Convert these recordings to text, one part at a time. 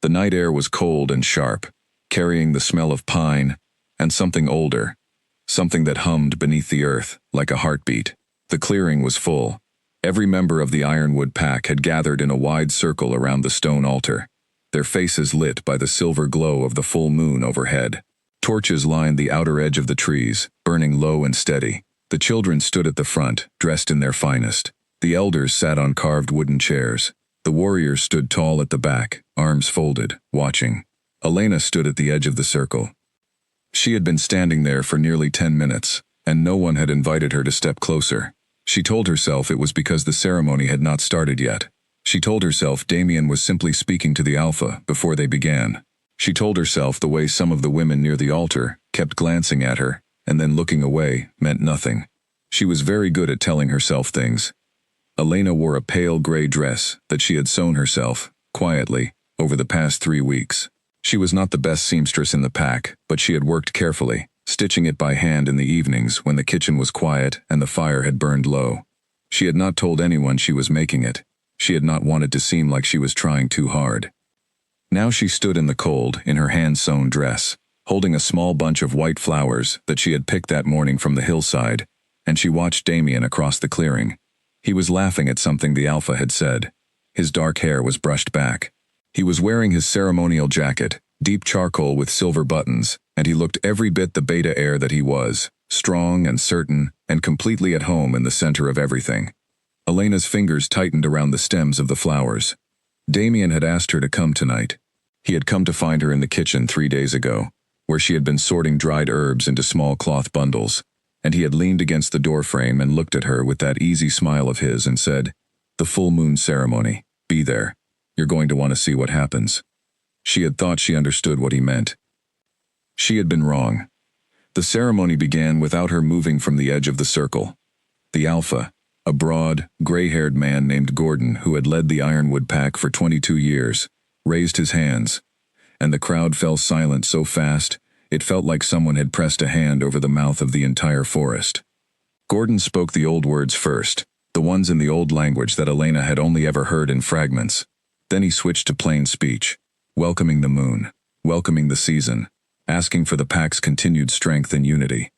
The night air was cold and sharp, carrying the smell of pine and something older, something that hummed beneath the earth like a heartbeat. The clearing was full. Every member of the Ironwood pack had gathered in a wide circle around the stone altar, their faces lit by the silver glow of the full moon overhead. Torches lined the outer edge of the trees, burning low and steady. The children stood at the front, dressed in their finest. The elders sat on carved wooden chairs. The warriors stood tall at the back, arms folded, watching. Elena stood at the edge of the circle. She had been standing there for nearly 10 minutes, and no one had invited her to step closer. She told herself it was because the ceremony had not started yet. She told herself Damien was simply speaking to the Alpha before they began. She told herself the way some of the women near the altar kept glancing at her and then looking away meant nothing. She was very good at telling herself things. Elena wore a pale gray dress that she had sewn herself, quietly, over the past 3 weeks. She was not the best seamstress in the pack, but she had worked carefully, stitching it by hand in the evenings when the kitchen was quiet and the fire had burned low. She had not told anyone she was making it. She had not wanted to seem like she was trying too hard. Now she stood in the cold in her hand-sewn dress, holding a small bunch of white flowers that she had picked that morning from the hillside, and she watched Damien across the clearing. He was laughing at something the Alpha had said. His dark hair was brushed back. He was wearing his ceremonial jacket, deep charcoal with silver buttons, and he looked every bit the beta heir that he was, strong and certain, and completely at home in the center of everything. Elena's fingers tightened around the stems of the flowers. Damien had asked her to come tonight. He had come to find her in the kitchen 3 days ago, where she had been sorting dried herbs into small cloth bundles, and he had leaned against the doorframe and looked at her with that easy smile of his and said, "The full moon ceremony. Be there. You're going to want to see what happens." She had thought she understood what he meant. She had been wrong. The ceremony began without her moving from the edge of the circle. The Alpha, a broad, gray-haired man named Gordon who had led the Ironwood pack for 22 years, raised his hands, and the crowd fell silent so fast it felt like someone had pressed a hand over the mouth of the entire forest. Gordon spoke the old words first, the ones in the old language that Elena had only ever heard in fragments. Then he switched to plain speech, welcoming the moon, welcoming the season, asking for the pack's continued strength and unity.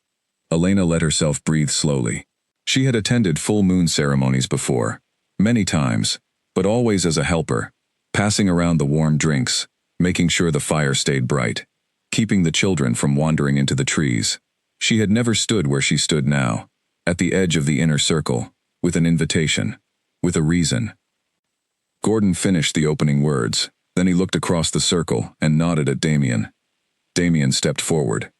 Elena let herself breathe slowly. She had attended full moon ceremonies before, many times, but always as a helper, passing around the warm drinks, making sure the fire stayed bright, keeping the children from wandering into the trees. She had never stood where she stood now, at the edge of the inner circle, with an invitation, with a reason. Gordon finished the opening words, then he looked across the circle and nodded at Damien. Damien stepped forward.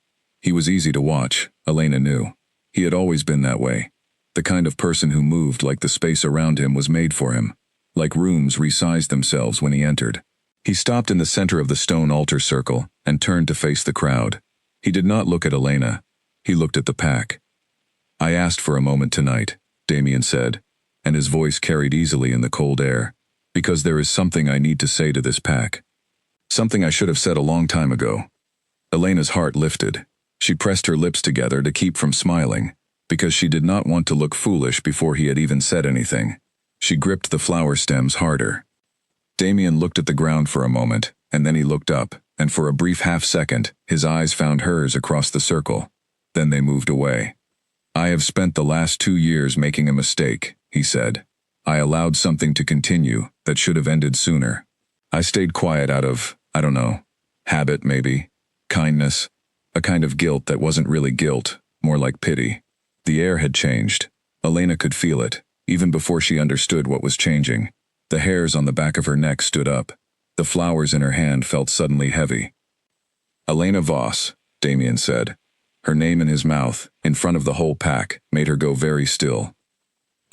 He was easy to watch, Elena knew. He had always been that way, the kind of person who moved like the space around him was made for him, like rooms resized themselves when he entered. He stopped in the center of the stone altar circle and turned to face the crowd. He did not look at Elena. He looked at the pack. "I asked for a moment tonight," Damien said, and his voice carried easily in the cold air, "because there is something I need to say to this pack. Something I should have said a long time ago." Elena's heart lifted. She pressed her lips together to keep from smiling, because she did not want to look foolish before he had even said anything. She gripped the flower stems harder. Damien looked at the ground for a moment, and then he looked up, and for a brief half-second, his eyes found hers across the circle. Then they moved away. "I have spent the last 2 years making a mistake," he said. "I allowed something to continue that should have ended sooner. I stayed quiet out of, I don't know, habit maybe, kindness, a kind of guilt that wasn't really guilt, more like pity." The air had changed. Elena could feel it, even before she understood what was changing. The hairs on the back of her neck stood up. The flowers in her hand felt suddenly heavy. "Elena Voss," Damien said. Her name in his mouth, in front of the whole pack, made her go very still.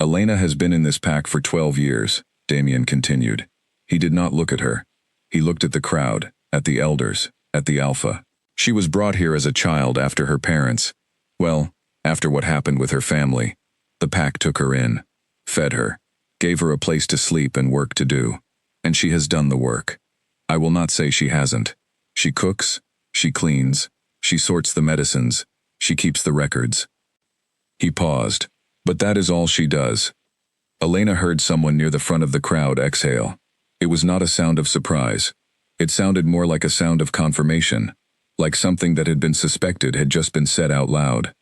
"Elena has been in this pack for 12 years, Damien continued. He did not look at her. He looked at the crowd, at the elders, at the Alpha. She was brought here as a child after her parents. Well, after what happened with her family. The pack took her in, fed her, gave her a place to sleep and work to do. And she has done the work. I will not say she hasn't. She cooks, she cleans, she sorts the medicines, she keeps the records." He paused. "But that is all she does." Elena heard someone near the front of the crowd exhale. It was not a sound of surprise. It sounded more like a sound of confirmation, like something that had been suspected had just been said out loud.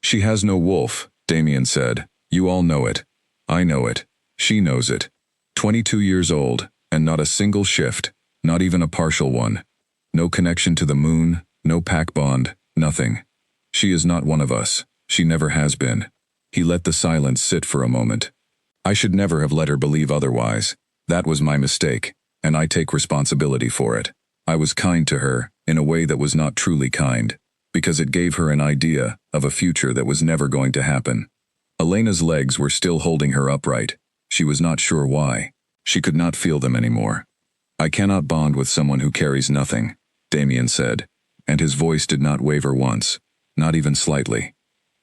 She has no wolf, Damien said. You all know it. I know it. She knows it. 22 years old, and not a single shift, not even a partial one. No connection to the moon, no pack bond, nothing. She is not one of us. She never has been. He let the silence sit for a moment. I should never have let her believe otherwise. That was my mistake, and I take responsibility for it. I was kind to her, in a way that was not truly kind, because it gave her an idea of a future that was never going to happen. Elena's legs were still holding her upright. She was not sure why. She could not feel them anymore. I cannot bond with someone who carries nothing, Damien said, and his voice did not waver once, not even slightly.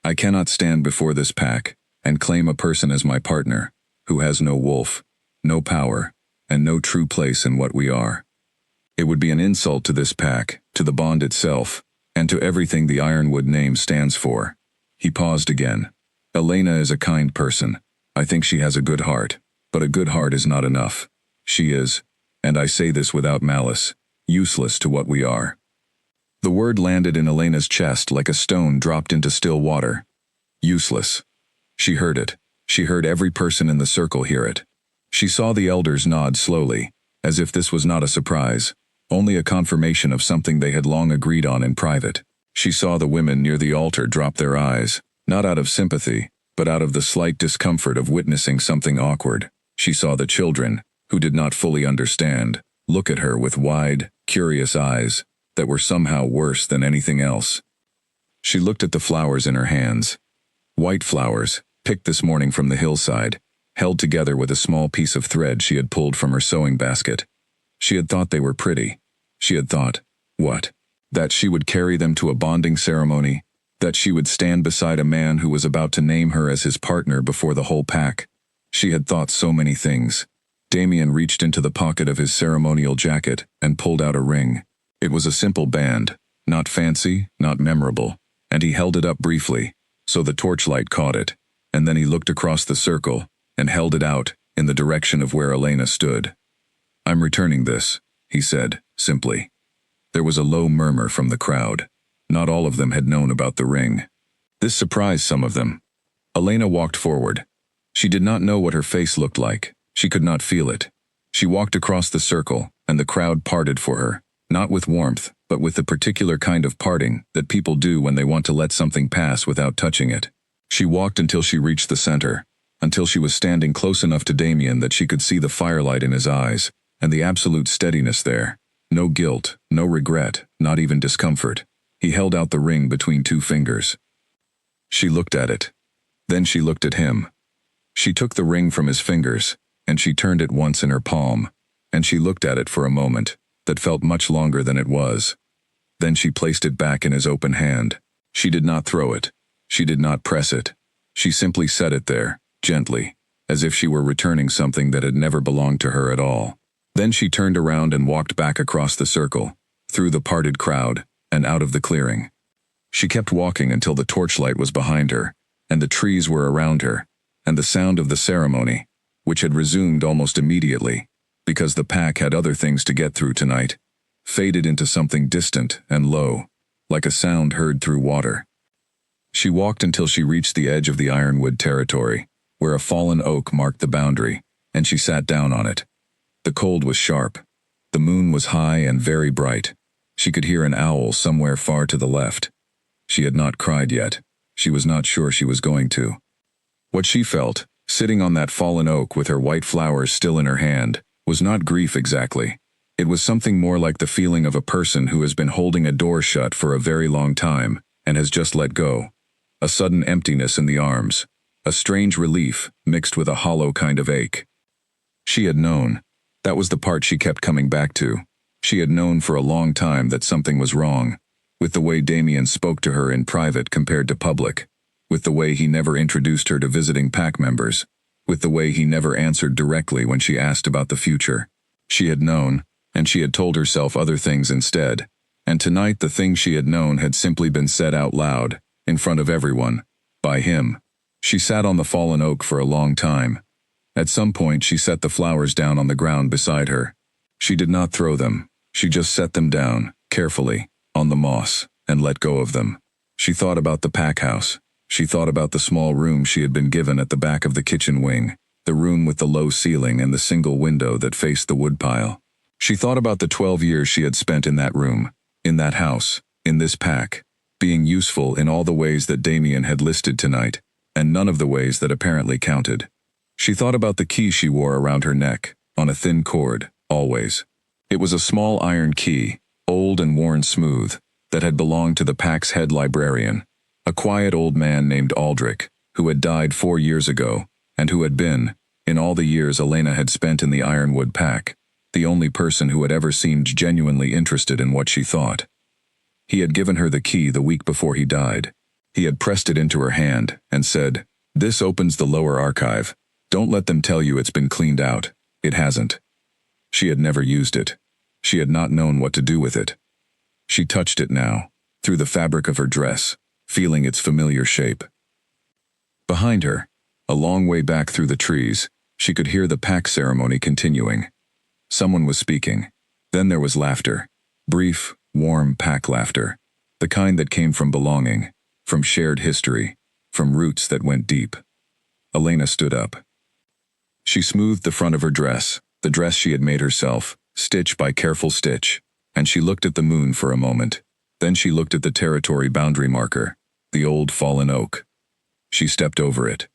I cannot stand before this pack and claim a person as my partner, who has no wolf, no power, and no true place in what we are. It would be an insult to this pack, to the bond itself, and to everything the Ironwood name stands for. He paused again. Elena is a kind person. I think she has a good heart, but a good heart is not enough. She is, and I say this without malice, useless to what we are. The word landed in Elena's chest like a stone dropped into still water. Useless. She heard it. She heard every person in the circle hear it. She saw the elders nod slowly, as if this was not a surprise, only a confirmation of something they had long agreed on in private. She saw the women near the altar drop their eyes, not out of sympathy, but out of the slight discomfort of witnessing something awkward. She saw the children, who did not fully understand, look at her with wide, curious eyes that were somehow worse than anything else. She looked at the flowers in her hands. White flowers, picked this morning from the hillside, held together with a small piece of thread she had pulled from her sewing basket. She had thought they were pretty. She had thought, what? That she would carry them to a bonding ceremony, that she would stand beside a man who was about to name her as his partner before the whole pack. She had thought so many things. Damien reached into the pocket of his ceremonial jacket and pulled out a ring. It was a simple band, not fancy, not memorable, and he held it up briefly, so the torchlight caught it, and then he looked across the circle and held it out in the direction of where Elena stood. I'm returning this, he said, simply. There was a low murmur from the crowd. Not all of them had known about the ring. This surprised some of them. Elena walked forward. She did not know what her face looked like. She could not feel it. She walked across the circle, and the crowd parted for her, not with warmth, but with the particular kind of parting that people do when they want to let something pass without touching it. She walked until she reached the center, until she was standing close enough to Damien that she could see the firelight in his eyes, and the absolute steadiness there. No guilt, no regret, not even discomfort. He held out the ring between two fingers. She looked at it. Then she looked at him. She took the ring from his fingers, and she turned it once in her palm, and she looked at it for a moment that felt much longer than it was. Then she placed it back in his open hand. She did not throw it. She did not press it. She simply set it there, gently, as if she were returning something that had never belonged to her at all. Then she turned around and walked back across the circle, through the parted crowd, and out of the clearing. She kept walking until the torchlight was behind her, and the trees were around her, and the sound of the ceremony, which had resumed almost immediately, because the pack had other things to get through tonight, faded into something distant and low, like a sound heard through water. She walked until she reached the edge of the Ironwood territory, where a fallen oak marked the boundary, and she sat down on it. The cold was sharp. The moon was high and very bright. She could hear an owl somewhere far to the left. She had not cried yet. She was not sure she was going to. What she felt, sitting on that fallen oak with her white flowers still in her hand, was not grief exactly. It was something more like the feeling of a person who has been holding a door shut for a very long time and has just let go. A sudden emptiness in the arms. A strange relief mixed with a hollow kind of ache. She had known. That was the part she kept coming back to. She had known for a long time that something was wrong, with the way Damien spoke to her in private compared to public, with the way he never introduced her to visiting pack members, with the way he never answered directly when she asked about the future. She had known, and she had told herself other things instead, and tonight the thing she had known had simply been said out loud, in front of everyone, by him. She sat on the fallen oak for a long time. At some point she set the flowers down on the ground beside her. She did not throw them. She just set them down, carefully, on the moss, and let go of them. She thought about the pack house. She thought about the small room she had been given at the back of the kitchen wing, the room with the low ceiling and the single window that faced the woodpile. She thought about the 12 years she had spent in that room, in that house, in this pack, being useful in all the ways that Damien had listed tonight, and none of the ways that apparently counted. She thought about the key she wore around her neck, on a thin cord, always. It was a small iron key, old and worn smooth, that had belonged to the pack's head librarian, a quiet old man named Aldrich, who had died 4 years ago, and who had been, in all the years Elena had spent in the Ironwood pack, the only person who had ever seemed genuinely interested in what she thought. He had given her the key the week before he died. He had pressed it into her hand and said, "This opens the lower archive. Don't let them tell you it's been cleaned out. It hasn't." She had never used it. She had not known what to do with it. She touched it now, through the fabric of her dress, feeling its familiar shape. Behind her, a long way back through the trees, she could hear the pack ceremony continuing. Someone was speaking. Then there was laughter. Brief, warm pack laughter. The kind that came from belonging, from shared history, from roots that went deep. Elena stood up. She smoothed the front of her dress, the dress she had made herself, stitch by careful stitch, and she looked at the moon for a moment. Then she looked at the territory boundary marker, the old fallen oak. She stepped over it.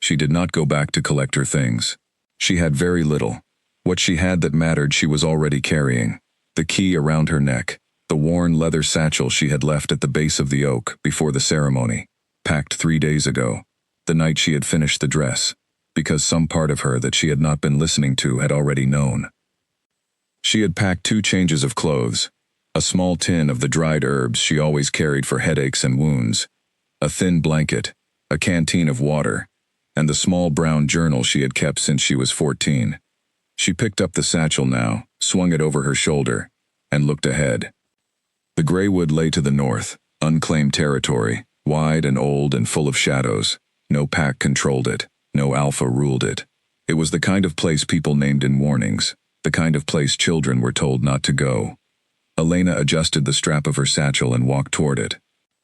She did not go back to collect her things. She had very little. What she had that mattered she was already carrying. The key around her neck, the worn leather satchel she had left at the base of the oak before the ceremony, packed 3 days ago, the night she had finished the dress, because some part of her that she had not been listening to had already known. She had packed 2 changes of clothes, a small tin of the dried herbs she always carried for headaches and wounds, a thin blanket, a canteen of water, and the small brown journal she had kept since she was 14. She picked up the satchel now, swung it over her shoulder, and looked ahead. The gray wood lay to the north, unclaimed territory, wide and old and full of shadows. No pack controlled it, no alpha ruled it. It was the kind of place people named in warnings, the kind of place children were told not to go. Elena adjusted the strap of her satchel and walked toward it.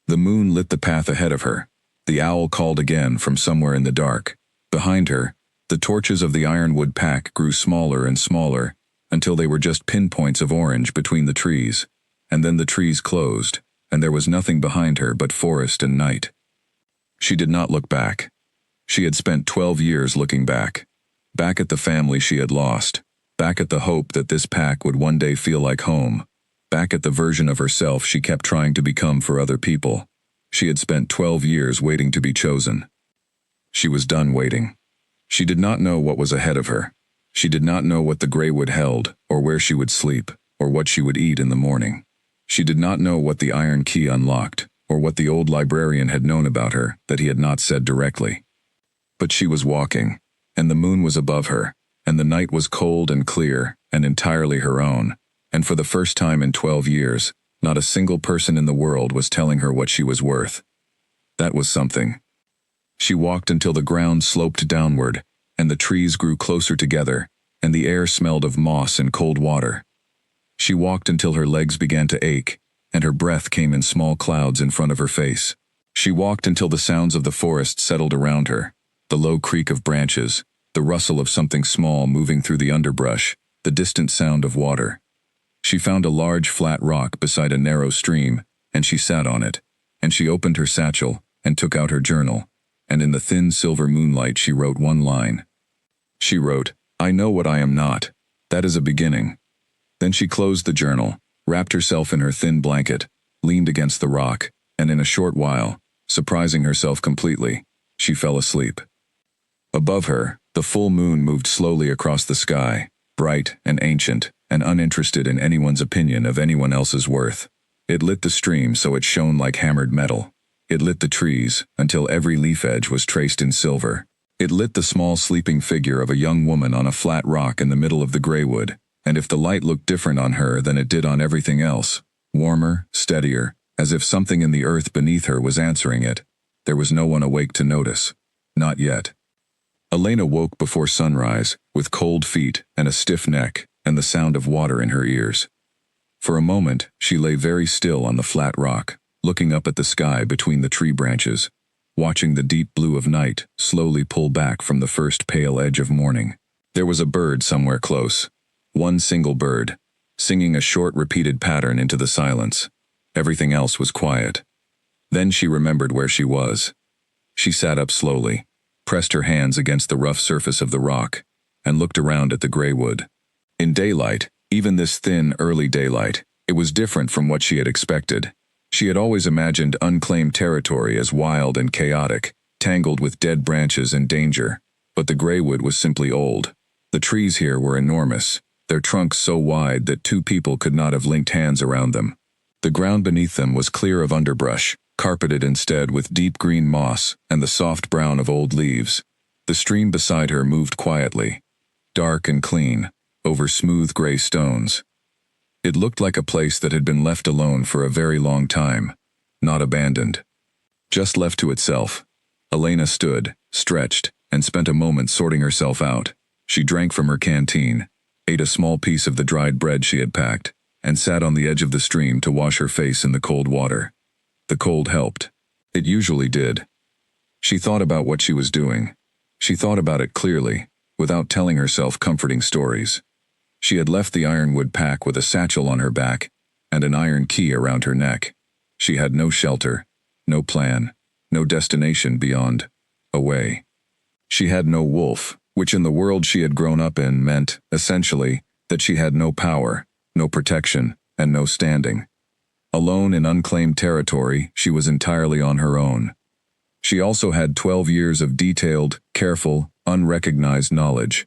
The moon lit the path ahead of her. The owl called again from somewhere in the dark. Behind her, the torches of the Ironwood pack grew smaller and smaller, until they were just pinpoints of orange between the trees, and then the trees closed, and there was nothing behind her but forest and night. She did not look back. She had spent 12 years looking back. Back at the family she had lost. Back at the hope that this pack would one day feel like home. Back at the version of herself she kept trying to become for other people. She had spent 12 years waiting to be chosen. She was done waiting. She did not know what was ahead of her. She did not know what the Greywood held, or where she would sleep, or what she would eat in the morning. She did not know what the iron key unlocked, or what the old librarian had known about her that he had not said directly. But she was walking, and the moon was above her, and the night was cold and clear, and entirely her own, and for the first time in 12 years, not a single person in the world was telling her what she was worth. That was something. She walked until the ground sloped downward, and the trees grew closer together, and the air smelled of moss and cold water. She walked until her legs began to ache, and her breath came in small clouds in front of her face. She walked until the sounds of the forest settled around her, the low creak of branches, the rustle of something small moving through the underbrush, the distant sound of water. She found a large flat rock beside a narrow stream, and she sat on it, and she opened her satchel, and took out her journal, and in the thin silver moonlight she wrote one line. She wrote, "I know what I am not. That is a beginning." Then she closed the journal, wrapped herself in her thin blanket, leaned against the rock, and in a short while, surprising herself completely, she fell asleep. Above her, the full moon moved slowly across the sky, bright and ancient, and uninterested in anyone's opinion of anyone else's worth. It lit the stream so it shone like hammered metal. It lit the trees until every leaf edge was traced in silver. It lit the small sleeping figure of a young woman on a flat rock in the middle of the greywood, and if the light looked different on her than it did on everything else, warmer, steadier, as if something in the earth beneath her was answering it, there was no one awake to notice. Not yet. Elena woke before sunrise, with cold feet and a stiff neck, and the sound of water in her ears. For a moment, she lay very still on the flat rock, looking up at the sky between the tree branches, watching the deep blue of night slowly pull back from the first pale edge of morning. There was a bird somewhere close, one single bird, singing a short repeated pattern into the silence. Everything else was quiet. Then she remembered where she was. She sat up slowly, pressed her hands against the rough surface of the rock, and looked around at the gray wood. In daylight, even this thin, early daylight, it was different from what she had expected. She had always imagined unclaimed territory as wild and chaotic, tangled with dead branches and danger. But the gray wood was simply old. The trees here were enormous, their trunks so wide that two people could not have linked hands around them. The ground beneath them was clear of underbrush, carpeted instead with deep green moss and the soft brown of old leaves. The stream beside her moved quietly, dark and clean, over smooth gray stones. It looked like a place that had been left alone for a very long time, not abandoned. Just left to itself. Elena stood, stretched, and spent a moment sorting herself out. She drank from her canteen, ate a small piece of the dried bread she had packed, and sat on the edge of the stream to wash her face in the cold water. The cold helped. It usually did. She thought about what she was doing. She thought about it clearly, without telling herself comforting stories. She had left the ironwood pack with a satchel on her back and an iron key around her neck. She had no shelter, no plan, no destination beyond away. She had no wolf, which in the world she had grown up in meant, essentially, that she had no power, no protection, and no standing. Alone in unclaimed territory, she was entirely on her own. She also had 12 years of detailed, careful, unrecognized knowledge.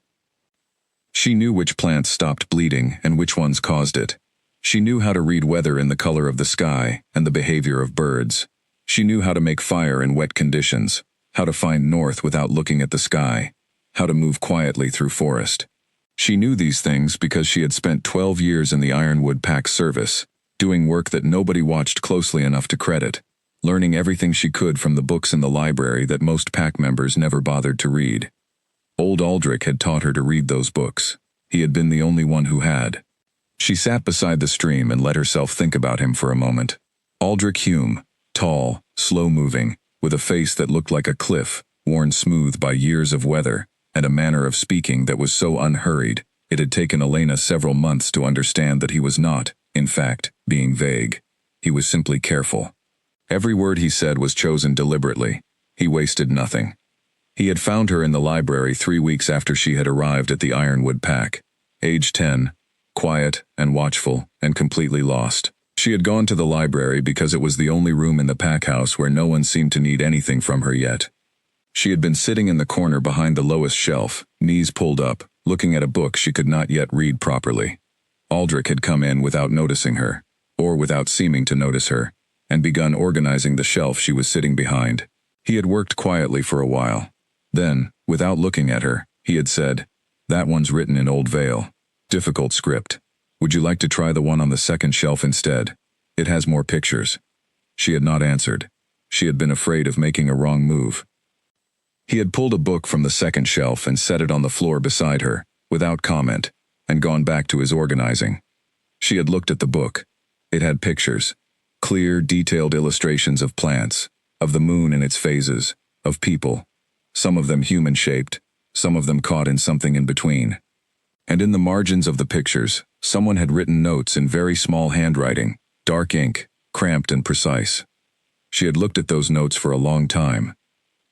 She knew which plants stopped bleeding and which ones caused it. She knew how to read weather in the color of the sky and the behavior of birds. She knew how to make fire in wet conditions, how to find north without looking at the sky, how to move quietly through forest. She knew these things because she had spent 12 years in the Ironwood Pack service, doing work that nobody watched closely enough to credit, learning everything she could from the books in the library that most pack members never bothered to read. Old Aldrich had taught her to read those books. He had been the only one who had. She sat beside the stream and let herself think about him for a moment. Aldrich Hume, tall, slow-moving, with a face that looked like a cliff, worn smooth by years of weather, and a manner of speaking that was so unhurried, it had taken Elena several months to understand that he was not, in fact, being vague. He was simply careful. Every word he said was chosen deliberately. He wasted nothing. He had found her in the library 3 weeks after she had arrived at the Ironwood Pack. Age 10, quiet and watchful and completely lost. She had gone to the library because it was the only room in the pack house where no one seemed to need anything from her yet. She had been sitting in the corner behind the lowest shelf, knees pulled up, looking at a book she could not yet read properly. Aldrich had come in without noticing her, or without seeming to notice her, and begun organizing the shelf she was sitting behind. He had worked quietly for a while. Then, without looking at her, he had said, "That one's written in Old Vale. Difficult script. Would you like to try the one on the second shelf instead? It has more pictures." She had not answered. She had been afraid of making a wrong move. He had pulled a book from the second shelf and set it on the floor beside her, without comment, and gone back to his organizing. She had looked at the book. It had pictures. Clear, detailed illustrations of plants, of the moon in its phases, of people. Some of them human-shaped, some of them caught in something in between. And in the margins of the pictures, someone had written notes in very small handwriting, dark ink, cramped and precise. She had looked at those notes for a long time.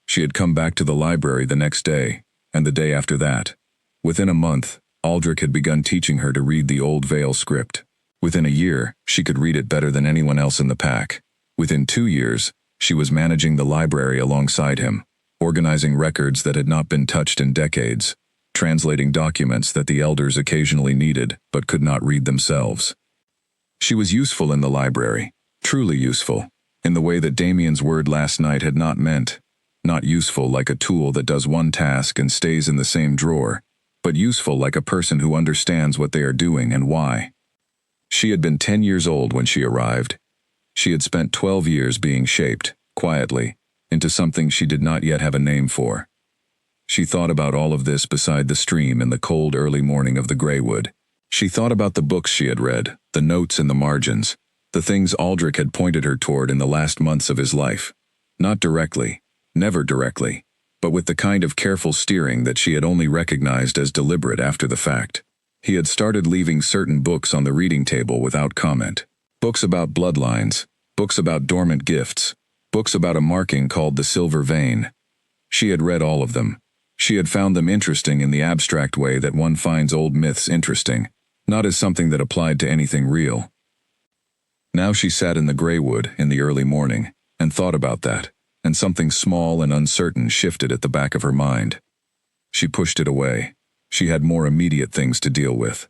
She had come back to the library the next day, and the day after that. Within a month, Aldrich had begun teaching her to read the Old Vale script. Within a year, she could read it better than anyone else in the pack. Within 2 years, she was managing the library alongside him, organizing records that had not been touched in decades, translating documents that the elders occasionally needed but could not read themselves. She was useful in the library, truly useful, in the way that Damien's word last night had not meant. Not useful like a tool that does one task and stays in the same drawer, but useful like a person who understands what they are doing and why. She had been 10 years old when she arrived. She had spent 12 years being shaped, quietly, into something she did not yet have a name for. She thought about all of this beside the stream in the cold early morning of the Greywood. She thought about the books she had read, the notes in the margins, the things Aldrich had pointed her toward in the last months of his life. Not directly, never directly, but with the kind of careful steering that she had only recognized as deliberate after the fact. He had started leaving certain books on the reading table without comment. Books about bloodlines, books about dormant gifts, books about a marking called the silver vein. She had read all of them. She had found them interesting in the abstract way that one finds old myths interesting, not as something that applied to anything real. Now she sat in the gray wood in the early morning and thought about that, and something small and uncertain shifted at the back of her mind. She pushed it away. She had more immediate things to deal with.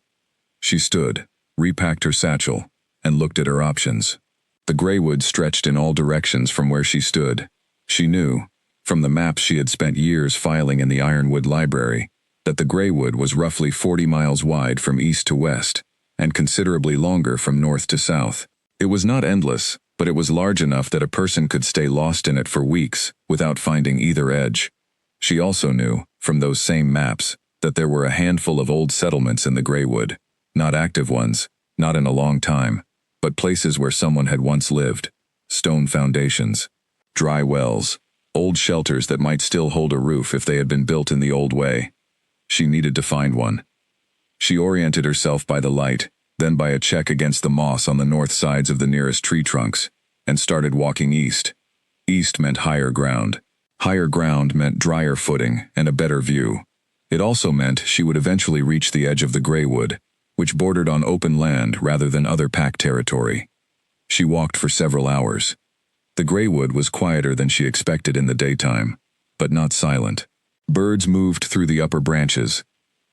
She stood, repacked her satchel, and looked at her options. The gray wood stretched in all directions from where she stood. She knew, from the maps she had spent years filing in the Ironwood Library, that the gray wood was roughly 40 miles wide from east to west, and considerably longer from north to south. It was not endless, but it was large enough that a person could stay lost in it for weeks without finding either edge. She also knew, from those same maps, that there were a handful of old settlements in the Greywood, not active ones, not in a long time, but places where someone had once lived, stone foundations, dry wells, old shelters that might still hold a roof if they had been built in the old way. She needed to find one. She oriented herself by the light, then by a check against the moss on the north sides of the nearest tree trunks, and started walking east. East meant higher ground. Higher ground meant drier footing and a better view. It also meant she would eventually reach the edge of the Greywood, which bordered on open land rather than other pack territory. She walked for several hours. The Greywood was quieter than she expected in the daytime, but not silent. Birds moved through the upper branches.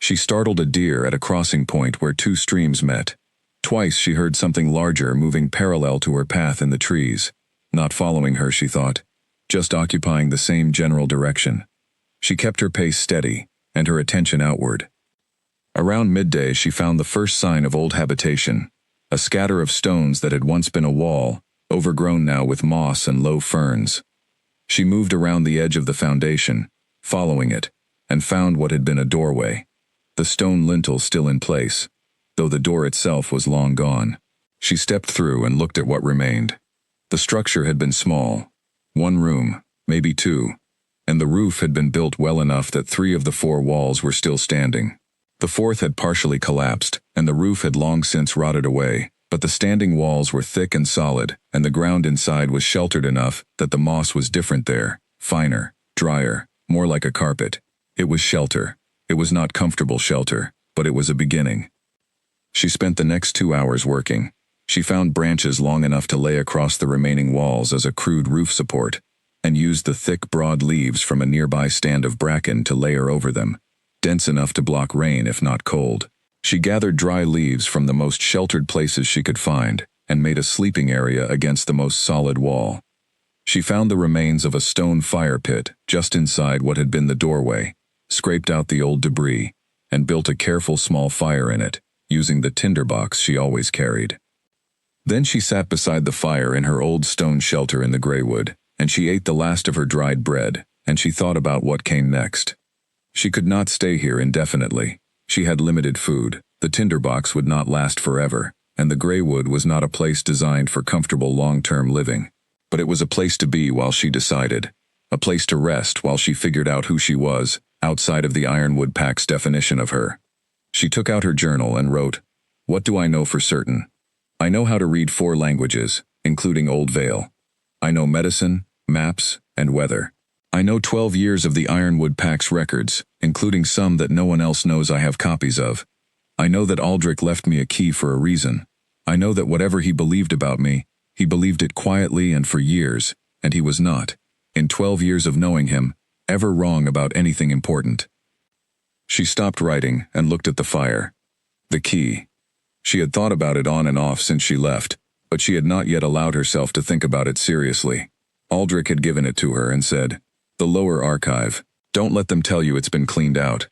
She startled a deer at a crossing point where two streams met. Twice she heard something larger moving parallel to her path in the trees. Not following her, she thought, just occupying the same general direction. She kept her pace steady, and her attention outward. Around midday she found the first sign of old habitation, a scatter of stones that had once been a wall, overgrown now with moss and low ferns. She moved around the edge of the foundation, following it, and found what had been a doorway, the stone lintel still in place, though the door itself was long gone. She stepped through and looked at what remained. The structure had been small, one room, maybe two, and the roof had been built well enough that 3 of the 4 walls were still standing. The 4th had partially collapsed, and the roof had long since rotted away, but the standing walls were thick and solid, and the ground inside was sheltered enough that the moss was different there, finer, drier, more like a carpet. It was shelter. It was not comfortable shelter, but it was a beginning. She spent the next 2 hours working. She found branches long enough to lay across the remaining walls as a crude roof support, and used the thick, broad leaves from a nearby stand of bracken to layer over them, dense enough to block rain if not cold. She gathered dry leaves from the most sheltered places she could find, and made a sleeping area against the most solid wall. She found the remains of a stone fire pit just inside what had been the doorway, scraped out the old debris, and built a careful small fire in it, using the tinderbox she always carried. Then she sat beside the fire in her old stone shelter in the Greywood, and she ate the last of her dried bread, and she thought about what came next. She could not stay here indefinitely. She had limited food, the tinderbox would not last forever, and the Greywood was not a place designed for comfortable long-term living. But it was a place to be while she decided, a place to rest while she figured out who she was, outside of the Ironwood Pack's definition of her. She took out her journal and wrote, "What do I know for certain? I know how to read 4 languages, including Old Vale. I know medicine, maps, and weather. I know 12 years of the Ironwood Pack's records, including some that no one else knows I have copies of. I know that Aldrich left me a key for a reason. I know that whatever he believed about me, he believed it quietly and for years, and he was not, in 12 years of knowing him, ever wrong about anything important." She stopped writing and looked at the fire. The key. She had thought about it on and off since she left, but she had not yet allowed herself to think about it seriously. Aldrich had given it to her and said, "The lower archive. Don't let them tell you it's been cleaned out."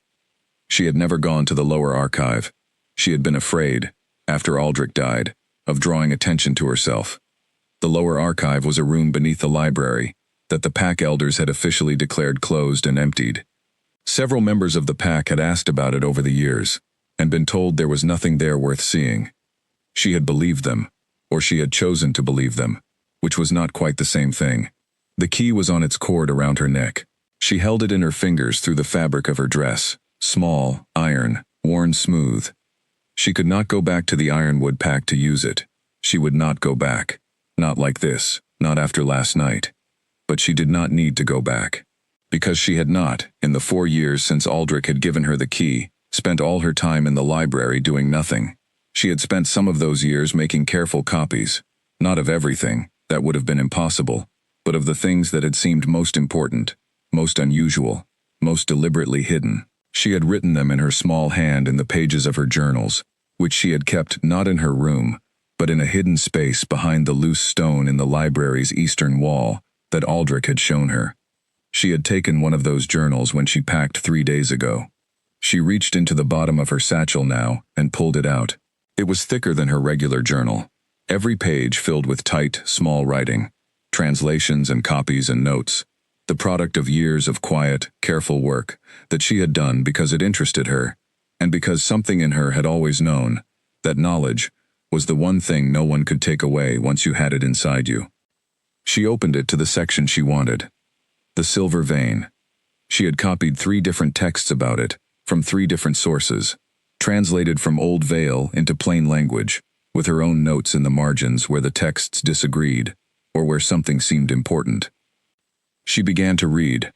She had never gone to the lower archive. She had been afraid, after Aldrich died, of drawing attention to herself. The lower archive was a room beneath the library that the pack elders had officially declared closed and emptied. Several members of the pack had asked about it over the years. and been told there was nothing there worth seeing. She had believed them, or she had chosen to believe them, which was not quite the same thing. The key was on its cord around her neck. She held it in her fingers through the fabric of her dress, small, iron, worn smooth. She could not go back to the ironwood pack to use it. She would not go back. Not like this, not after last night. But she did not need to go back. Because she had not, in the 4 years since Aldrich had given her the key, spent all her time in the library doing nothing. She had spent some of those years making careful copies, not of everything, that would have been impossible, but of the things that had seemed most important, most unusual, most deliberately hidden. She had written them in her small hand in the pages of her journals, which she had kept not in her room, but in a hidden space behind the loose stone in the library's eastern wall that Aldrich had shown her. She had taken one of those journals when she packed 3 days ago. She reached into the bottom of her satchel now and pulled it out. It was thicker than her regular journal, every page filled with tight, small writing, translations and copies and notes, the product of years of quiet, careful work that she had done because it interested her, and because something in her had always known that knowledge was the one thing no one could take away once you had it inside you. She opened it to the section she wanted. The silver vein. She had copied 3 different texts about it, from 3 different sources, translated from Old Vale into plain language, with her own notes in the margins where the texts disagreed, or where something seemed important. She began to read.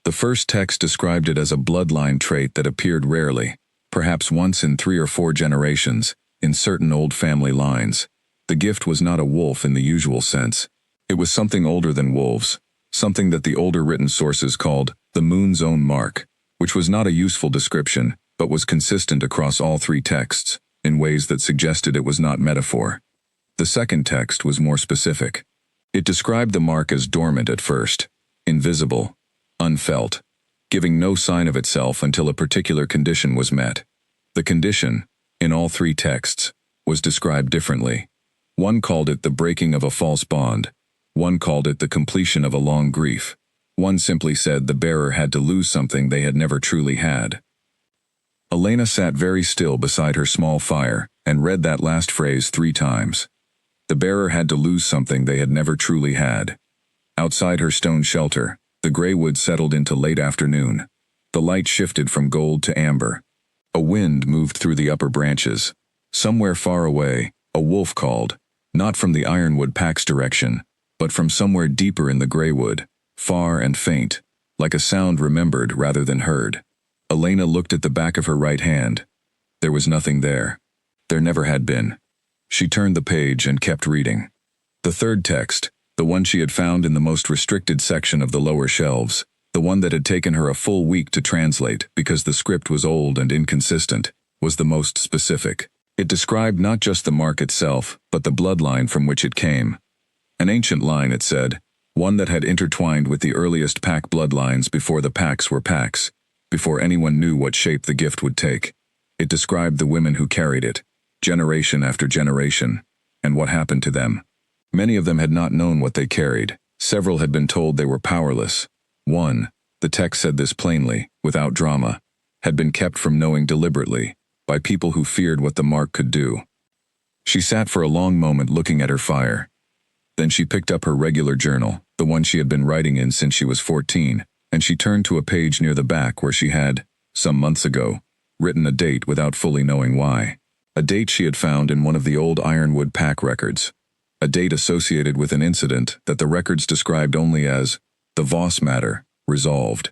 The first text described it as a bloodline trait that appeared rarely, perhaps once in 3 or 4 generations, in certain old family lines. The gift was not a wolf in the usual sense. It was something older than wolves, something that the older written sources called the moon's own mark, which was not a useful description, but was consistent across all 3 texts, in ways that suggested it was not metaphor. The second text was more specific. It described the mark as dormant at first, invisible, unfelt, giving no sign of itself until a particular condition was met. The condition, in all 3 texts, was described differently. One called it the breaking of a false bond. One called it the completion of a long grief. One simply said the bearer had to lose something they had never truly had. Elena sat very still beside her small fire and read that last phrase 3 times. The bearer had to lose something they had never truly had. Outside her stone shelter, the gray wood settled into late afternoon. The light shifted from gold to amber. A wind moved through the upper branches. Somewhere far away, a wolf called, not from the ironwood pack's direction, but from somewhere deeper in the gray wood, far and faint, like a sound remembered rather than heard. Elena looked at the back of her right hand. There was nothing there. There never had been. She turned the page and kept reading. The third text, the one she had found in the most restricted section of the lower shelves, the one that had taken her a full week to translate because the script was old and inconsistent, was the most specific. It described not just the mark itself, but the bloodline from which it came. An ancient line, it said, one that had intertwined with the earliest pack bloodlines before the packs were packs, before anyone knew what shape the gift would take. It described the women who carried it, generation after generation, and what happened to them. Many of them had not known what they carried. Several had been told they were powerless. One, the text said this plainly, without drama, had been kept from knowing deliberately, by people who feared what the mark could do. She sat for a long moment looking at her fire. Then she picked up her regular journal, the one she had been writing in since she was 14, and she turned to a page near the back where she had, some months ago, written a date without fully knowing why. A date she had found in one of the old ironwood pack records. A date associated with an incident that the records described only as the Voss matter, resolved.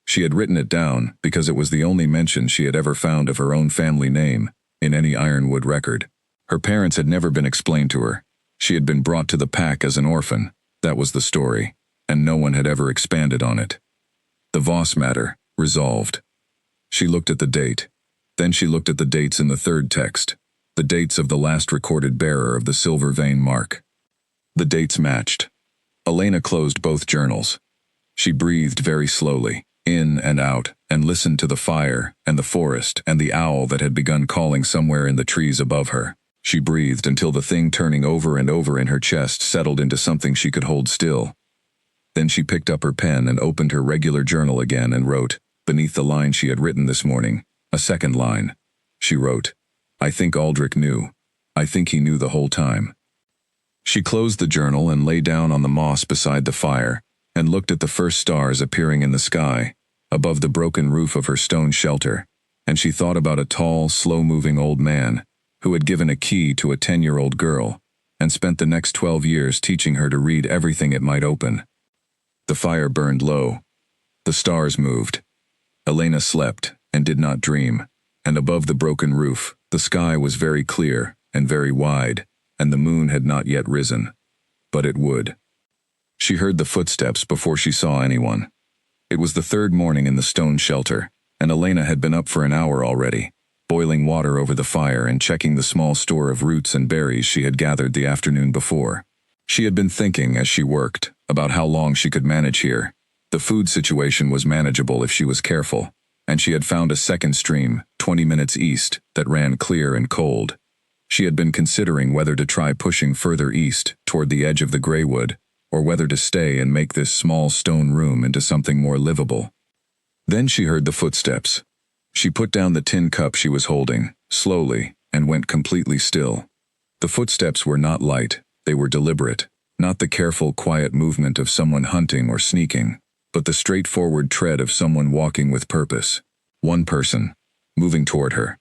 She had written it down because it was the only mention she had ever found of her own family name in any ironwood record. Her parents had never been explained to her. She had been brought to the pack as an orphan. That was the story, and no one had ever expanded on it. The Voss matter, resolved. She looked at the date. Then she looked at the dates in the third text, the dates of the last recorded bearer of the silver vein mark. The dates matched. Elena closed both journals. She breathed very slowly, in and out, and listened to the fire and the forest and the owl that had begun calling somewhere in the trees above her. She breathed until the thing turning over and over in her chest settled into something she could hold still. Then she picked up her pen and opened her regular journal again and wrote, beneath the line she had written this morning, a second line. she wrote. I think Aldrich knew. I think he knew the whole time. She closed the journal and lay down on the moss beside the fire and looked at the first stars appearing in the sky, above the broken roof of her stone shelter, and she thought about a tall, slow-moving old man who had given a key to a 10-year-old girl and spent the next 12 years teaching her to read everything it might open. The fire burned low. The stars moved. Elena slept and did not dream, and above the broken roof, the sky was very clear and very wide, and the moon had not yet risen. But it would. She heard the footsteps before she saw anyone. It was the third morning in the stone shelter, and Elena had been up for an hour already, boiling water over the fire and checking the small store of roots and berries she had gathered the afternoon before. She had been thinking as she worked about how long she could manage here. The food situation was manageable if she was careful, and she had found a second stream 20 minutes east that ran clear and cold. She had been considering whether to try pushing further east toward the edge of the gray wood, or whether to stay and make this small stone room into something more livable. Then she heard the footsteps. She put down the tin cup she was holding, slowly, and went completely still. The footsteps were not light, they were deliberate, not the careful, quiet movement of someone hunting or sneaking, but the straightforward tread of someone walking with purpose. One person, moving toward her.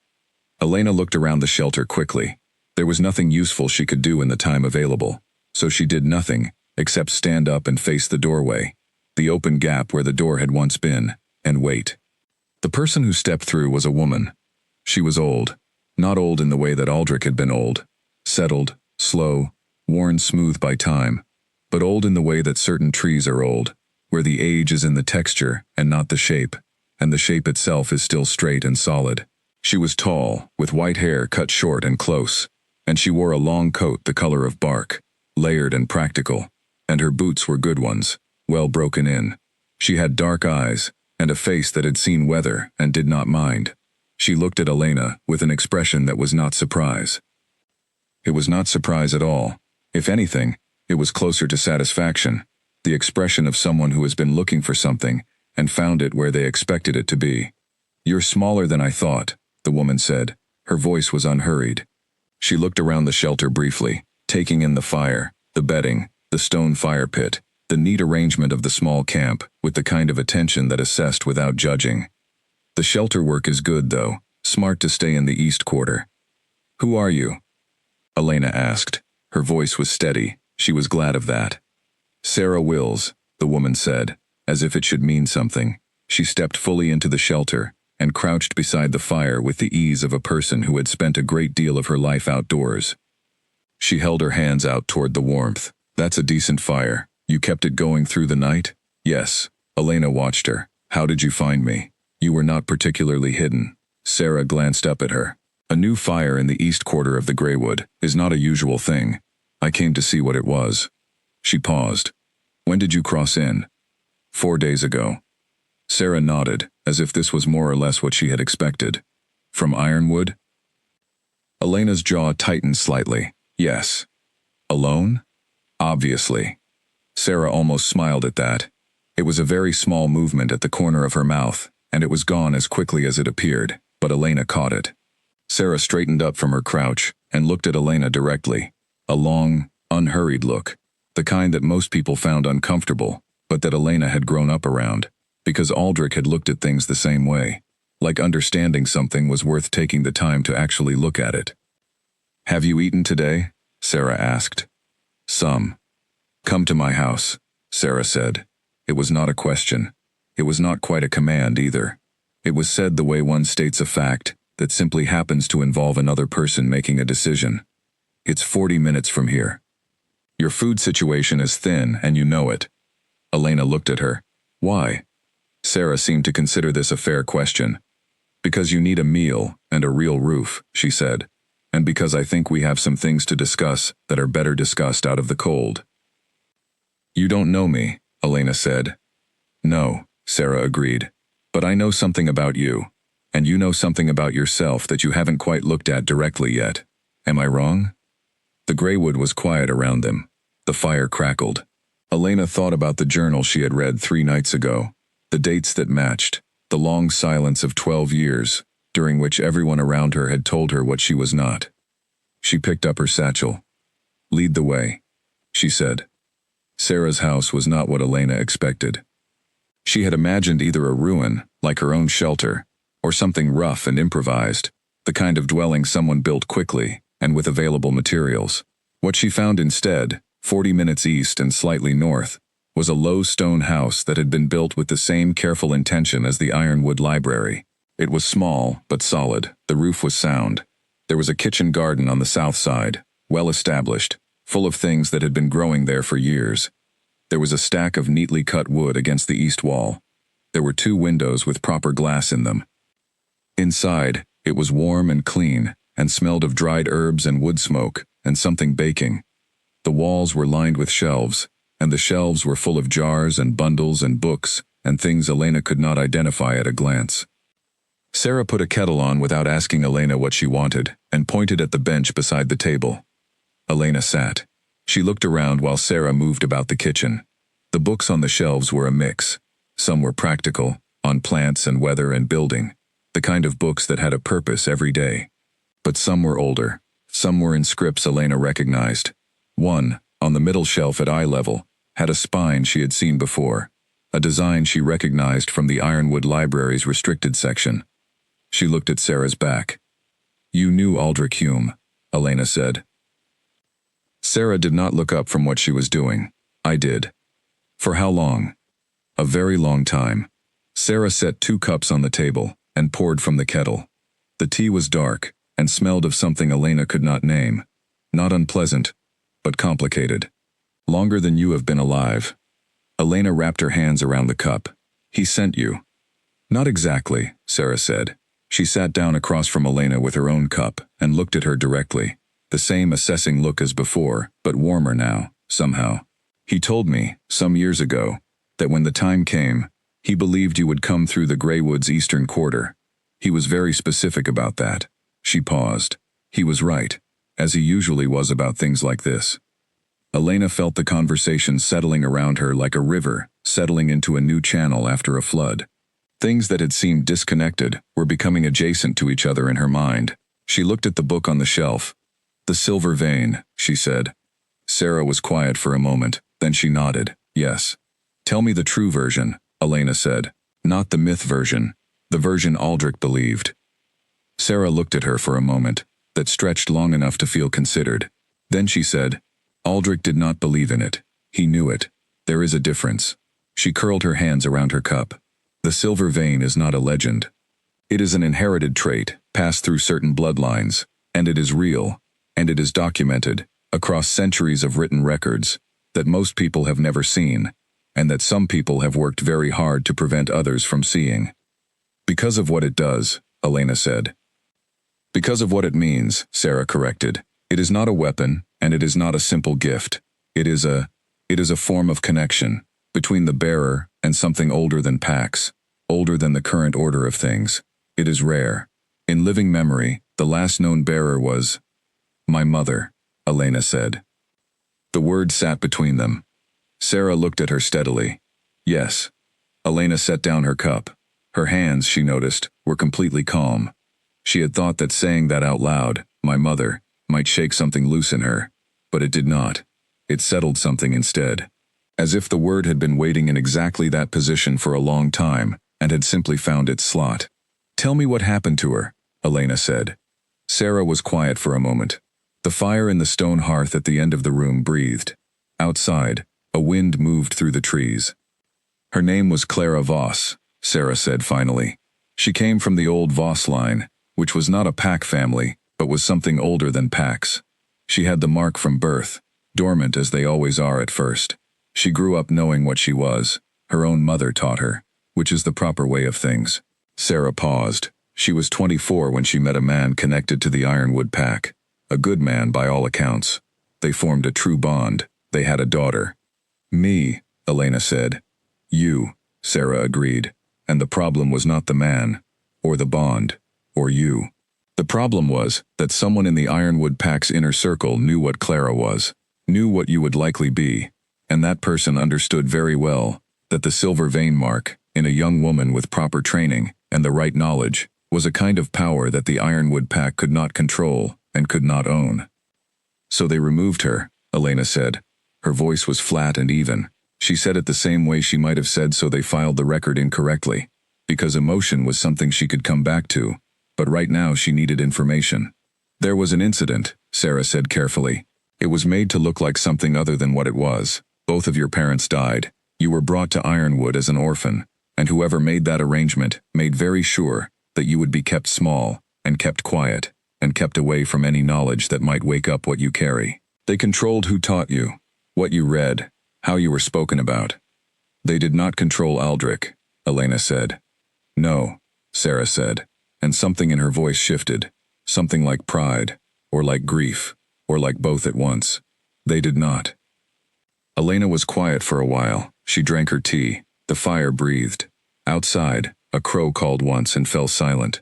Elena looked around the shelter quickly. There was nothing useful she could do in the time available, so she did nothing except stand up and face the doorway, the open gap where the door had once been, and wait. The person who stepped through was a woman. She was old, not old in the way that Aldrich had been old, settled, slow, worn smooth by time, but old in the way that certain trees are old, where the age is in the texture and not the shape, and the shape itself is still straight and solid. She was tall, with white hair cut short and close, and she wore a long coat the color of bark, layered and practical, and her boots were good ones, well broken in. She had dark eyes, and a face that had seen weather and did not mind. She looked at Elena with an expression that was not surprise. It was not surprise at all. If anything, it was closer to satisfaction, the expression of someone who has been looking for something and found it where they expected it to be. You're smaller than I thought, the woman said. Her voice was unhurried. She looked around the shelter briefly, taking in the fire, the bedding, the stone fire pit, the neat arrangement of the small camp, with the kind of attention that assessed without judging. The shelter work is good, though, smart to stay in the east quarter. Who are you? Elena asked. Her voice was steady. She was glad of that. Sarah Wills, the woman said, as if it should mean something. She stepped fully into the shelter and crouched beside the fire with the ease of a person who had spent a great deal of her life outdoors. She held her hands out toward the warmth. That's a decent fire. You kept it going through the night? Yes. Elena watched her. How did you find me? You were not particularly hidden. Sarah glanced up at her. A new fire in the east quarter of the Greywood is not a usual thing. I came to see what it was. She paused. When did you cross in? 4 days ago. Sarah nodded, as if this was more or less what she had expected. From Ironwood? Elena's jaw tightened slightly. Yes. Alone? Obviously. Sarah almost smiled at that. It was a very small movement at the corner of her mouth, and it was gone as quickly as it appeared, but Elena caught it. Sarah straightened up from her crouch and looked at Elena directly. A long, unhurried look, the kind that most people found uncomfortable, but that Elena had grown up around, because Aldrich had looked at things the same way, like understanding something was worth taking the time to actually look at it. Have you eaten today? Sarah asked. Some. Come to my house, Sarah said. It was not a question. It was not quite a command either. It was said the way one states a fact that simply happens to involve another person making a decision. It's 40 minutes from here. Your food situation is thin, and you know it. Elena looked at her. Why? Sarah seemed to consider this a fair question. Because you need a meal and a real roof, she said, and because I think we have some things to discuss that are better discussed out of the cold. You don't know me, Elena said. No, Sarah agreed. But I know something about you, and you know something about yourself that you haven't quite looked at directly yet. Am I wrong? The Greywood was quiet around them. The fire crackled. Elena thought about the journal she had read 3 nights ago, the dates that matched, the long silence of 12 years, during which everyone around her had told her what she was not. She picked up her satchel. "Lead the way," she said. Sarah's house was not what Elena expected. She had imagined either a ruin, like her own shelter, or something rough and improvised, the kind of dwelling someone built quickly and with available materials. What she found instead, 40 minutes east and slightly north, was a low stone house that had been built with the same careful intention as the Ironwood Library. It was small, but solid. The roof was sound. There was a kitchen garden on the south side, well established, full of things that had been growing there for years. There was a stack of neatly cut wood against the east wall. There were 2 windows with proper glass in them. Inside, it was warm and clean, and smelled of dried herbs and wood smoke, and something baking. The walls were lined with shelves, and the shelves were full of jars and bundles and books, and things Elena could not identify at a glance. Sarah put a kettle on without asking Elena what she wanted, and pointed at the bench beside the table. Elena sat. She looked around while Sarah moved about the kitchen. The books on the shelves were a mix. Some were practical, on plants and weather and building, the kind of books that had a purpose every day. But some were older. Some were in scripts Elena recognized. One, on the middle shelf at eye level, had a spine she had seen before, a design she recognized from the Ironwood Library's restricted section. She looked at Sarah's back. "You knew Aldrich Hume," Elena said. Sarah did not look up from what she was doing. "I did." "For how long?" "A very long time." Sarah set 2 cups on the table and poured from the kettle. The tea was dark and smelled of something Elena could not name. Not unpleasant, but complicated. "Longer than you have been alive." Elena wrapped her hands around the cup. "He sent you." "Not exactly," Sarah said. She sat down across from Elena with her own cup and looked at her directly. The same assessing look as before, but warmer now, somehow. "He told me, some years ago, that when the time came, he believed you would come through the Greywood's eastern quarter. He was very specific about that." She paused. He was right, as he usually was about things like this. Elena felt the conversation settling around her like a river settling into a new channel after a flood. Things that had seemed disconnected were becoming adjacent to each other in her mind. She looked at the book on the shelf. "The Silver Vein," she said. Sarah was quiet for a moment, then she nodded. "Yes." "Tell me the true version," Elena said. "Not the myth version, the version Aldrich believed." Sarah looked at her for a moment, that stretched long enough to feel considered. Then she said, "Aldrich did not believe in it. He knew it. There is a difference." She curled her hands around her cup. "The Silver Vein is not a legend. It is an inherited trait, passed through certain bloodlines, and it is real, and it is documented, across centuries of written records, that most people have never seen, and that some people have worked very hard to prevent others from seeing." "Because of what it does," Elena said. "Because of what it means," Sarah corrected. "It is not a weapon, and it is not a simple gift. It is a form of connection, between the bearer and something older than Pax, older than the current order of things. It is rare. In living memory, the last known bearer was my mother," Elena said. The word sat between them. Sarah looked at her steadily. "Yes." Elena set down her cup. Her hands, she noticed, were completely calm. She had thought that saying that out loud, "my mother," might shake something loose in her, but it did not. It settled something instead. As if the word had been waiting in exactly that position for a long time, and had simply found its slot. "Tell me what happened to her," Elena said. Sarah was quiet for a moment. The fire in the stone hearth at the end of the room breathed. Outside, a wind moved through the trees. "Her name was Clara Voss," Sarah said finally. "She came from the old Voss line, which was not a Pack family, but was something older than Pax. She had the mark from birth, dormant as they always are at first. She grew up knowing what she was. Her own mother taught her, which is the proper way of things." Sarah paused. She was 24 when she met a man connected to the Ironwood Pack. A good man by all accounts. They formed a true bond. They had a daughter. "Me," Elena said. "You," Sarah agreed. "And the problem was not the man, or the bond, or you. The problem was that someone in the Ironwood Pack's inner circle knew what Clara was, knew what you would likely be, and that person understood very well that the silver vein mark, in a young woman with proper training and the right knowledge, was a kind of power that the Ironwood Pack could not control and could not own. So they removed her, Elena said. Her voice was flat and even. She said it the same way she might have said so they filed the record incorrectly, because emotion was something she could come back to, but right now she needed information. There was an incident, Sarah said carefully. It was made to look like something other than what it was. Both of your parents died. You were brought to Ironwood as an orphan, and whoever made that arrangement made very sure that you would be kept small, and kept quiet, and kept away from any knowledge that might wake up what you carry. They controlled who taught you, what you read, how you were spoken about. They did not control Aldrich, Elena said. No, Sarah said, and something in her voice shifted, something like pride, or like grief, or like both at once. They did not. Elena was quiet for a while. She drank her tea. The fire breathed. Outside, a crow called once and fell silent.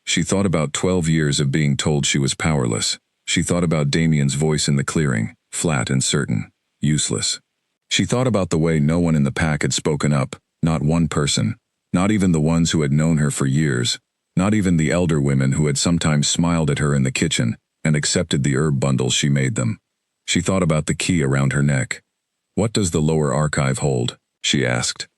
She thought about 12 years of being told she was powerless. She thought about Damien's voice in the clearing, flat and certain, useless. She thought about the way no one in the pack had spoken up, not one person, not even the ones who had known her for years, not even the elder women who had sometimes smiled at her in the kitchen and accepted the herb bundles she made them. She thought about the key around her neck. What does the lower archive hold? She asked.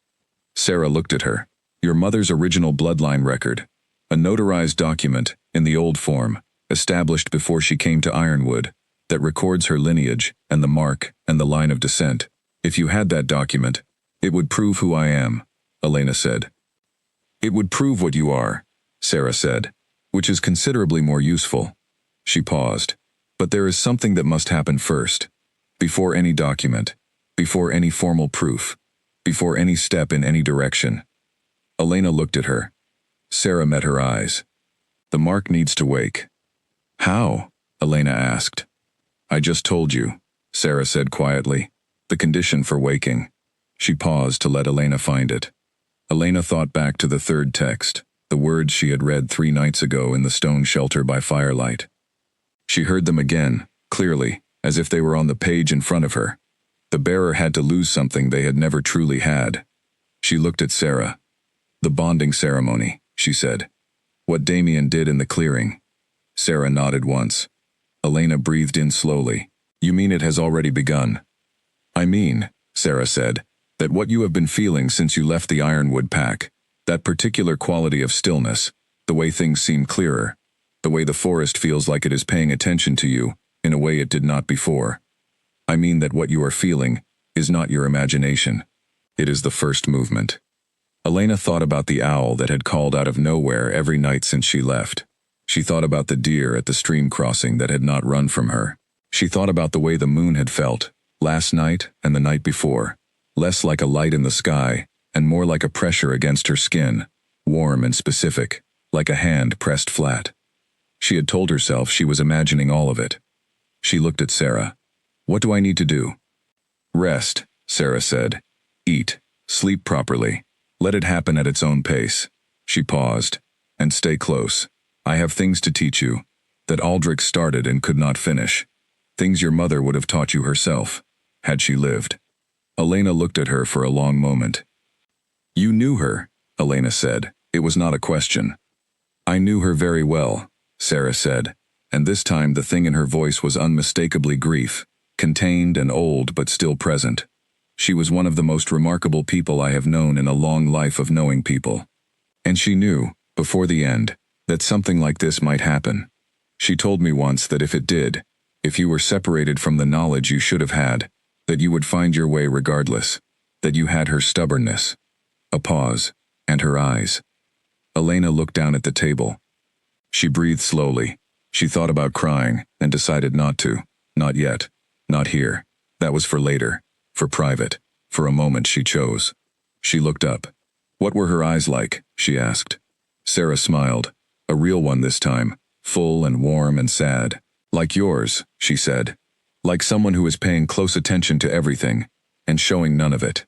Sarah looked at her. Your mother's original bloodline record. A notarized document, in the old form, established before she came to Ironwood, that records her lineage and the mark and the line of descent. If you had that document, it would prove who I am, Elena said. It would prove what you are, Sarah said, which is considerably more useful. She paused. But there is something that must happen first. Before any document, before any formal proof, before any step in any direction. Elena looked at her. Sarah met her eyes. The mark needs to wake. How? Elena asked. I just told you, Sarah said quietly. The condition for waking. She paused to let Elena find it. Elena thought back to the third text, the words she had read 3 nights ago in the stone shelter by firelight. She heard them again, clearly, as if they were on the page in front of her. The bearer had to lose something they had never truly had. She looked at Sarah. The bonding ceremony, she said. What Damien did in the clearing. Sarah nodded once. Elena breathed in slowly. You mean it has already begun? I mean, Sarah said, that what you have been feeling since you left the Ironwood Pack, that particular quality of stillness, the way things seem clearer, the way the forest feels like it is paying attention to you in a way it did not before. I mean that what you are feeling is not your imagination. It is the first movement. Elena thought about the owl that had called out of nowhere every night since she left. She thought about the deer at the stream crossing that had not run from her. She thought about the way the moon had felt, last night and the night before, less like a light in the sky and more like a pressure against her skin, warm and specific, like a hand pressed flat. She had told herself she was imagining all of it. She looked at Sarah. What do I need to do? Rest, Sarah said. Eat, sleep properly. Let it happen at its own pace. She paused. And stay close. I have things to teach you, that Aldrich started and could not finish. Things your mother would have taught you herself, had she lived. Elena looked at her for a long moment. You knew her, Elena said. It was not a question. I knew her very well, Sarah said, and this time the thing in her voice was unmistakably grief, contained and old but still present. She was one of the most remarkable people I have known in a long life of knowing people. And she knew, before the end, that something like this might happen. She told me once that if it did, if you were separated from the knowledge you should have had, that you would find your way regardless, that you had her stubbornness. A pause, and her eyes. Elena looked down at the table. She breathed slowly. She thought about crying, and decided not to. Not yet. Not here. That was for later. For private. For a moment she chose. She looked up. What were her eyes like? She asked. Sarah smiled. A real one this time. Full and warm and sad. Like yours, she said. Like someone who is paying close attention to everything, and showing none of it.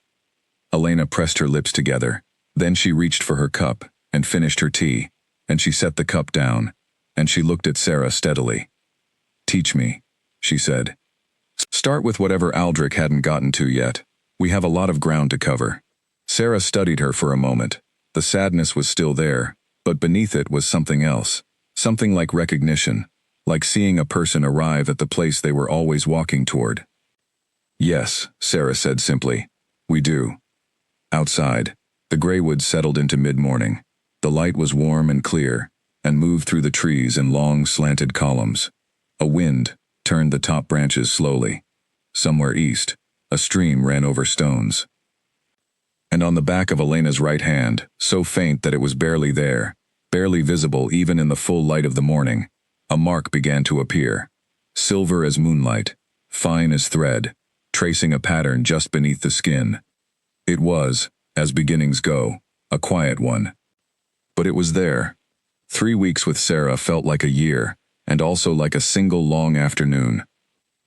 Elena pressed her lips together. Then she reached for her cup, and finished her tea, and she set the cup down, and she looked at Sarah steadily. Teach me, she said. Start with whatever Aldrich hadn't gotten to yet. We have a lot of ground to cover. Sarah studied her for a moment. The sadness was still there, But beneath it was something else, something like recognition, like seeing a person arrive at the place they were always walking toward. "Yes," Sarah said simply. "We do." Outside, the gray woods settled into mid-morning. The light was warm and clear, and moved through the trees in long, slanted columns. A wind turned the top branches slowly. Somewhere east, a stream ran over stones. And on the back of Elena's right hand, so faint that it was barely there, barely visible even in the full light of the morning, a mark began to appear. Silver as moonlight, fine as thread, tracing a pattern just beneath the skin. It was, as beginnings go, a quiet one. But it was there. 3 weeks with Sarah felt like a year, and also like a single long afternoon.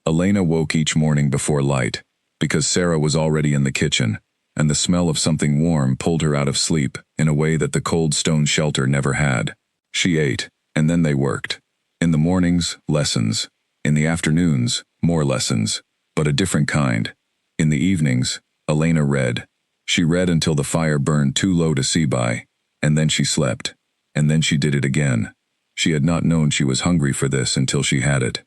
Elena woke each morning before light, because Sarah was already in the kitchen, and the smell of something warm pulled her out of sleep in a way that the cold stone shelter never had. She ate, and then they worked. In the mornings, lessons. In the afternoons, more lessons, but a different kind. In the evenings, Elena read. She read until the fire burned too low to see by, and then she slept, and then she did it again. She had not known she was hungry for this until she had it.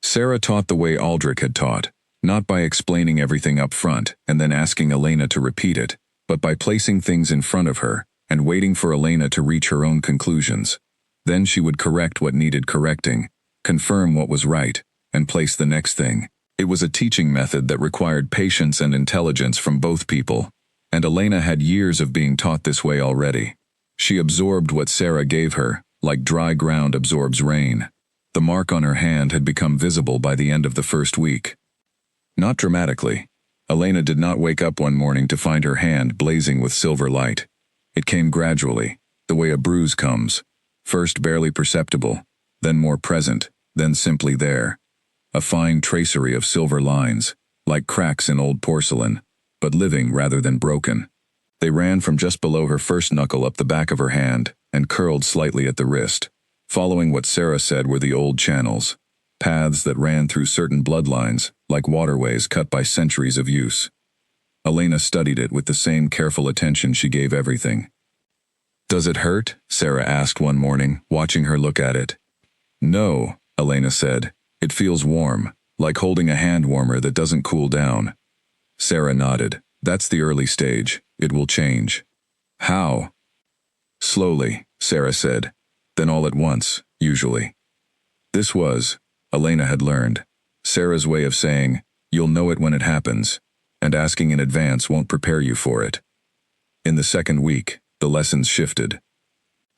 Sarah taught the way Aldrich had taught, not by explaining everything up front and then asking Elena to repeat it, but by placing things in front of her and waiting for Elena to reach her own conclusions. Then she would correct what needed correcting, confirm what was right, and place the next thing. It was a teaching method that required patience and intelligence from both people, and Elena had years of being taught this way already. She absorbed what Sarah gave her, like dry ground absorbs rain. The mark on her hand had become visible by the end of the first week. Not dramatically. Elena did not wake up one morning to find her hand blazing with silver light. It came gradually, the way a bruise comes, first barely perceptible, then more present, then simply there. A fine tracery of silver lines, like cracks in old porcelain, but living rather than broken. They ran from just below her first knuckle up the back of her hand and curled slightly at the wrist. Following what Sarah said were the old channels, paths that ran through certain bloodlines, like waterways cut by centuries of use. Elena studied it with the same careful attention she gave everything. "Does it hurt?" Sarah asked one morning, watching her look at it. "No," Elena said. "It feels warm, like holding a hand warmer that doesn't cool down." Sarah nodded. "That's the early stage. It will change." "How?" "Slowly," Sarah said. "Then all at once, usually." This was, Elena had learned, Sarah's way of saying, "You'll know it when it happens," and asking in advance won't prepare you for it. In the second week, the lessons shifted.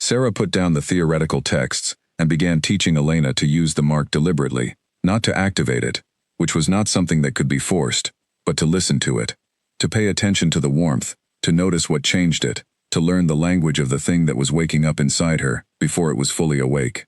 Sarah put down the theoretical texts and began teaching Elena to use the mark deliberately, not to activate it, which was not something that could be forced, but to listen to it, to pay attention to the warmth, to notice what changed it, to learn the language of the thing that was waking up inside her before it was fully awake.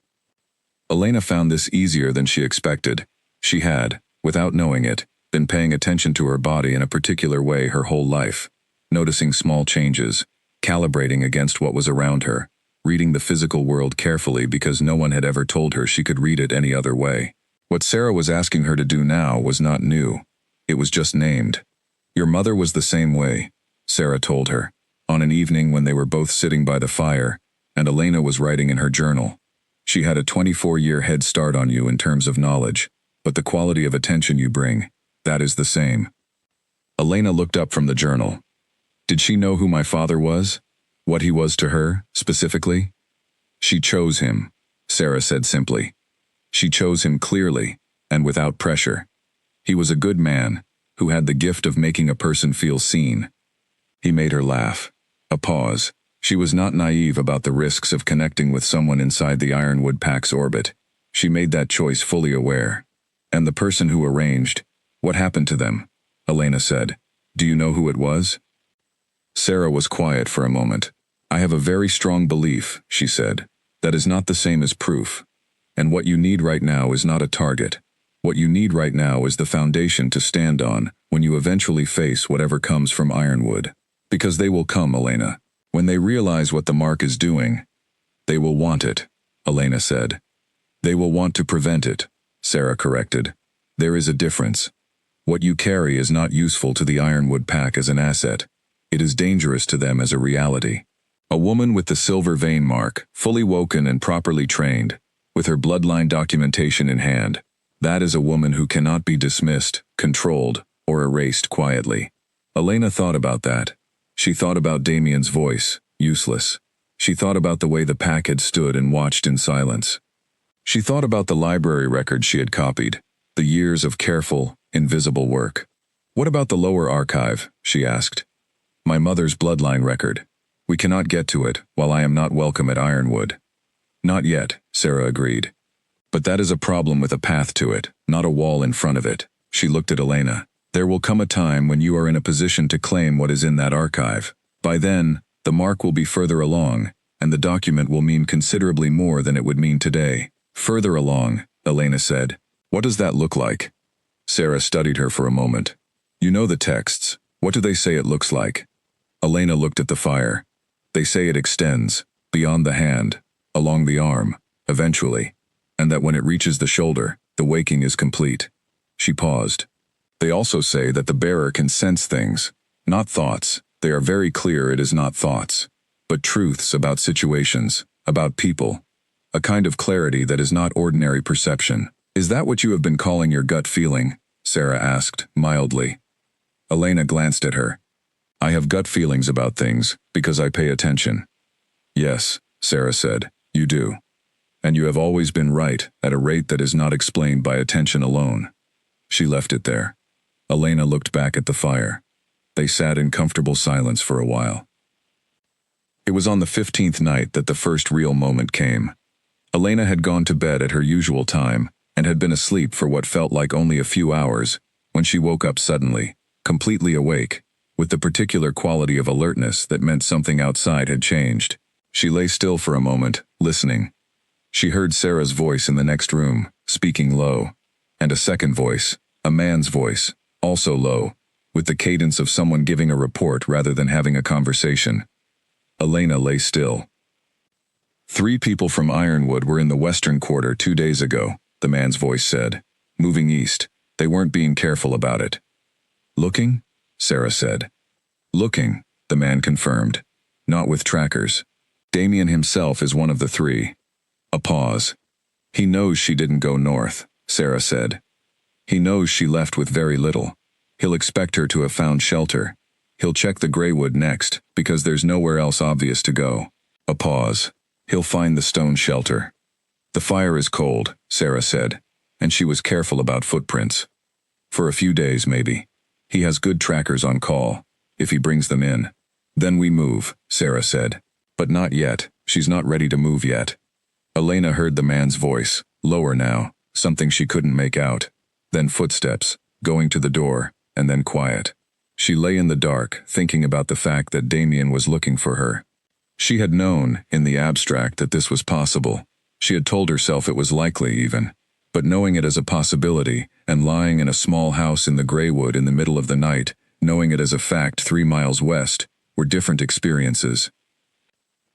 Elena found this easier than she expected. She had, without knowing it, been paying attention to her body in a particular way her whole life, noticing small changes, calibrating against what was around her, reading the physical world carefully because no one had ever told her she could read it any other way. What Sarah was asking her to do now was not new. It was just named. "Your mother was the same way," Sarah told her, on an evening when they were both sitting by the fire, and Elena was writing in her journal. "She had a 24-year head start on you in terms of knowledge, but the quality of attention you bring, that is the same." Elena looked up from the journal. Did she know who my father was? What he was to her, specifically? "She chose him," Sarah said simply. "She chose him clearly, and without pressure. He was a good man, who had the gift of making a person feel seen." He made her laugh. A pause. She was not naive about the risks of connecting with someone inside the Ironwood Pack's orbit. She made that choice fully aware. "And the person who arranged, what happened to them?" Elena said. "Do you know who it was?" Sarah was quiet for a moment. "I have a very strong belief," she said. "That is not the same as proof. And what you need right now is not a target. What you need right now is the foundation to stand on when you eventually face whatever comes from Ironwood. Because they will come, Elena. When they realize what the mark is doing, they will want it," Elena said. "They will want to prevent it," Sarah corrected. "There is a difference. What you carry is not useful to the Ironwood Pack as an asset. It is dangerous to them as a reality. A woman with the silver vein mark, fully woken and properly trained, with her bloodline documentation in hand. That is a woman who cannot be dismissed, controlled, or erased quietly. Elena thought about that. She thought about Damien's voice, useless. She thought about the way the pack had stood and watched in silence. She thought about the library records she had copied, the years of careful, invisible work. What about the lower archive? She asked. My mother's bloodline record. We cannot get to it while I am not welcome at Ironwood. Not yet, Sarah agreed. But that is a problem with a path to it, not a wall in front of it. She looked at Elena. There will come a time when you are in a position to claim what is in that archive. By then, the mark will be further along, and the document will mean considerably more than it would mean today. Further along, Elena said. What does that look like? Sarah studied her for a moment. You know the texts. What do they say it looks like? Elena looked at the fire. They say it extends, beyond the hand, along the arm, eventually, and that when it reaches the shoulder, the waking is complete. She paused. They also say that the bearer can sense things, not thoughts. They are very clear it is not thoughts, but truths about situations, about people, a kind of clarity that is not ordinary perception. Is that what you have been calling your gut feeling? Sarah asked, mildly. Elena glanced at her. I have gut feelings about things because I pay attention. Yes, Sarah said, you do. And you have always been right at a rate that is not explained by attention alone. She left it there. Elena looked back at the fire. They sat in comfortable silence for a while. It was on the 15th night that the first real moment came. Elena had gone to bed at her usual time and had been asleep for what felt like only a few hours when she woke up suddenly, completely awake, with the particular quality of alertness that meant something outside had changed. She lay still for a moment, listening. She heard Sarah's voice in the next room, speaking low, and a second voice, a man's voice, also low, with the cadence of someone giving a report rather than having a conversation. Elena lay still. 3 people from Ironwood were in the western quarter 2 days ago, the man's voice said. Moving east. They weren't being careful about it. Looking? Sarah said. Looking, the man confirmed. Not with trackers. Damien himself is one of the 3. A pause. He knows she didn't go north, Sarah said. He knows she left with very little. He'll expect her to have found shelter. He'll check the Greywood next, because there's nowhere else obvious to go. A pause. He'll find the stone shelter. The fire is cold, Sarah said, and she was careful about footprints. For a few days, maybe. He has good trackers on call, if he brings them in. Then we move, Sarah said. But not yet. She's not ready to move yet. Elena heard the man's voice, lower now, something she couldn't make out. Then footsteps, going to the door, and then quiet. She lay in the dark, thinking about the fact that Damien was looking for her. She had known, in the abstract, that this was possible. She had told herself it was likely, even. But knowing it as a possibility, and lying in a small house in the Greywood in the middle of the night, knowing it as a fact 3 miles west, were different experiences.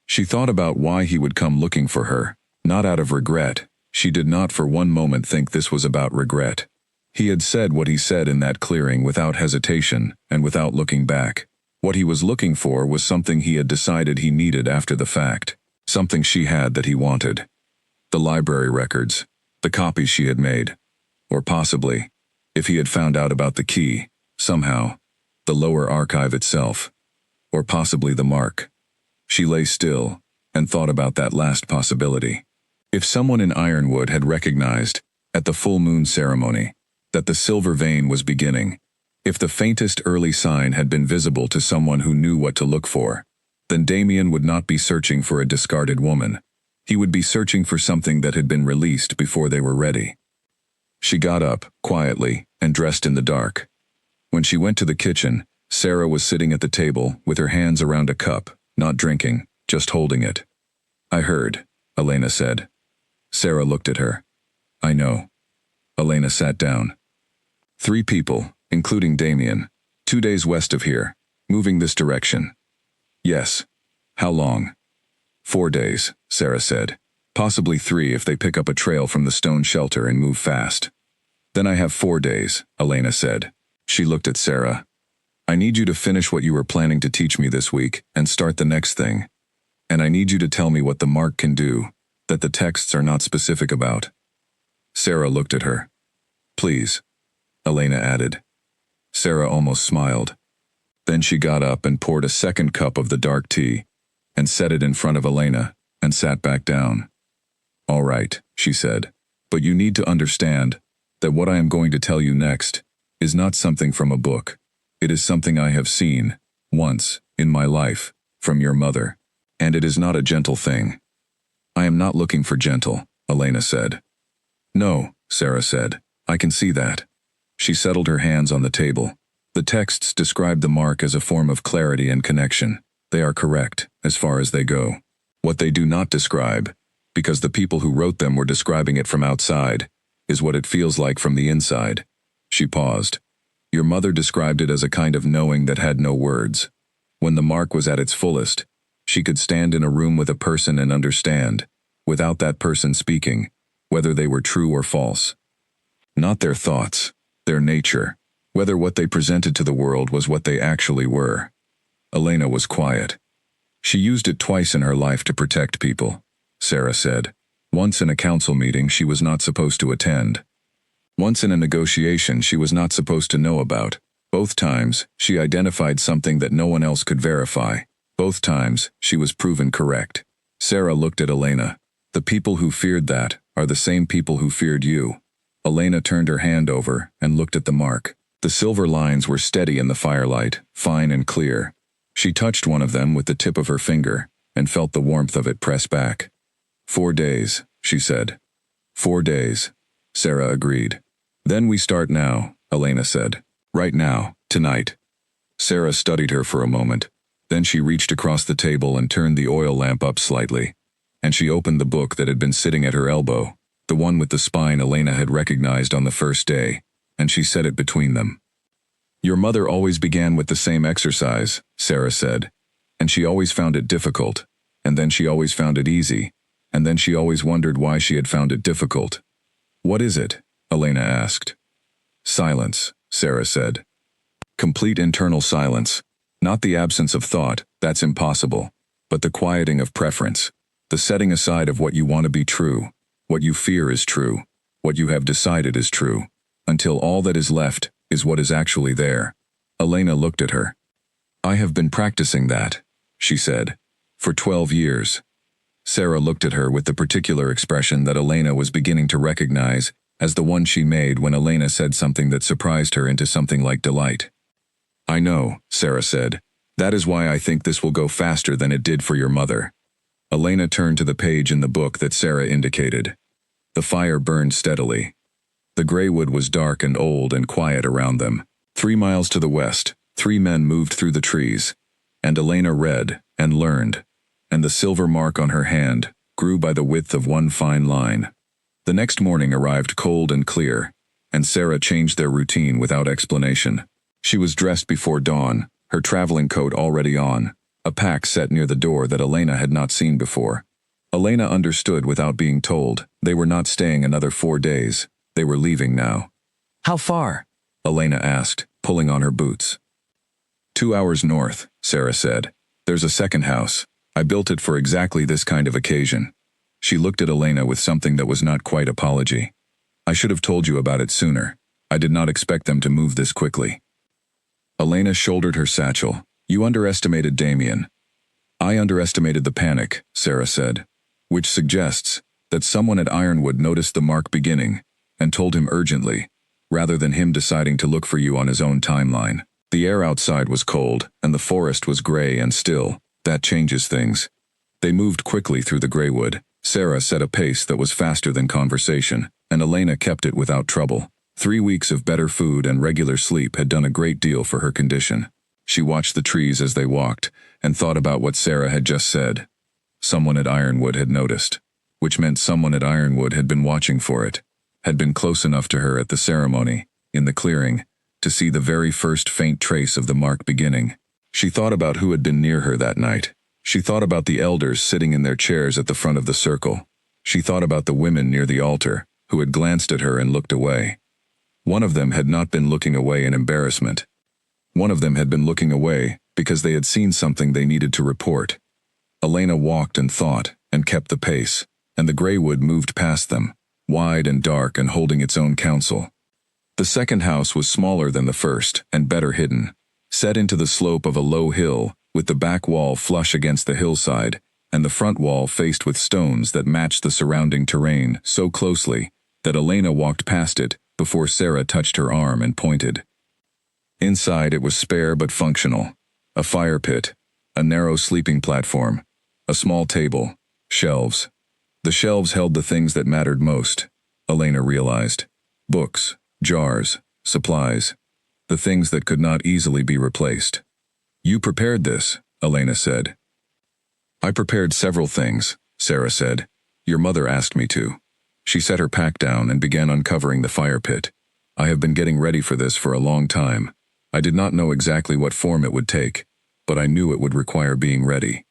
She thought about why he would come looking for her, not out of regret. She did not for one moment think this was about regret. He had said what he said in that clearing without hesitation and without looking back. What he was looking for was something he had decided he needed after the fact, something she had that he wanted. The library records, the copies she had made, or possibly, if he had found out about the key, somehow, the lower archive itself, or possibly the mark. She lay still and thought about that last possibility. If someone in Ironwood had recognized, at the full moon ceremony, that the silver vein was beginning, if the faintest early sign had been visible to someone who knew what to look for, then Damien would not be searching for a discarded woman. He would be searching for something that had been released before they were ready. She got up, quietly, and dressed in the dark. When she went to the kitchen, Sarah was sitting at the table with her hands around a cup, not drinking, just holding it. I heard, Elena said. Sarah looked at her. I know. Elena sat down. 3 people, including Damien, 2 days west of here, moving this direction. Yes. How long? 4 days, Sarah said. Possibly 3 if they pick up a trail from the stone shelter and move fast. Then I have 4 days, Elena said. She looked at Sarah. I need you to finish what you were planning to teach me this week and start the next thing. And I need you to tell me what the mark can do, that the texts are not specific about. Sarah looked at her. Please, Elena added. Sarah almost smiled. Then she got up and poured a second cup of the dark tea, and set it in front of Elena, and sat back down. All right, she said, but you need to understand that what I am going to tell you next is not something from a book. It is something I have seen, once, in my life, from your mother. And it is not a gentle thing. I am not looking for gentle, Elena said. No, Sarah said, I can see that. She settled her hands on the table. The texts describe the mark as a form of clarity and connection. They are correct, as far as they go. What they do not describe, because the people who wrote them were describing it from outside, is what it feels like from the inside. She paused. Your mother described it as a kind of knowing that had no words. When the mark was at its fullest, she could stand in a room with a person and understand, without that person speaking, whether they were true or false. Not their thoughts, their nature, whether what they presented to the world was what they actually were. Elena was quiet. She used it twice in her life to protect people, Sarah said. Once in a council meeting she was not supposed to attend. Once in a negotiation she was not supposed to know about. Both times, she identified something that no one else could verify. Both times, she was proven correct. Sarah looked at Elena. The people who feared that are the same people who feared you. Elena turned her hand over and looked at the mark. The silver lines were steady in the firelight, fine and clear. She touched one of them with the tip of her finger and felt the warmth of it press back. 4 days, she said. 4 days, Sarah agreed. Then we start now, Elena said. Right now, tonight. Sarah studied her for a moment. Then she reached across the table and turned the oil lamp up slightly. And she opened the book that had been sitting at her elbow, the one with the spine Elena had recognized on the first day, and she set it between them. Your mother always began with the same exercise, Sarah said, and she always found it difficult, and then she always found it easy, and then she always wondered why she had found it difficult. What is it? Elena asked. Silence, Sarah said. Complete internal silence. Not the absence of thought, that's impossible, but the quieting of preference, the setting aside of what you want to be true, what you fear is true, what you have decided is true, until all that is left is what is actually there. Elena looked at her. I have been practicing that, she said, for 12 years. Sarah looked at her with the particular expression that Elena was beginning to recognize as the one she made when Elena said something that surprised her into something like delight. I know, Sarah said. That is why I think this will go faster than it did for your mother. Elena turned to the page in the book that Sarah indicated. The fire burned steadily. The gray wood was dark and old and quiet around them. 3 miles to the west, 3 men moved through the trees, and Elena read and learned, and the silver mark on her hand grew by the width of one fine line. The next morning arrived cold and clear, and Sarah changed their routine without explanation. She was dressed before dawn, her traveling coat already on, a pack set near the door that Elena had not seen before. Elena understood without being told. They were not staying another 4 days. They were leaving now. How far? Elena asked, pulling on her boots. 2 hours north, Sarah said. There's a second house. I built it for exactly this kind of occasion. She looked at Elena with something that was not quite apology. I should have told you about it sooner. I did not expect them to move this quickly. Elena shouldered her satchel. You underestimated Damien. I underestimated the panic, Sarah said, which suggests that someone at Ironwood noticed the mark beginning and told him urgently, rather than him deciding to look for you on his own timeline. The air outside was cold, and the forest was gray and still. That changes things. They moved quickly through the gray wood. Sarah set a pace that was faster than conversation, and Elena kept it without trouble. 3 weeks of better food and regular sleep had done a great deal for her condition. She watched the trees as they walked, and thought about what Sarah had just said. Someone at Ironwood had noticed, which meant someone at Ironwood had been watching for it, had been close enough to her at the ceremony, in the clearing, to see the very first faint trace of the mark beginning. She thought about who had been near her that night. She thought about the elders sitting in their chairs at the front of the circle. She thought about the women near the altar, who had glanced at her and looked away. One of them had not been looking away in embarrassment. One of them had been looking away because they had seen something they needed to report. Elena walked and thought, and kept the pace, and the gray wood moved past them, wide and dark and holding its own counsel. The second house was smaller than the first, and better hidden, set into the slope of a low hill, with the back wall flush against the hillside, and the front wall faced with stones that matched the surrounding terrain so closely that Elena walked past it before Sarah touched her arm and pointed. Inside it was spare but functional. A fire pit, a narrow sleeping platform, a small table, shelves. The shelves held the things that mattered most, Elena realized. Books, jars, supplies, the things that could not easily be replaced. "You prepared this," Elena said. "I prepared several things," Sarah said. "Your mother asked me to." She set her pack down and began uncovering the fire pit. "I have been getting ready for this for a long time. I did not know exactly what form it would take, but I knew it would require being ready."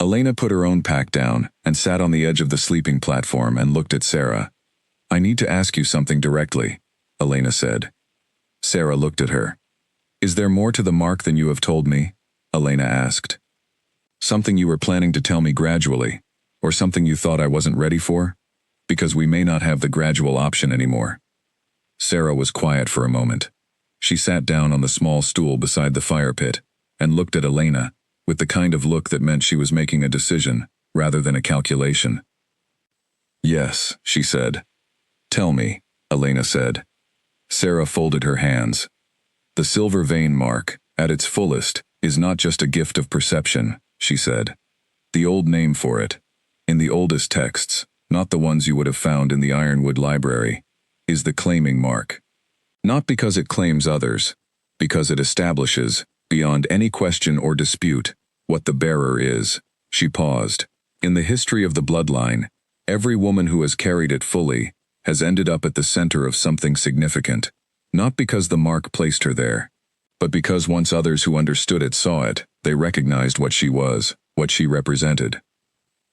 Elena put her own pack down and sat on the edge of the sleeping platform and looked at Sarah. "I need to ask you something directly," Elena said. Sarah looked at her. "Is there more to the mark than you have told me?" Elena asked. "Something you were planning to tell me gradually, or something you thought I wasn't ready for? Because we may not have the gradual option anymore." Sarah was quiet for a moment. She sat down on the small stool beside the fire pit and looked at Elena with the kind of look that meant she was making a decision rather than a calculation. "Yes," she said. "Tell me," Elena said. Sarah folded her hands. "The silver vein mark, at its fullest, is not just a gift of perception," she said. "The old name for it, in the oldest texts, not the ones you would have found in the Ironwood Library, is the claiming mark. Not because it claims others, because it establishes, beyond any question or dispute, what the bearer is." She paused. "In the history of the bloodline, every woman who has carried it fully has ended up at the center of something significant, not because the mark placed her there, but because once others who understood it saw it, they recognized what she was, what she represented."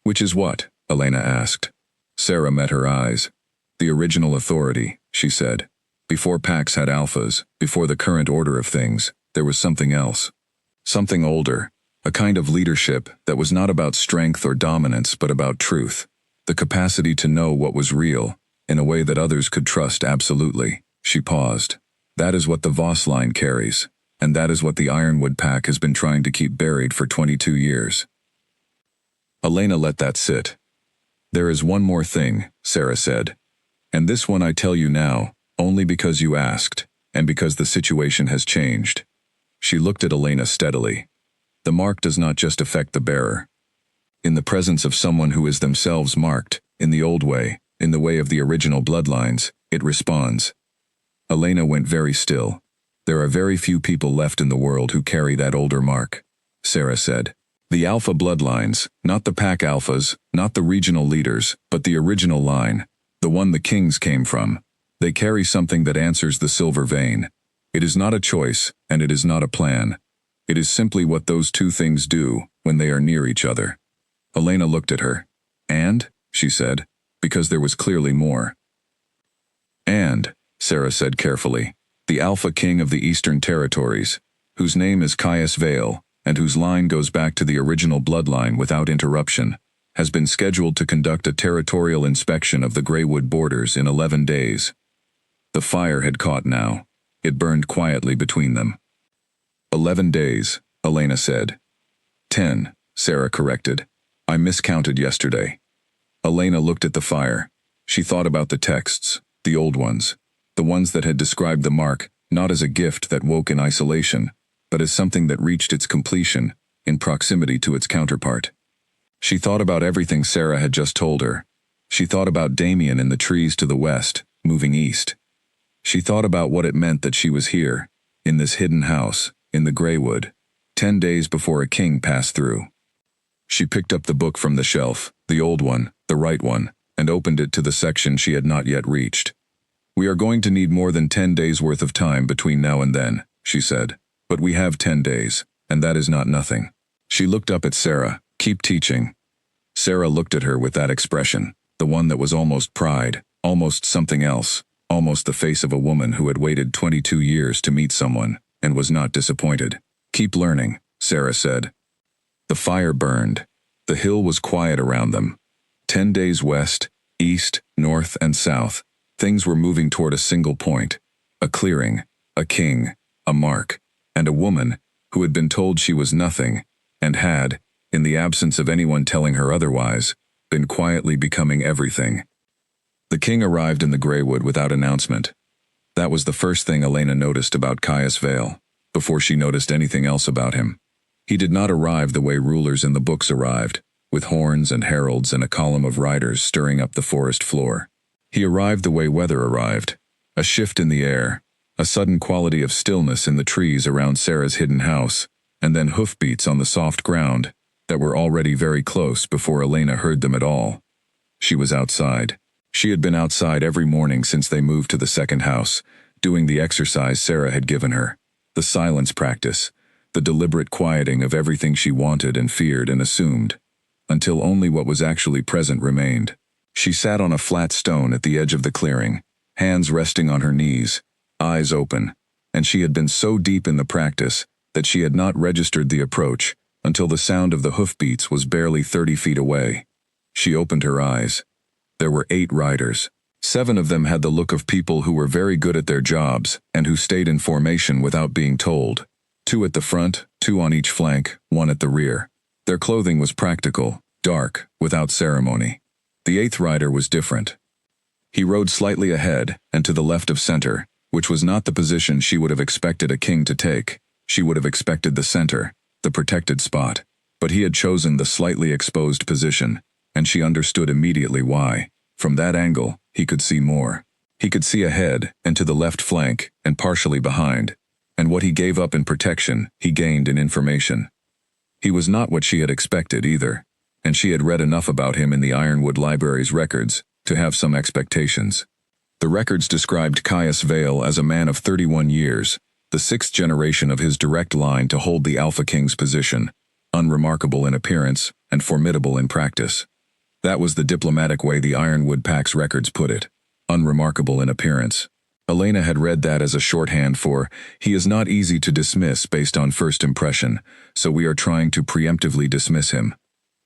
"Which is what?" Elena asked. Sarah met her eyes. "The original authority," she said. "Before packs had alphas, before the current order of things, there was something else. Something older, a kind of leadership that was not about strength or dominance but about truth, the capacity to know what was real, in a way that others could trust absolutely." She paused. "That is what the Voss line carries, and that is what the Ironwood pack has been trying to keep buried for 22 years. Elena let that sit. "There is one more thing," Sarah said. "And this one I tell you now, only because you asked, and because the situation has changed." She looked at Elena steadily. "The mark does not just affect the bearer. In the presence of someone who is themselves marked, in the old way, in the way of the original bloodlines, it responds." Elena went very still. "There are very few people left in the world who carry that older mark," Sarah said. "The alpha bloodlines, not the pack alphas, not the regional leaders, but the original line, the one the kings came from. They carry something that answers the silver vein. It is not a choice, and it is not a plan. It is simply what those two things do when they are near each other." Elena looked at her. "And?" she said, because there was clearly more. "And," Sarah said carefully, "the Alpha King of the Eastern Territories, whose name is Caius Vale, and whose line goes back to the original bloodline without interruption, has been scheduled to conduct a territorial inspection of the Greywood borders in 11 days. The fire had caught now. It burned quietly between them. 11 days, Elena said. 10, Sarah corrected. I miscounted yesterday. Elena looked at the fire. She thought about the texts, the old ones, the ones that had described the mark, not as a gift that woke in isolation, but as something that reached its completion, in proximity to its counterpart. She thought about everything Sarah had just told her. She thought about Damien in the trees to the west, moving east. She thought about what it meant that she was here, in this hidden house, in the Greywood, 10 days before a king passed through. She picked up the book from the shelf, the old one, the right one, and opened it to the section she had not yet reached. We are going to need more than 10 days worth of time between now and then, she said. But we have 10 days, and that is not nothing. She looked up at Sarah. Keep teaching. Sarah looked at her with that expression, the one that was almost pride, almost something else, almost the face of a woman who had waited 22 years to meet someone, and was not disappointed. Keep learning, Sarah said. The fire burned. The hill was quiet around them. 10 days west, east, north, and south, things were moving toward a single point. A clearing, a king, a mark, and a woman who had been told she was nothing, and had, in the absence of anyone telling her otherwise, been quietly becoming everything. The king arrived in the Greywood without announcement. That was the first thing Elena noticed about Caius Vale, before she noticed anything else about him. He did not arrive the way rulers in the books arrived, with horns and heralds and a column of riders stirring up the forest floor. He arrived the way weather arrived, a shift in the air, a sudden quality of stillness in the trees around Sarah's hidden house, and then hoofbeats on the soft ground that were already very close before Elena heard them at all. She was outside. She had been outside every morning since they moved to the second house, doing the exercise Sarah had given her, the silence practice, the deliberate quieting of everything she wanted and feared and assumed, until only what was actually present remained. She sat on a flat stone at the edge of the clearing, hands resting on her knees, eyes open, and she had been so deep in the practice that she had not registered the approach until the sound of the hoofbeats was barely 30 feet away. She opened her eyes. There were 8 riders. 7 of them had the look of people who were very good at their jobs and who stayed in formation without being told. 2 at the front, 2 on each flank, 1 at the rear. Their clothing was practical, dark, without ceremony. The 8th rider was different. He rode slightly ahead and to the left of center, which was not the position she would have expected a king to take. She would have expected the center, the protected spot, but he had chosen the slightly exposed position, and she understood immediately why. From that angle, he could see more. He could see ahead and to the left flank and partially behind, and what he gave up in protection, he gained in information. He was not what she had expected either, and she had read enough about him in the Ironwood Library's records to have some expectations. The records described Caius Vale as a man of 31 years, the 6th generation of his direct line to hold the Alpha King's position, unremarkable in appearance and formidable in practice. That was the diplomatic way the Ironwood Pack's records put it, unremarkable in appearance. Elena had read that as a shorthand for, he is not easy to dismiss based on first impression, so we are trying to preemptively dismiss him.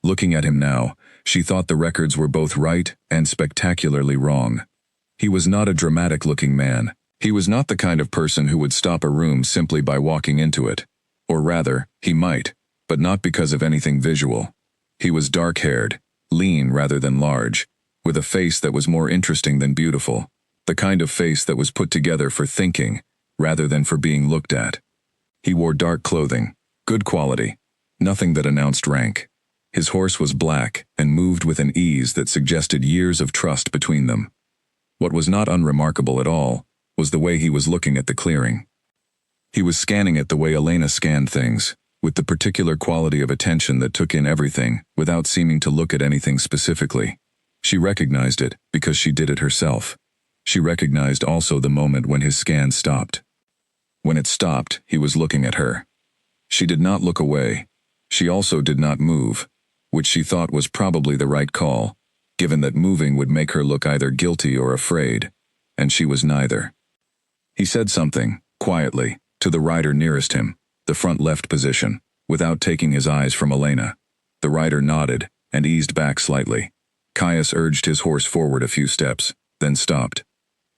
Looking at him now, she thought the records were both right and spectacularly wrong. He was not a dramatic-looking man. He was not the kind of person who would stop a room simply by walking into it. Or rather, he might, but not because of anything visual. He was dark-haired, lean rather than large, with a face that was more interesting than beautiful, the kind of face that was put together for thinking, rather than for being looked at. He wore dark clothing, good quality, nothing that announced rank. His horse was black and moved with an ease that suggested years of trust between them. What was not unremarkable at all was the way he was looking at the clearing. He was scanning it the way Elena scanned things, with the particular quality of attention that took in everything without seeming to look at anything specifically. She recognized it because she did it herself. She recognized also the moment when his scan stopped. When it stopped, he was looking at her. She did not look away. She also did not move, which she thought was probably the right call, given that moving would make her look either guilty or afraid, and she was neither. He said something, quietly, to the rider nearest him, the front left position, without taking his eyes from Elena. The rider nodded and eased back slightly. Caius urged his horse forward a few steps, then stopped.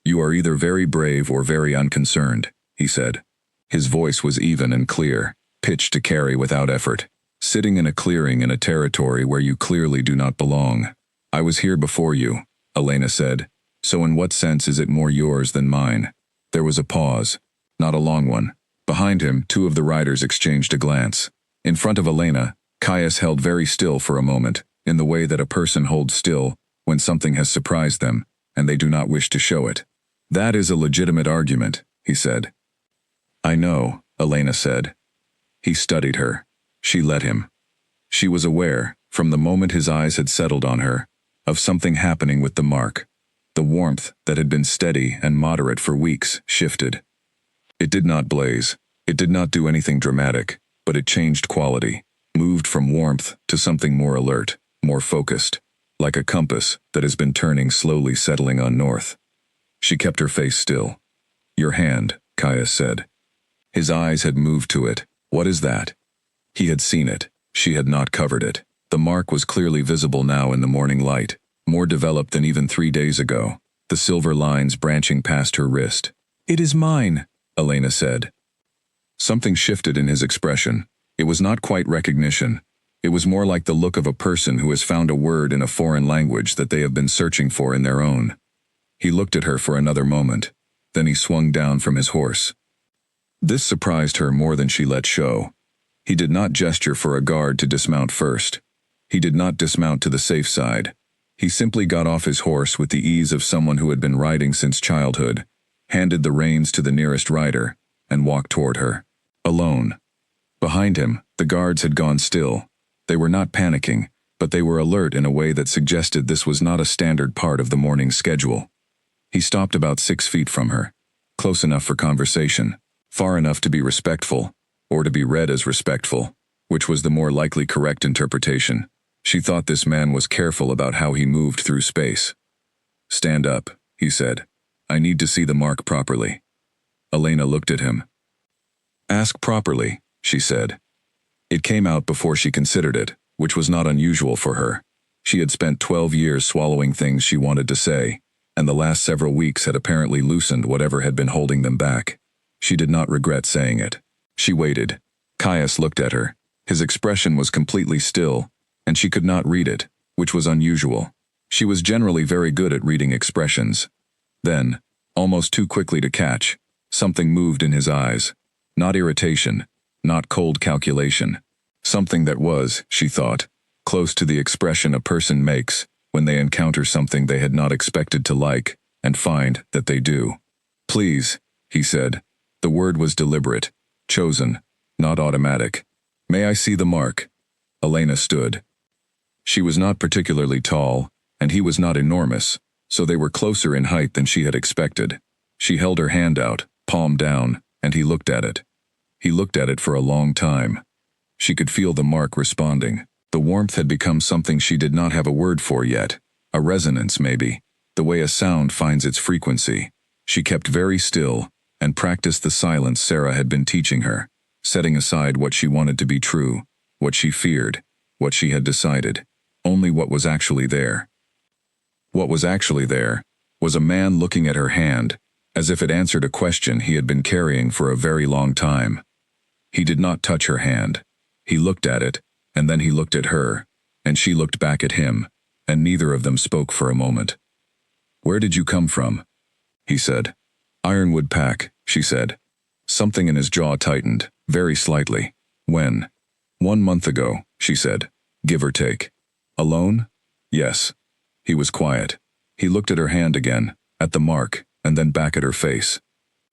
"You are either very brave or very unconcerned," he said. His voice was even and clear, pitched to carry without effort. "Sitting in a clearing in a territory where you clearly do not belong. I was here before you," Elena said, "so in what sense is it more yours than mine?" There was a pause, not a long one. Behind him, 2 of the riders exchanged a glance. In front of Elena, Caius held very still for a moment, in the way that a person holds still when something has surprised them, and they do not wish to show it. "That is a legitimate argument," he said. "I know," Elena said. He studied her. She let him. She was aware, from the moment his eyes had settled on her, of something happening with the mark. The warmth that had been steady and moderate for weeks shifted. It did not blaze. It did not do anything dramatic, but it changed quality, moved from warmth to something more alert, more focused, like a compass that has been turning slowly settling on north. She kept her face still. "Your hand," Caius said. His eyes had moved to it. "What is that?" He had seen it. She had not covered it. The mark was clearly visible now in the morning light, more developed than even 3 days ago, the silver lines branching past her wrist. "It is mine," Elena said. Something shifted in his expression. It was not quite recognition. It was more like the look of a person who has found a word in a foreign language that they have been searching for in their own. He looked at her for another moment. Then he swung down from his horse. This surprised her more than she let show. He did not gesture for a guard to dismount first. He did not dismount to the safe side. He simply got off his horse with the ease of someone who had been riding since childhood, handed the reins to the nearest rider, and walked toward her. Alone. Behind him, the guards had gone still. They were not panicking, but they were alert in a way that suggested this was not a standard part of the morning's schedule. He stopped about 6 feet from her, close enough for conversation, far enough to be respectful, or to be read as respectful, which was the more likely correct interpretation. She thought this man was careful about how he moved through space. "Stand up," he said. "I need to see the mark properly." Elena looked at him. "Ask properly," she said. It came out before she considered it, which was not unusual for her. She had spent 12 years swallowing things she wanted to say, and the last several weeks had apparently loosened whatever had been holding them back. She did not regret saying it. She waited. Caius looked at her. His expression was completely still, and she could not read it, which was unusual. She was generally very good at reading expressions. Then, almost too quickly to catch, something moved in his eyes. Not irritation, not cold calculation. Something that was, she thought, close to the expression a person makes when they encounter something they had not expected to like, and find that they do. "Please," he said. The word was deliberate, chosen, not automatic. "May I see the mark?" Elena stood. She was not particularly tall, and he was not enormous, so they were closer in height than she had expected. She held her hand out, palm down, and he looked at it. He looked at it for a long time. She could feel the mark responding. The warmth had become something she did not have a word for yet. A resonance, maybe. The way a sound finds its frequency. She kept very still, and practiced the silence Sarah had been teaching her, setting aside what she wanted to be true, what she feared, what she had decided, only what was actually there. What was actually there was a man looking at her hand, as if it answered a question he had been carrying for a very long time. He did not touch her hand. He looked at it, and then he looked at her, and she looked back at him, and neither of them spoke for a moment. "Where did you come from?" he said. "Ironwood Pack," she said. Something in his jaw tightened, very slightly. "When?" "1 month ago," she said, "give or take." "Alone?" "Yes." He was quiet. He looked at her hand again, at the mark, and then back at her face.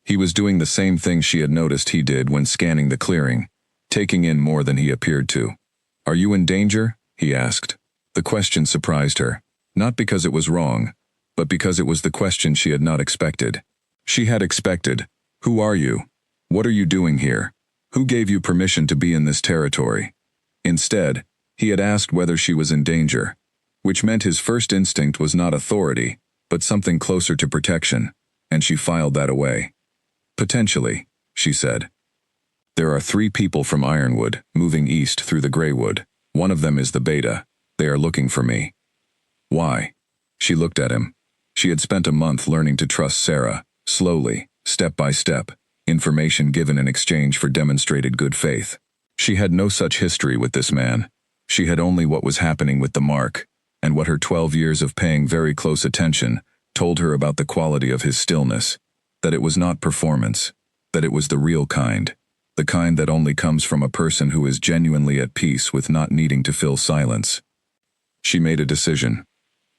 He was doing the same thing she had noticed he did when scanning the clearing, taking in more than he appeared to. "Are you in danger?" he asked. The question surprised her, not because it was wrong, but because it was the question she had not expected. She had expected, "Who are you? What are you doing here? Who gave you permission to be in this territory?" Instead, he had asked whether she was in danger, which meant his first instinct was not authority, but something closer to protection, and she filed that away. "Potentially," she said. "There are 3 people from Ironwood, moving east through the Greywood. One of them is the Beta. They are looking for me." "Why?" She looked at him. She had spent a month learning to trust Sarah, slowly, step by step, information given in exchange for demonstrated good faith. She had no such history with this man. She had only what was happening with the mark, and what her 12 years of paying very close attention told her about the quality of his stillness, that it was not performance, that it was the real kind, the kind that only comes from a person who is genuinely at peace with not needing to fill silence. She made a decision.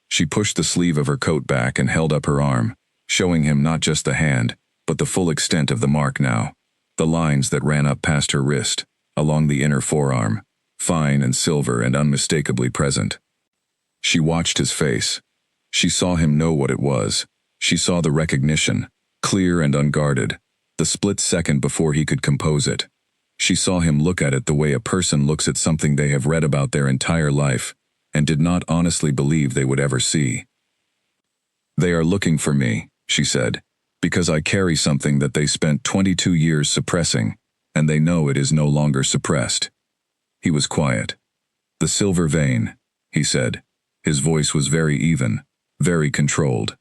She pushed the sleeve of her coat back and held up her arm, showing him not just the hand, but the full extent of the mark now, the lines that ran up past her wrist, along the inner forearm, fine and silver and unmistakably present. She watched his face. She saw him know what it was. She saw the recognition, clear and unguarded, the split second before he could compose it. She saw him look at it the way a person looks at something they have read about their entire life, and did not honestly believe they would ever see. "They are looking for me," she said, "because I carry something that they spent 22 years suppressing, and they know it is no longer suppressed." He was quiet. The silver vein, he said. His voice was very even, very controlled.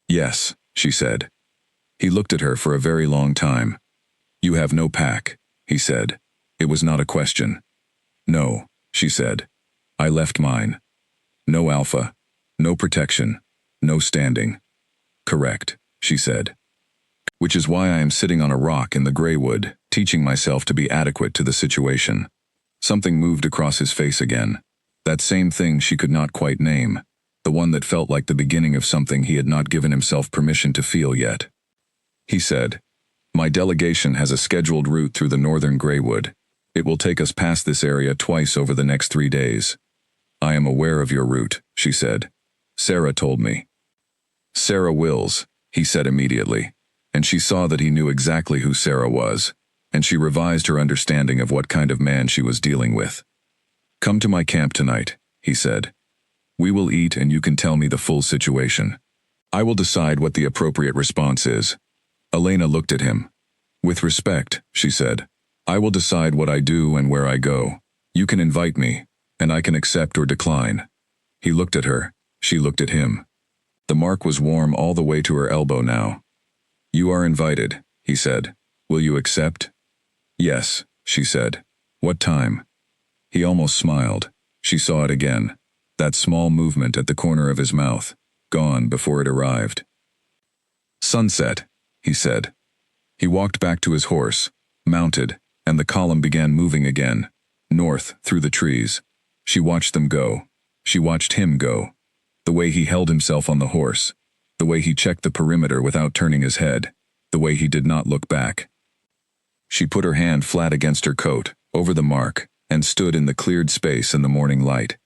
Yes, she said. He looked at her for a very long time. You have no pack, he said. It was not a question. No, she said. I left mine. No alpha, no protection, no standing. Correct, she said. Which is why I am sitting on a rock in the Greywood, teaching myself to be adequate to the situation. Something moved across his face again. That same thing she could not quite name. The one that felt like the beginning of something he had not given himself permission to feel yet. He said, My delegation has a scheduled route through the northern Greywood. It will take us past this area twice over the next 3 days. I am aware of your route, she said. Sarah told me. Sarah Wills, he said immediately, and she saw that he knew exactly who Sarah was, and she revised her understanding of what kind of man she was dealing with. Come to my camp tonight, he said. We will eat and you can tell me the full situation. I will decide what the appropriate response is. Elena looked at him. With respect, she said, I will decide what I do and where I go. You can invite me, and I can accept or decline. He looked at her. She looked at him. The mark was warm all the way to her elbow now. You are invited, he said. Will you accept? Yes, she said. What time? He almost smiled. She saw it again. That small movement at the corner of his mouth, gone before it arrived. Sunset, he said. He walked back to his horse, mounted, and the column began moving again, north through the trees. She watched them go. She watched him go. The way he held himself on the horse, the way he checked the perimeter without turning his head, the way he did not look back. She put her hand flat against her coat, over the mark, and stood in the cleared space in the morning light.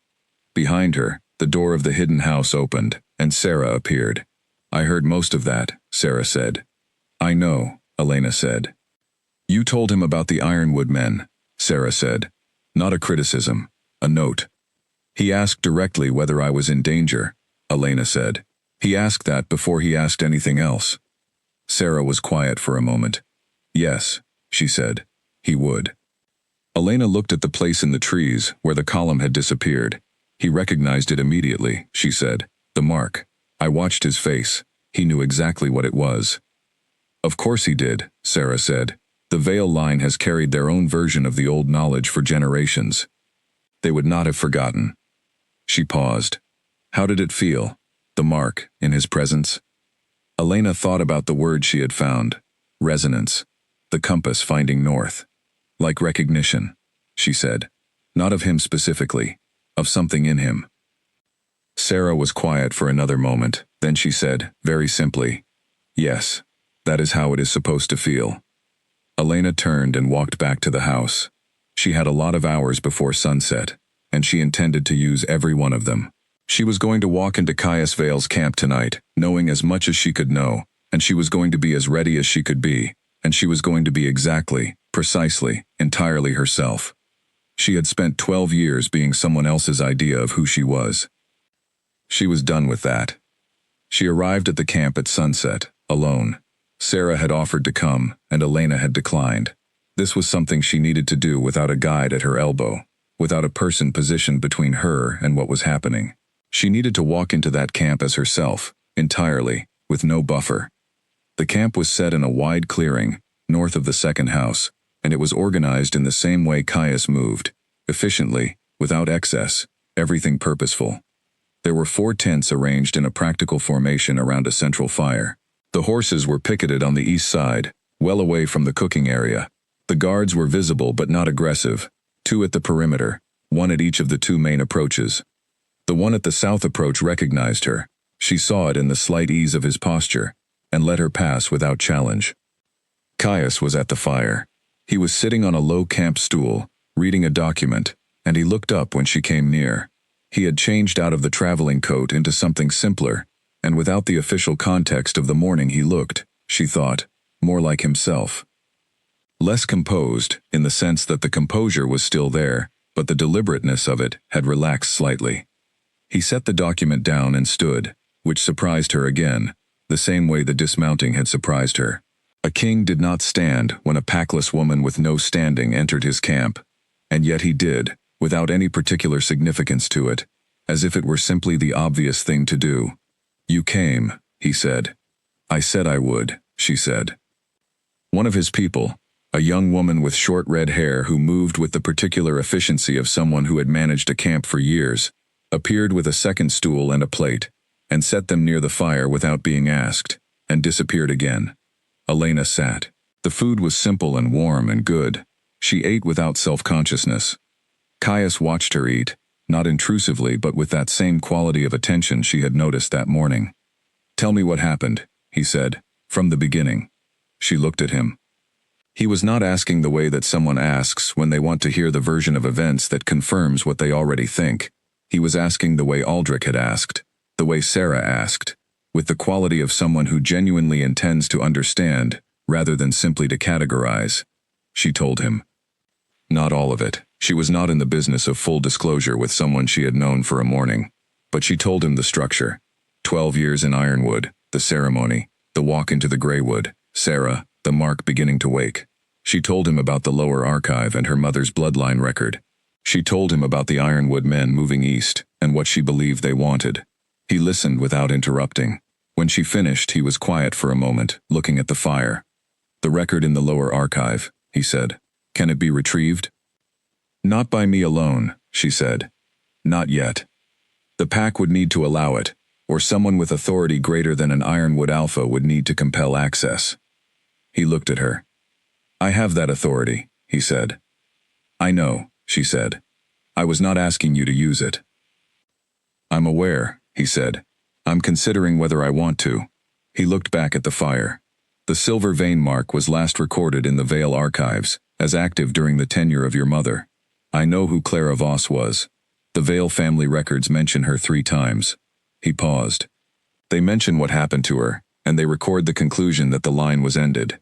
Behind her, the door of the hidden house opened, and Sarah appeared. I heard most of that, Sarah said. I know, Elena said. You told him about the Ironwood men, Sarah said. Not a criticism, a note. He asked directly whether I was in danger, Elena said. He asked that before he asked anything else. Sarah was quiet for a moment. Yes, she said. He would. Elena looked at the place in the trees where the column had disappeared. He recognized it immediately, she said. The mark. I watched his face. He knew exactly what it was. Of course he did, Sarah said. The Vale line has carried their own version of the old knowledge for generations. They would not have forgotten. She paused. How did it feel? The mark, in his presence? Elena thought about the word she had found. Resonance. The compass finding north. Like recognition, she said. Not of him specifically, of something in him. Sarah was quiet for another moment, then she said, very simply, Yes, that is how it is supposed to feel. Elena turned and walked back to the house. She had a lot of hours before sunset, and she intended to use every one of them. She was going to walk into Caius Vale's camp tonight, knowing as much as she could know, and she was going to be as ready as she could be, and she was going to be exactly, precisely, entirely herself. She had spent 12 years being someone else's idea of who she was. She was done with that. She arrived at the camp at sunset, alone. Sarah had offered to come, and Elena had declined. This was something she needed to do without a guide at her elbow, without a person positioned between her and what was happening. She needed to walk into that camp as herself, entirely, with no buffer. The camp was set in a wide clearing, north of the second house, and it was organized in the same way Caius moved, efficiently, without excess, everything purposeful. There were 4 tents arranged in a practical formation around a central fire. The horses were picketed on the east side, well away from the cooking area. The guards were visible but not aggressive, 2 at the perimeter, 1 at each of the 2 main approaches. The one at the south approach recognized her. She saw it in the slight ease of his posture, and let her pass without challenge. Caius was at the fire. He was sitting on a low camp stool, reading a document, and he looked up when she came near. He had changed out of the traveling coat into something simpler, and without the official context of the morning he looked, she thought, more like himself. Less composed, in the sense that the composure was still there, but the deliberateness of it had relaxed slightly. He set the document down and stood, which surprised her again, the same way the dismounting had surprised her. A king did not stand when a packless woman with no standing entered his camp, and yet he did, without any particular significance to it, as if it were simply the obvious thing to do. "You came," he said. "I said I would," she said. One of his people, a young woman with short red hair who moved with the particular efficiency of someone who had managed a camp for years, appeared with a second stool and a plate, and set them near the fire without being asked, and disappeared again. Elena sat. The food was simple and warm and good. She ate without self-consciousness. Caius watched her eat, not intrusively but with that same quality of attention she had noticed that morning. "Tell me what happened," he said, "from the beginning." She looked at him. He was not asking the way that someone asks when they want to hear the version of events that confirms what they already think. He was asking the way Aldrich had asked, the way Sarah asked, with the quality of someone who genuinely intends to understand, rather than simply to categorize. She told him. Not all of it. She was not in the business of full disclosure with someone she had known for a morning. But she told him the structure. 12 years in Ironwood, the ceremony, the walk into the Greywood, Sarah, the mark beginning to wake. She told him about the lower archive and her mother's bloodline record. She told him about the Ironwood men moving east, and what she believed they wanted. He listened without interrupting. When she finished, he was quiet for a moment, looking at the fire. "The record in the lower archive," he said. "Can it be retrieved?" "Not by me alone," she said. "Not yet. The pack would need to allow it, or someone with authority greater than an Ironwood Alpha would need to compel access." He looked at her. "I have that authority," he said. "I know," she said. "I was not asking you to use it." "I'm aware," he said. "I'm considering whether I want to." He looked back at the fire. The silver vein mark was last recorded in the Vale archives, as active during the tenure of your mother. I know who Clara Voss was. The Vale family records mention her 3 times. He paused. They mention what happened to her, and they record the conclusion that the line was ended.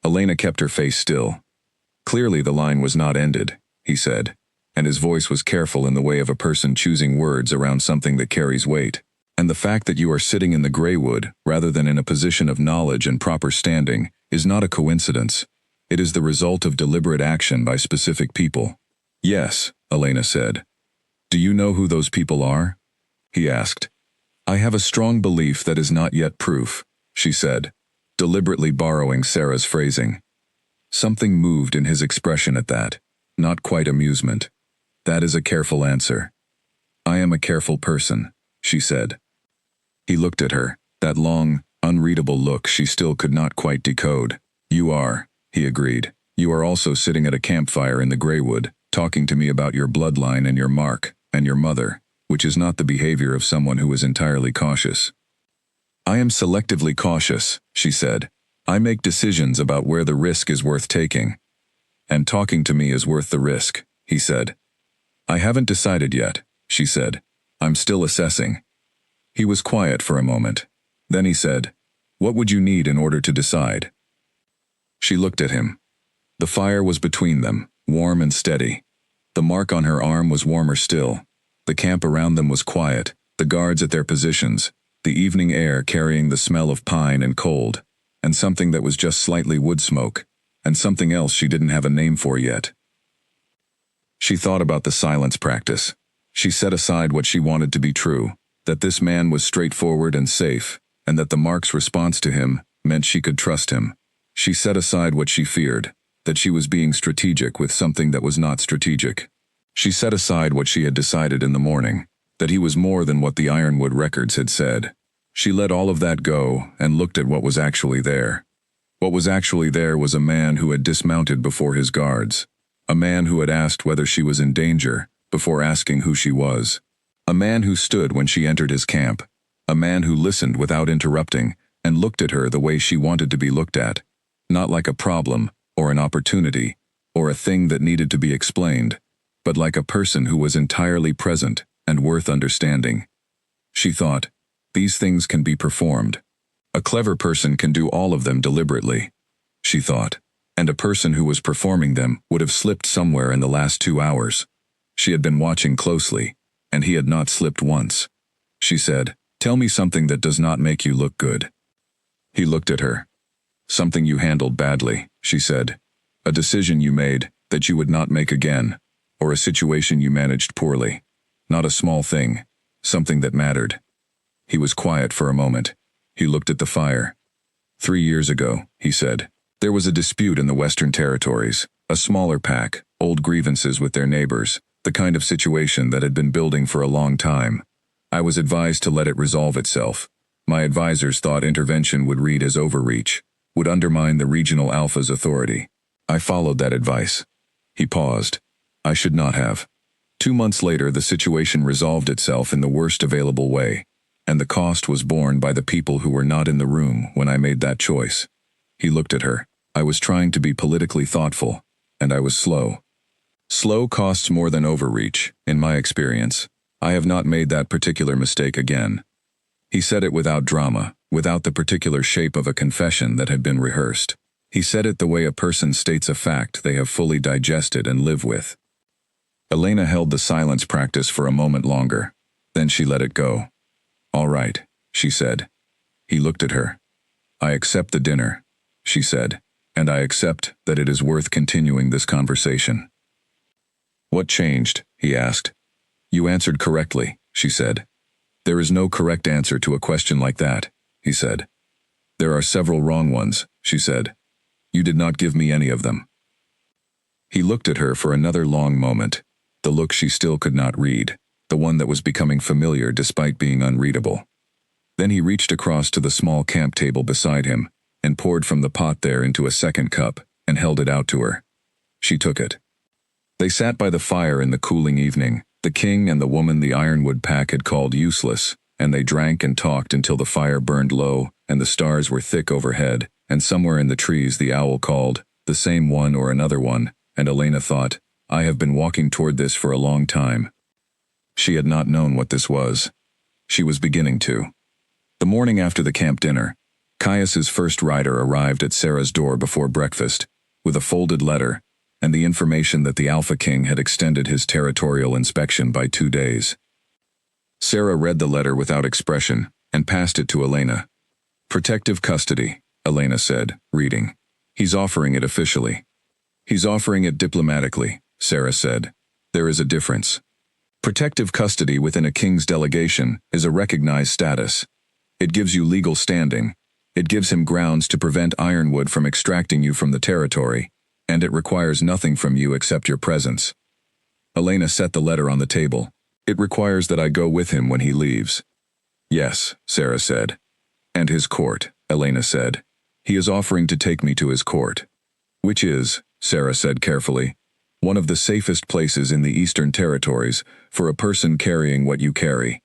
Elena kept her face still. "Clearly the line was not ended," he said, and his voice was careful in the way of a person choosing words around something that carries weight. "And the fact that you are sitting in the Greywood, rather than in a position of knowledge and proper standing, is not a coincidence. It is the result of deliberate action by specific people." "Yes," Elena said. "Do you know who those people are?" he asked. "I have a strong belief that is not yet proof," she said, deliberately borrowing Sarah's phrasing. Something moved in his expression at that, not quite amusement. "That is a careful answer." "I am a careful person," she said. He looked at her, that long, unreadable look she still could not quite decode. "You are," he agreed. "You are also sitting at a campfire in the Greywood, talking to me about your bloodline and your mark, and your mother, which is not the behavior of someone who is entirely cautious." "I am selectively cautious," she said. "I make decisions about where the risk is worth taking." "And talking to me is worth the risk," he said. "I haven't decided yet," she said. "I'm still assessing." He was quiet for a moment. Then he said, "What would you need in order to decide?" She looked at him. The fire was between them, warm and steady. The mark on her arm was warmer still. The camp around them was quiet, the guards at their positions, the evening air carrying the smell of pine and cold, and something that was just slightly wood smoke, and something else she didn't have a name for yet. She thought about the silence practice. She set aside what she wanted to be true, that this man was straightforward and safe, and that the mark's response to him meant she could trust him. She set aside what she feared, that she was being strategic with something that was not strategic. She set aside what she had decided in the morning, that he was more than what the Ironwood records had said. She let all of that go and looked at what was actually there. What was actually there was a man who had dismounted before his guards, a man who had asked whether she was in danger before asking who she was, a man who stood when she entered his camp, a man who listened without interrupting and looked at her the way she wanted to be looked at, not like a problem or an opportunity or a thing that needed to be explained, but like a person who was entirely present and worth understanding. She thought, these things can be performed. A clever person can do all of them deliberately, she thought, and a person who was performing them would have slipped somewhere in the last 2 hours. She had been watching closely, and he had not slipped once. She said, "Tell me something that does not make you look good." He looked at her. "Something you handled badly," she said. "A decision you made that you would not make again. or a situation you managed poorly. Not a small thing, something that mattered. He was quiet for a moment. He looked at the fire. 3 years ago, he said, there was a dispute in the Western Territories, a smaller pack, old grievances with their neighbors, the kind of situation that had been building for a long time. I was advised to let it resolve itself. My advisors thought intervention would read as overreach, would undermine the regional alpha's authority. I followed that advice. He paused. I should not have. 2 months later, the situation resolved itself in the worst available way, and the cost was borne by the people who were not in the room when I made that choice. He looked at her. I was trying to be politically thoughtful, and I was slow. Slow costs more than overreach, in my experience. I have not made that particular mistake again. He said it without drama, without the particular shape of a confession that had been rehearsed. He said it the way a person states a fact they have fully digested and live with. Elena held the silence practice for a moment longer. Then she let it go. All right, she said. He looked at her. I accept the dinner, she said, and I accept that it is worth continuing this conversation. What changed? He asked. You answered correctly, she said. There is no correct answer to a question like that, he said. There are several wrong ones, she said. You did not give me any of them. He looked at her for another long moment, the look she still could not read, the one that was becoming familiar despite being unreadable. Then he reached across to the small camp table beside him and poured from the pot there into a second cup and held it out to her. She took it. They sat by the fire in the cooling evening, the king and the woman the ironwood pack had called useless, and they drank and talked until the fire burned low and the stars were thick overhead, and somewhere in the trees the owl called, the same one or another one, and Elena thought, I have been walking toward this for a long time. She had not known what this was. She was beginning to. The morning after the camp dinner, Caius's first rider arrived at Sarah's door before breakfast, with a folded letter, and the information that the Alpha King had extended his territorial inspection by 2 days. Sarah read the letter without expression and passed it to Elena. Protective custody, Elena said, reading. He's offering it officially. He's offering it diplomatically, Sarah said. There is a difference. Protective custody within a king's delegation is a recognized status. It gives you legal standing. It gives him grounds to prevent Ironwood from extracting you from the territory, and it requires nothing from you except your presence. Elena set the letter on the table. It requires that I go with him when he leaves. Yes, Sarah said. And his court, Elena said. He is offering to take me to his court. Which is, Sarah said carefully, one of the safest places in the Eastern Territories for a person carrying what you carry.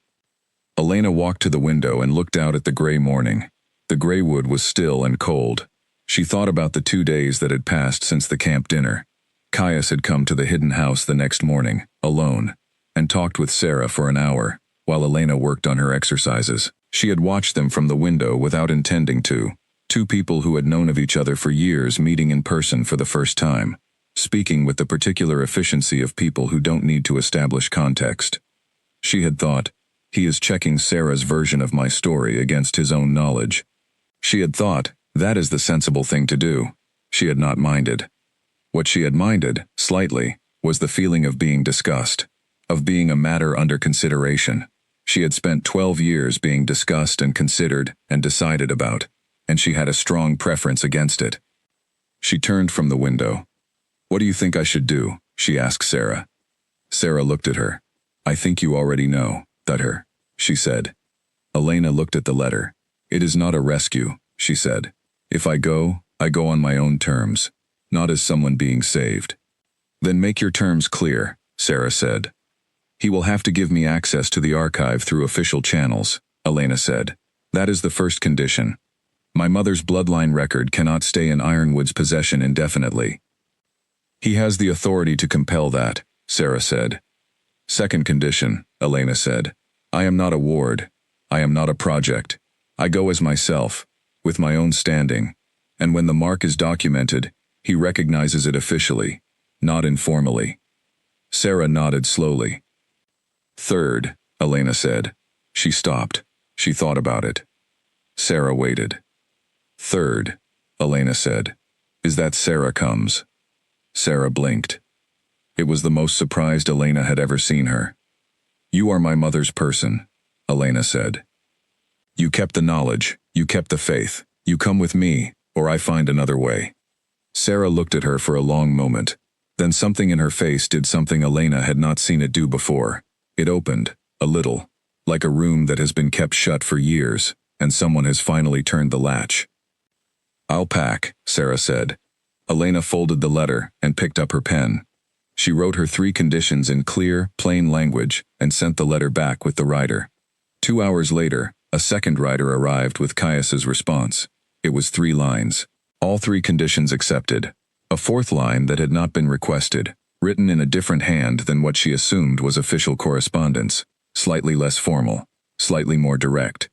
Elena walked to the window and looked out at the gray morning. The gray wood was still and cold. She thought about the 2 days that had passed since the camp dinner. Caius had come to the hidden house the next morning, alone, and talked with Sarah for an hour, while Elena worked on her exercises. She had watched them from the window without intending to. 2 people who had known of each other for years meeting in person for the first time, speaking with the particular efficiency of people who don't need to establish context. She had thought, he is checking Sarah's version of my story against his own knowledge. She had thought, that is the sensible thing to do. She had not minded. What she had minded, slightly, was the feeling of being discussed, of being a matter under consideration. She had spent 12 years being discussed and considered and decided about, and she had a strong preference against it. She turned from the window. What do you think I should do? She asked Sarah. Sarah looked at her. I think you already know, Thutter, she said. Elena looked at the letter. It is not a rescue, she said. If I go on my own terms, not as someone being saved. Then make your terms clear, Sarah said. He will have to give me access to the archive through official channels, Elena said. That is the first condition. My mother's bloodline record cannot stay in Ironwood's possession indefinitely. He has the authority to compel that, Sarah said. Second condition, Elena said. I am not a ward. I am not a project. I go as myself, with my own standing, and when the mark is documented, he recognizes it officially, not informally. Sarah nodded slowly. Third, Elena said. She stopped. She thought about it. Sarah waited. Third, Elena said, is that Sarah comes. Sarah blinked. It was the most surprised Elena had ever seen her. "You are my mother's person," Elena said. "You kept the knowledge, you kept the faith. You come with me, or I find another way." Sarah looked at her for a long moment. Then something in her face did something Elena had not seen it do before. It opened, a little, like a room that has been kept shut for years, and someone has finally turned the latch. "I'll pack," Sarah said. Elena folded the letter and picked up her pen. She wrote her 3 conditions in clear, plain language and sent the letter back with the writer. 2 hours later, a second writer arrived with Caius's response. It was 3 lines. All 3 conditions accepted. A 4th line that had not been requested, written in a different hand than what she assumed was official correspondence, slightly less formal, slightly more direct.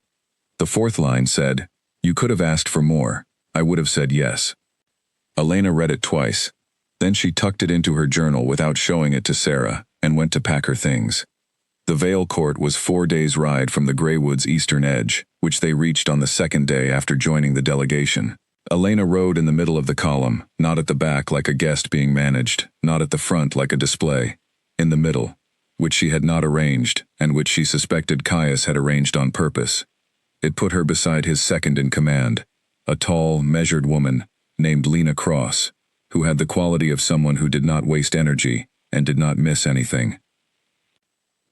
The 4th line said, "You could have asked for more. I would have said yes." Elena read it twice. Then she tucked it into her journal without showing it to Sarah, and went to pack her things. The Vale Court was 4 days' ride from the Greywood's eastern edge, which they reached on the 2nd day after joining the delegation. Elena rode in the middle of the column, not at the back like a guest being managed, not at the front like a display. In the middle, which she had not arranged, and which she suspected Caius had arranged on purpose. It put her beside his second-in-command, a tall, measured woman named Lena Cross, who had the quality of someone who did not waste energy and did not miss anything.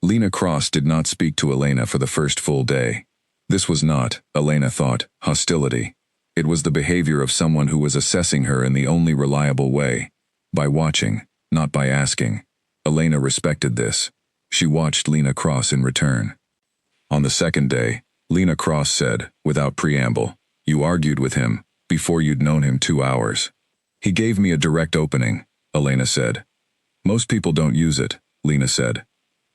Lena Cross did not speak to Elena for the first full day. This was not, Elena thought, hostility. It was the behavior of someone who was assessing her in the only reliable way, by watching, not by asking. Elena respected this. She watched Lena Cross in return. On the 2nd day, Lena Cross said, without preamble, "You argued with him, before you'd known him 2 hours." "He gave me a direct opening," Elena said. "Most people don't use it," Lena said.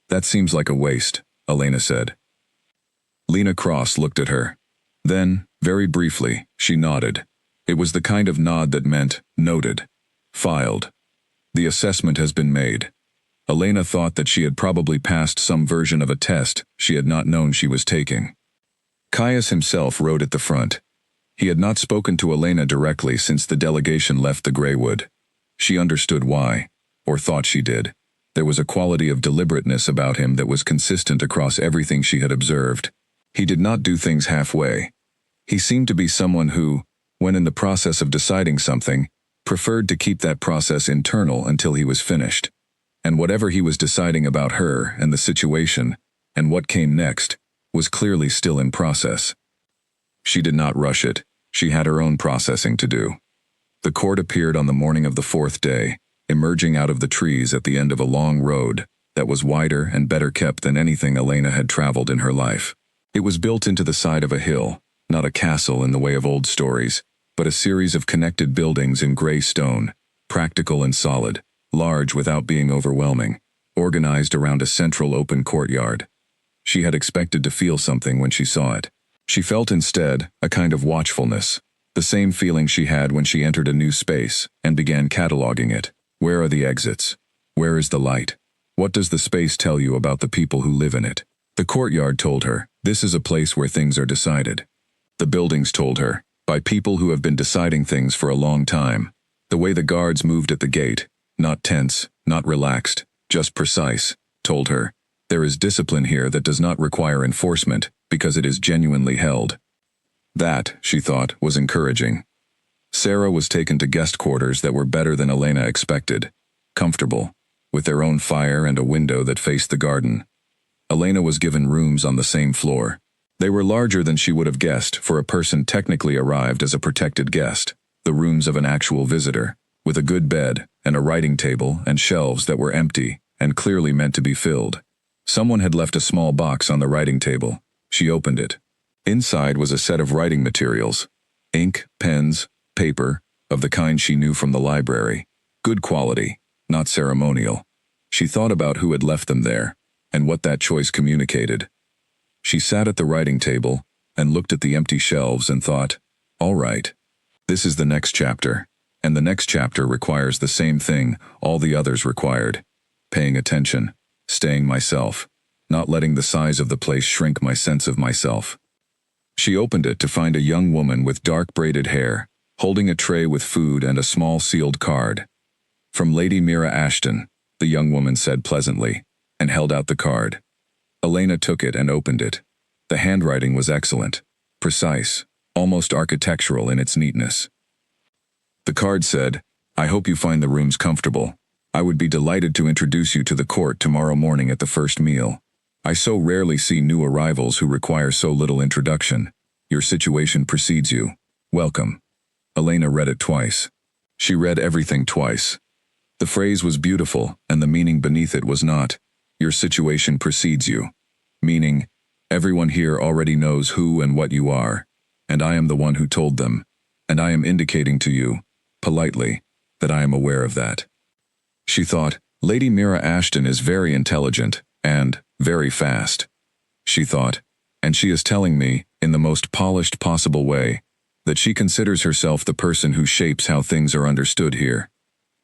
"That seems like a waste," Elena said. Lena Cross looked at her. Then, very briefly, she nodded. It was the kind of nod that meant, noted, filed. The assessment has been made. Elena thought that she had probably passed some version of a test she had not known she was taking. Caius himself rode at the front. He had not spoken to Elena directly since the delegation left the Greywood. She understood why, or thought she did. There was a quality of deliberateness about him that was consistent across everything she had observed. He did not do things halfway. He seemed to be someone who, when in the process of deciding something, preferred to keep that process internal until he was finished. And whatever he was deciding about her and the situation, and what came next, was clearly still in process. She did not rush it. She had her own processing to do. The court appeared on the morning of the 4th day, emerging out of the trees at the end of a long road that was wider and better kept than anything Elena had traveled in her life. It was built into the side of a hill, not a castle in the way of old stories, but a series of connected buildings in gray stone, practical and solid, large without being overwhelming, organized around a central open courtyard. She had expected to feel something when she saw it. She felt instead a kind of watchfulness, the same feeling she had when she entered a new space and began cataloging it. Where are the exits? Where is the light? What does the space tell you about the people who live in it? The courtyard told her, this is a place where things are decided. The buildings told her, by people who have been deciding things for a long time. The way the guards moved at the gate, not tense, not relaxed, just precise, told her, there is discipline here that does not require enforcement because it is genuinely held. That, she thought, was encouraging. Sarah was taken to guest quarters that were better than Elena expected, comfortable, with their own fire and a window that faced the garden. Elena was given rooms on the same floor. They were larger than she would have guessed for a person technically arrived as a protected guest, the rooms of an actual visitor, with a good bed and a writing table and shelves that were empty and clearly meant to be filled. Someone had left a small box on the writing table. She opened it. Inside was a set of writing materials, ink, pens, paper, of the kind she knew from the library. Good quality, not ceremonial. She thought about who had left them there, and what that choice communicated. She sat at the writing table, and looked at the empty shelves and thought, all right, this is the next chapter, and the next chapter requires the same thing all the others required. Paying attention, staying myself, not letting the size of the place shrink my sense of myself. She opened it to find a young woman with dark braided hair, holding a tray with food and a small sealed card. From Lady Mira Ashton, the young woman said pleasantly, and held out the card. Elena took it and opened it. The handwriting was excellent, precise, almost architectural in its neatness. The card said, "I hope you find the rooms comfortable. I would be delighted to introduce you to the court tomorrow morning at the first meal. I so rarely see new arrivals who require so little introduction. Your situation precedes you. Welcome." Elena read it twice. She read everything twice. The phrase was beautiful, and the meaning beneath it was not. Your situation precedes you. Meaning, everyone here already knows who and what you are, and I am the one who told them, and I am indicating to you, politely, that I am aware of that. She thought, Lady Mira Ashton is very intelligent, and very fast. She thought, and she is telling me, in the most polished possible way, that she considers herself the person who shapes how things are understood here.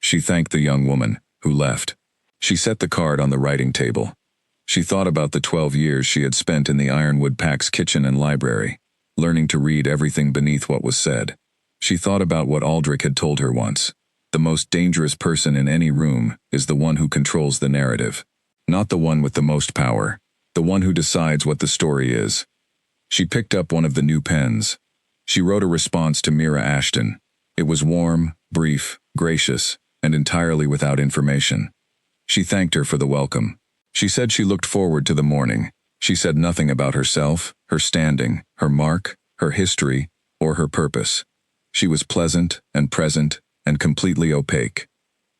She thanked the young woman, who left. She set the card on the writing table. She thought about the 12 years she had spent in the Ironwood Pack's kitchen and library, learning to read everything beneath what was said. She thought about what Aldrich had told her once. The most dangerous person in any room is the one who controls the narrative. Not the one with the most power, the one who decides what the story is. She picked up one of the new pens. She wrote a response to Mira Ashton. It was warm, brief, gracious, and entirely without information. She thanked her for the welcome. She said she looked forward to the morning. She said nothing about herself, her standing, her mark, her history, or her purpose. She was pleasant and present and completely opaque.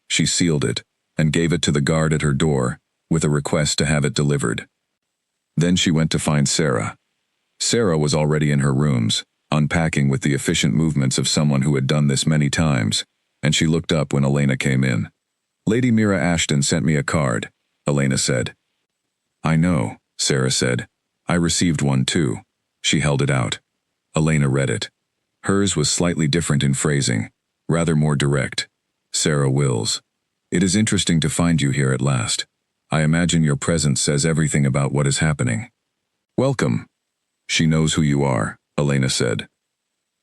She sealed it and gave it to the guard at her door with a request to have it delivered. Then she went to find Sarah. Sarah was already in her rooms, unpacking with the efficient movements of someone who had done this many times, and she looked up when Elena came in. "Lady Mira Ashton sent me a card," Elena said. "I know," Sarah said. "I received one too." She held it out. Elena read it. Hers was slightly different in phrasing, rather more direct. Sarah Wills. "It is interesting to find you here at last. I imagine your presence says everything about what is happening. Welcome." "She knows who you are," Elena said.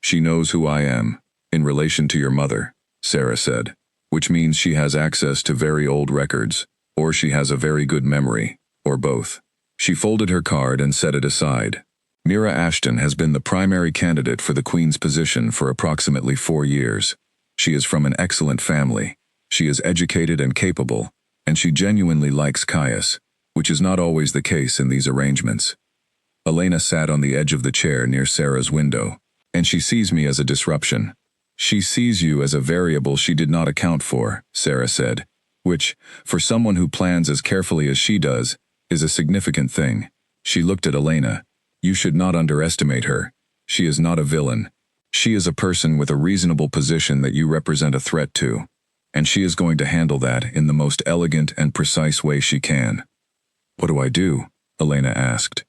"She knows who I am, in relation to your mother," Sarah said, "which means she has access to very old records, or she has a very good memory, or both." She folded her card and set it aside. "Mira Ashton has been the primary candidate for the Queen's position for approximately 4 years. She is from an excellent family. She is educated and capable, and she genuinely likes Caius, which is not always the case in these arrangements." Elena sat on the edge of the chair near Sarah's window. "And she sees me as a disruption. She sees you as a variable she did not account for," Sarah said, "which, for someone who plans as carefully as she does, is a significant thing." She looked at Elena. "You should not underestimate her. She is not a villain. She is a person with a reasonable position that you represent a threat to, and she is going to handle that in the most elegant and precise way she can." "What do I do?" Elena asked.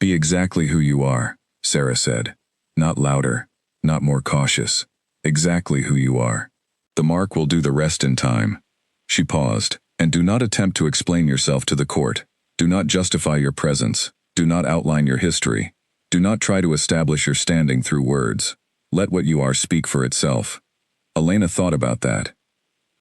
"Be exactly who you are," Sarah said. "Not louder, not more cautious. Exactly who you are. The mark will do the rest in time." She paused. "And do not attempt to explain yourself to the court. Do not justify your presence. Do not outline your history. Do not try to establish your standing through words. Let what you are speak for itself." Elena thought about that.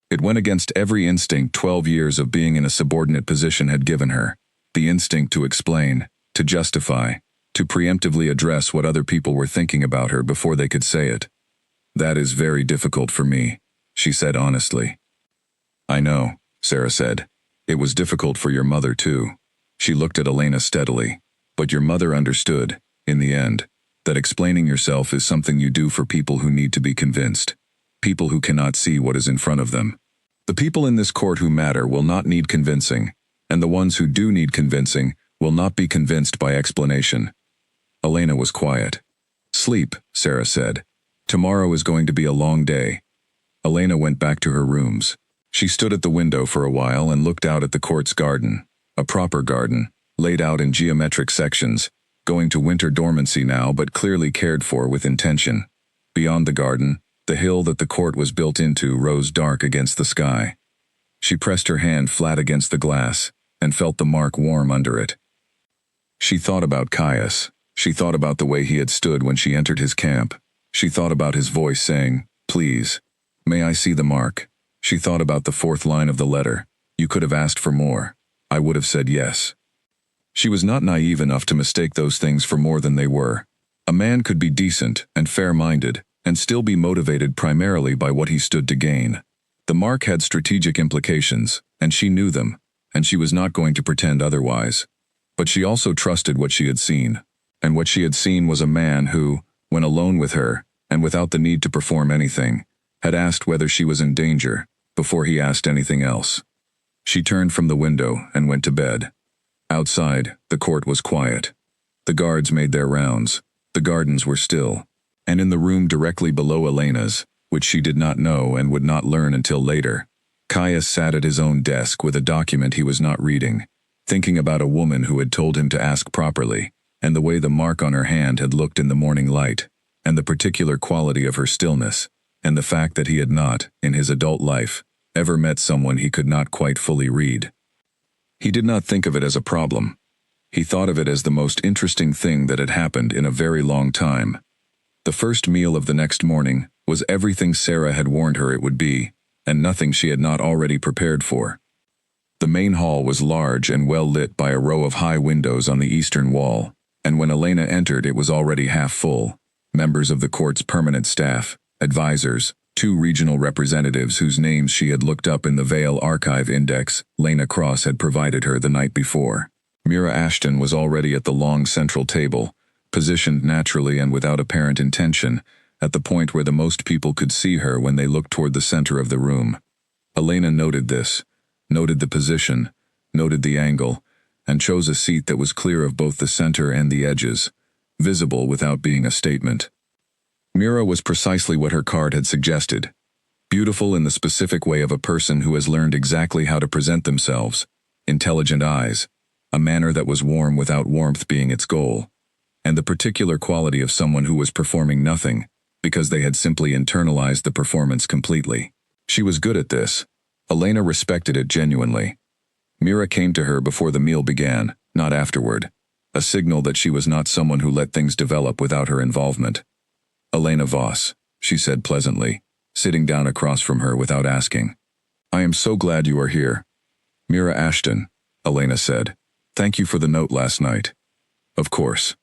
It went against every instinct 12 years of being in a subordinate position had given her. The instinct to explain, to justify, to preemptively address what other people were thinking about her before they could say it. "That is very difficult for me," she said honestly. "I know," Sarah said. "It was difficult for your mother too." She looked at Elena steadily. "But your mother understood, in the end, that explaining yourself is something you do for people who need to be convinced. People who cannot see what is in front of them. The people in this court who matter will not need convincing, and the ones who do need convincing will not be convinced by explanation." Elena was quiet. "Sleep," Sarah said. "Tomorrow is going to be a long day." Elena went back to her rooms. She stood at the window for a while and looked out at the court's garden, a proper garden, laid out in geometric sections, going to winter dormancy now but clearly cared for with intention. Beyond the garden, the hill that the court was built into rose dark against the sky. She pressed her hand flat against the glass and felt the mark warm under it. She thought about Caius. She thought about the way he had stood when she entered his camp. She thought about his voice saying, "Please, may I see the mark?" She thought about the 4th line of the letter. You could have asked for more. I would have said yes. She was not naive enough to mistake those things for more than they were. A man could be decent and fair-minded and still be motivated primarily by what he stood to gain. The mark had strategic implications, and she knew them, and she was not going to pretend otherwise. But she also trusted what she had seen. And what she had seen was a man who, when alone with her, and without the need to perform anything, had asked whether she was in danger, before he asked anything else. She turned from the window and went to bed. Outside, the court was quiet. The guards made their rounds. The gardens were still. And in the room directly below Elena's, which she did not know and would not learn until later, Caius sat at his own desk with a document he was not reading, thinking about a woman who had told him to ask properly, and the way the mark on her hand had looked in the morning light, and the particular quality of her stillness, and the fact that he had not, in his adult life, ever met someone he could not quite fully read. He did not think of it as a problem. He thought of it as the most interesting thing that had happened in a very long time. The first meal of the next morning was everything Sarah had warned her it would be, and nothing she had not already prepared for. The main hall was large and well lit by a row of high windows on the eastern wall, and when Elena entered it was already half full. Members of the court's permanent staff, advisors, 2 regional representatives whose names she had looked up in the Vale Archive Index Lena Cross had provided her the night before. Mira Ashton was already at the long central table, positioned naturally and without apparent intention, at the point where the most people could see her when they looked toward the center of the room. Elena noted this, noted the position, noted the angle, and chose a seat that was clear of both the center and the edges, visible without being a statement. Mira was precisely what her card had suggested, beautiful in the specific way of a person who has learned exactly how to present themselves, intelligent eyes, a manner that was warm without warmth being its goal, and the particular quality of someone who was performing nothing, because they had simply internalized the performance completely. She was good at this. Elena respected it genuinely. Mira came to her before the meal began, not afterward, a signal that she was not someone who let things develop without her involvement. Elena Voss, she said pleasantly, sitting down across from her without asking. I am so glad you are here. Mira Ashton, Elena said. Thank you for the note last night. Of course.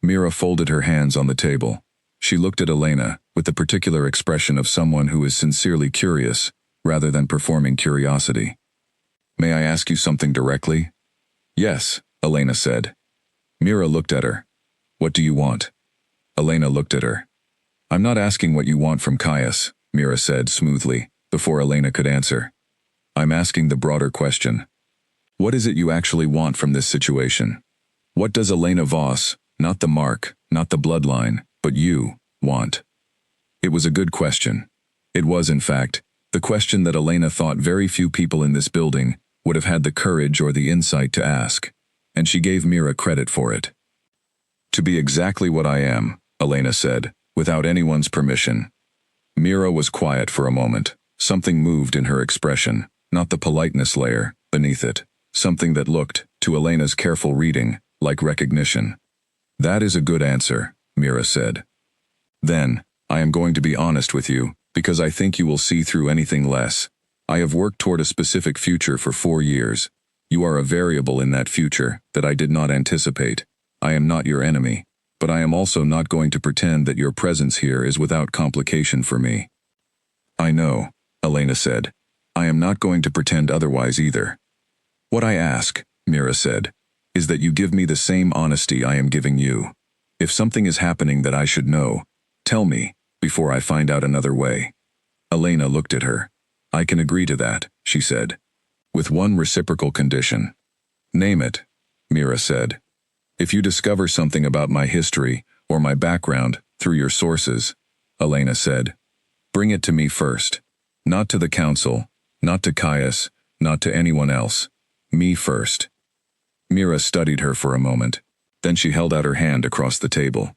Mira folded her hands on the table. She looked at Elena with the particular expression of someone who is sincerely curious, rather than performing curiosity. May I ask you something directly? Yes, Elena said. Mira looked at her. What do you want? Elena looked at her. I'm not asking what you want from Caius, Mira said smoothly, before Elena could answer. I'm asking the broader question. What is it you actually want from this situation? What does Elena Voss, not the mark, not the bloodline, but you, want? It was a good question. It was, in fact, the question that Elena thought very few people in this building would have had the courage or the insight to ask, and she gave Mira credit for it. To be exactly what I am, Elena said, without anyone's permission. Mira was quiet for a moment. Something moved in her expression, not the politeness layer, beneath it, something that looked, to Elena's careful reading, like recognition. That is a good answer, Mira said. Then, I am going to be honest with you, because I think you will see through anything less. I have worked toward a specific future for 4 years. You are a variable in that future that I did not anticipate. I am not your enemy, but I am also not going to pretend that your presence here is without complication for me. I know, Elena said. I am not going to pretend otherwise either. What I ask, Mira said, is that you give me the same honesty I am giving you. If something is happening that I should know, tell me, before I find out another way. Elena looked at her. I can agree to that, she said. With one reciprocal condition. Name it, Mira said. If you discover something about my history or my background through your sources, Elena said, bring it to me first. Not to the council, not to Caius, not to anyone else. Me first. Mira studied her for a moment. Then she held out her hand across the table.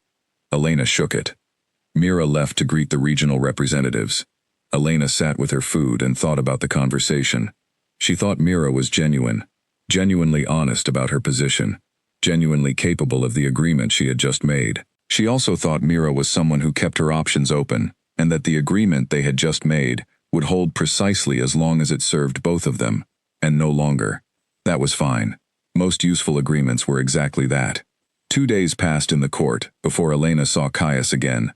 Elena shook it. Mira left to greet the regional representatives. Elena sat with her food and thought about the conversation. She thought Mira was genuine, genuinely honest about her position, genuinely capable of the agreement she had just made. She also thought Mira was someone who kept her options open, and that the agreement they had just made would hold precisely as long as it served both of them, and no longer. That was fine. Most useful agreements were exactly that. 2 days passed in the court before Elena saw Caius again.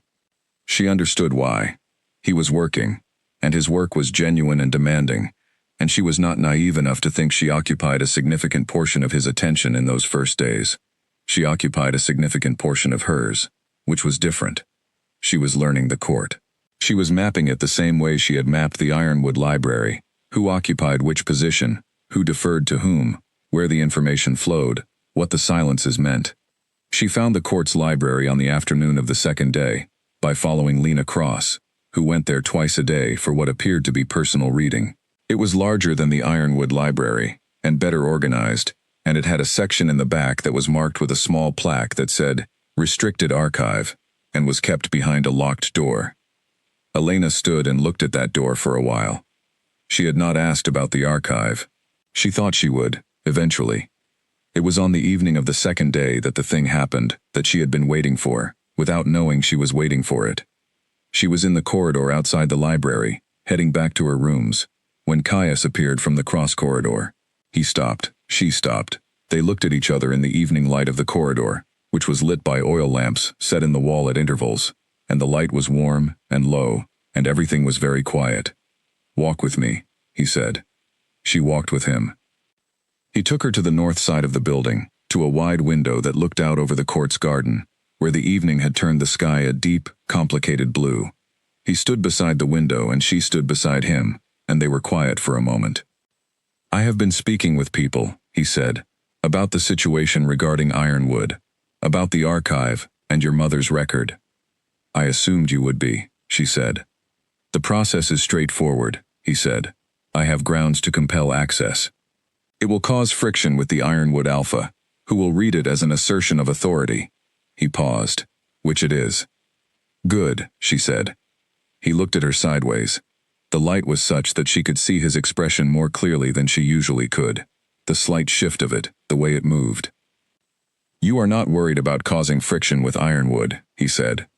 She understood why. He was working, and his work was genuine and demanding, and she was not naive enough to think she occupied a significant portion of his attention in those first days. She occupied a significant portion of hers, which was different. She was learning the court. She was mapping it the same way she had mapped the Ironwood Library, who occupied which position, who deferred to whom, where the information flowed, what the silences meant. She found the court's library on the afternoon of the second day, by following Lena Cross, who went there twice a day for what appeared to be personal reading. It was larger than the Ironwood Library, and better organized, and it had a section in the back that was marked with a small plaque that said, "Restricted Archive," and was kept behind a locked door. Elena stood and looked at that door for a while. She had not asked about the archive. She thought she would, eventually. It was on the evening of the second day that the thing happened that she had been waiting for, without knowing she was waiting for it. She was in the corridor outside the library, heading back to her rooms, when Caius appeared from the cross corridor. He stopped. She stopped. They looked at each other in the evening light of the corridor, which was lit by oil lamps set in the wall at intervals, and the light was warm and low, and everything was very quiet. "Walk with me," he said. She walked with him. He took her to the north side of the building, to a wide window that looked out over the court's garden, where the evening had turned the sky a deep, complicated blue. He stood beside the window and she stood beside him, and they were quiet for a moment. "I have been speaking with people," he said, "about the situation regarding Ironwood, about the archive and your mother's record." "I assumed you would be," she said. "The process is straightforward," he said. "I have grounds to compel access. It will cause friction with the Ironwood Alpha, who will read it as an assertion of authority." He paused. "Which it is." "Good," she said. He looked at her sideways. The light was such that she could see his expression more clearly than she usually could. The slight shift of it, the way it moved. "You are not worried about causing friction with Ironwood," he said.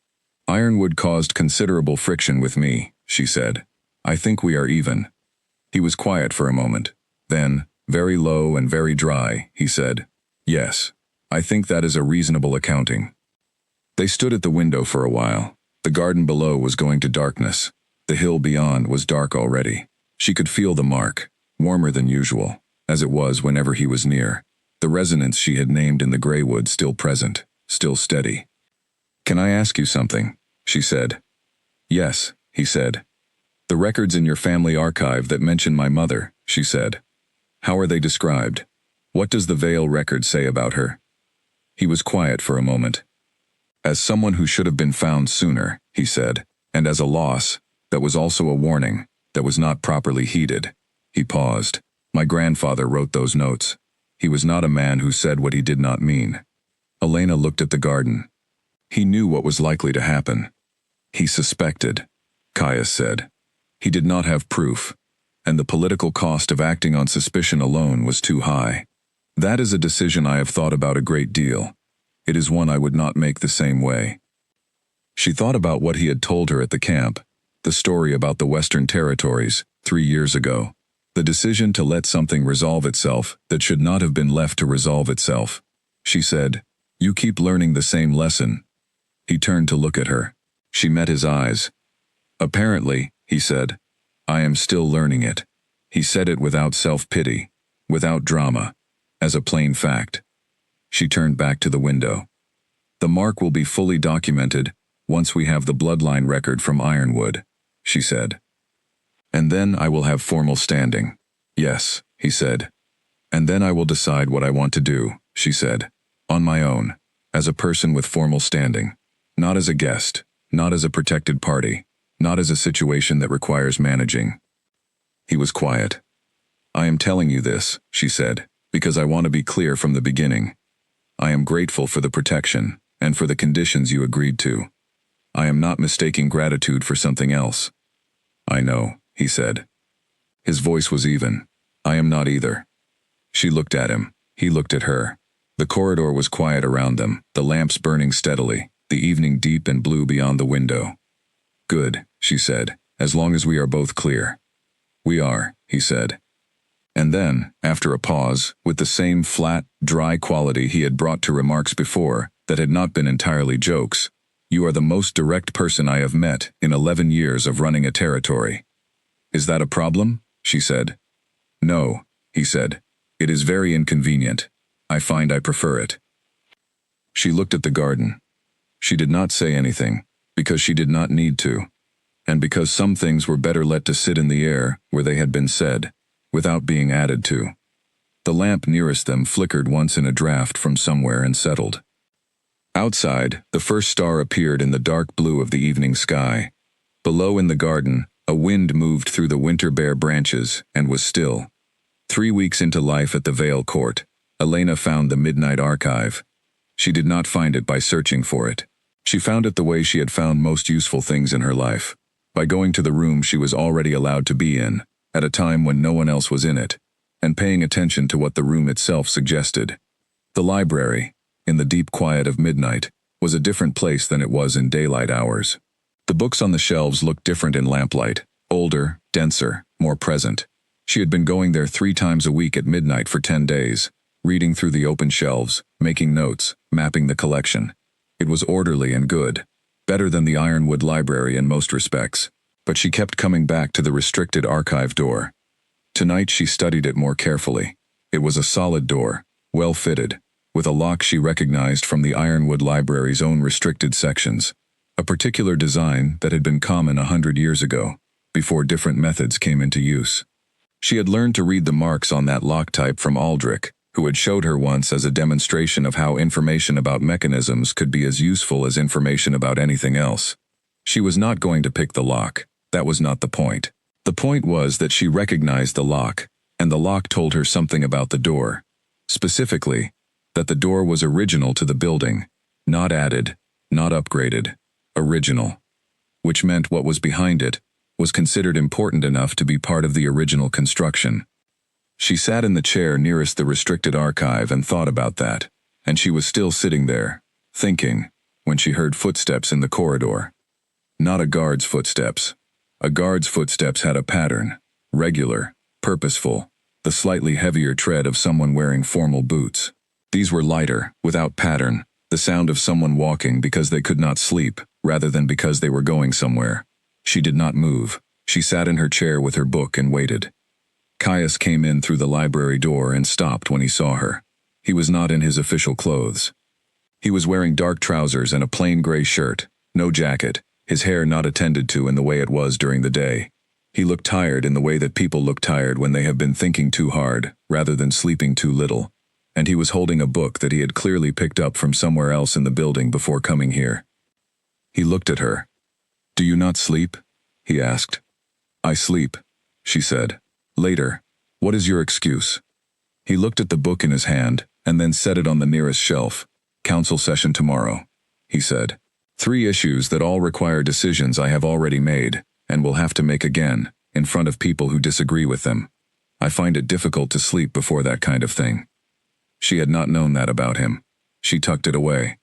"Ironwood caused considerable friction with me," she said. "I think we are even." He was quiet for a moment. Then, very low and very dry, he said, "Yes, I think that is a reasonable accounting." They stood at the window for a while. The garden below was going to darkness. The hill beyond was dark already. She could feel the mark, warmer than usual, as it was whenever he was near. The resonance she had named in the gray wood still present, still steady. "Can I ask you something?" she said. "Yes," he said. "The records in your family archive that mention my mother," she said. "How are they described? What does the Vale record say about her?" He was quiet for a moment. "As someone who should have been found sooner," he said, "and as a loss, that was also a warning, that was not properly heeded." He paused. "My grandfather wrote those notes. He was not a man who said what he did not mean." Elena looked at the garden. He knew what was likely to happen. He suspected, Caius said. He did not have proof, and the political cost of acting on suspicion alone was too high. "That is a decision I have thought about a great deal. It is one I would not make the same way." She thought about what he had told her at the camp, the story about the Western Territories, 3 years ago. The decision to let something resolve itself that should not have been left to resolve itself. She said, "You keep learning the same lesson." He turned to look at her. She met his eyes. "Apparently," he said, "I am still learning it." He said it without self-pity, without drama, as a plain fact. She turned back to the window. "The mark will be fully documented once we have the bloodline record from Ironwood," she said. "And then I will have formal standing." "Yes," he said. "And then I will decide what I want to do," she said. "On my own, as a person with formal standing. Not as a guest, not as a protected party, not as a situation that requires managing." He was quiet. "I am telling you this," she said, "because I want to be clear from the beginning. I am grateful for the protection, and for the conditions you agreed to. I am not mistaking gratitude for something else." "I know," he said. His voice was even. "I am not either." She looked at him. He looked at her. The corridor was quiet around them, the lamps burning steadily, the evening deep and blue beyond the window. "Good," she said, "as long as we are both clear." "We are," he said. And then, after a pause, with the same flat, dry quality he had brought to remarks before, that had not been entirely jokes, "You are the most direct person I have met in 11 years of running a territory." "Is that a problem?" she said. "No," he said. "It is very inconvenient. I find I prefer it." She looked at the garden. She did not say anything, because she did not need to, and because some things were better let to sit in the air where they had been said, without being added to. The lamp nearest them flickered once in a draught from somewhere and settled. Outside, the first star appeared in the dark blue of the evening sky. Below in the garden, a wind moved through the winter bare branches and was still. 3 weeks into life at the Vale Court, Elena found the Midnight Archive. She did not find it by searching for it. She found it the way she had found most useful things in her life, by going to the room she was already allowed to be in, at a time when no one else was in it, and paying attention to what the room itself suggested. The library, in the deep quiet of midnight, was a different place than it was in daylight hours. The books on the shelves looked different in lamplight, older, denser, more present. She had been going there 3 times a week at midnight for 10 days, reading through the open shelves, making notes, mapping the collection. It was orderly and good, better than the Ironwood Library in most respects, but she kept coming back to the restricted archive door. Tonight she studied it more carefully. It was a solid door, well fitted, with a lock she recognized from the Ironwood Library's own restricted sections, a particular design that had been common 100 years ago, before different methods came into use. She had learned to read the marks on that lock type from Aldrich, who had showed her once as a demonstration of how information about mechanisms could be as useful as information about anything else. She was not going to pick the lock. That was not the point. The point was that she recognized the lock, and the lock told her something about the door. Specifically, that the door was original to the building, not added, not upgraded, original. Which meant what was behind it was considered important enough to be part of the original construction. She sat in the chair nearest the restricted archive and thought about that, and she was still sitting there, thinking, when she heard footsteps in the corridor. Not a guard's footsteps. A guard's footsteps had a pattern, regular, purposeful, the slightly heavier tread of someone wearing formal boots. These were lighter, without pattern, the sound of someone walking because they could not sleep, rather than because they were going somewhere. She did not move. She sat in her chair with her book and waited. Caius came in through the library door and stopped when he saw her. He was not in his official clothes. He was wearing dark trousers and a plain gray shirt, no jacket, his hair not attended to in the way it was during the day. He looked tired in the way that people look tired when they have been thinking too hard, rather than sleeping too little, and he was holding a book that he had clearly picked up from somewhere else in the building before coming here. He looked at her. "Do you not sleep?" he asked. "I sleep," she said. "Later. What is your excuse?" He looked at the book in his hand, and then set it on the nearest shelf. "Council session tomorrow," he said. "3 issues that all require decisions I have already made, and will have to make again, in front of people who disagree with them. I find it difficult to sleep before that kind of thing." She had not known that about him. She tucked it away.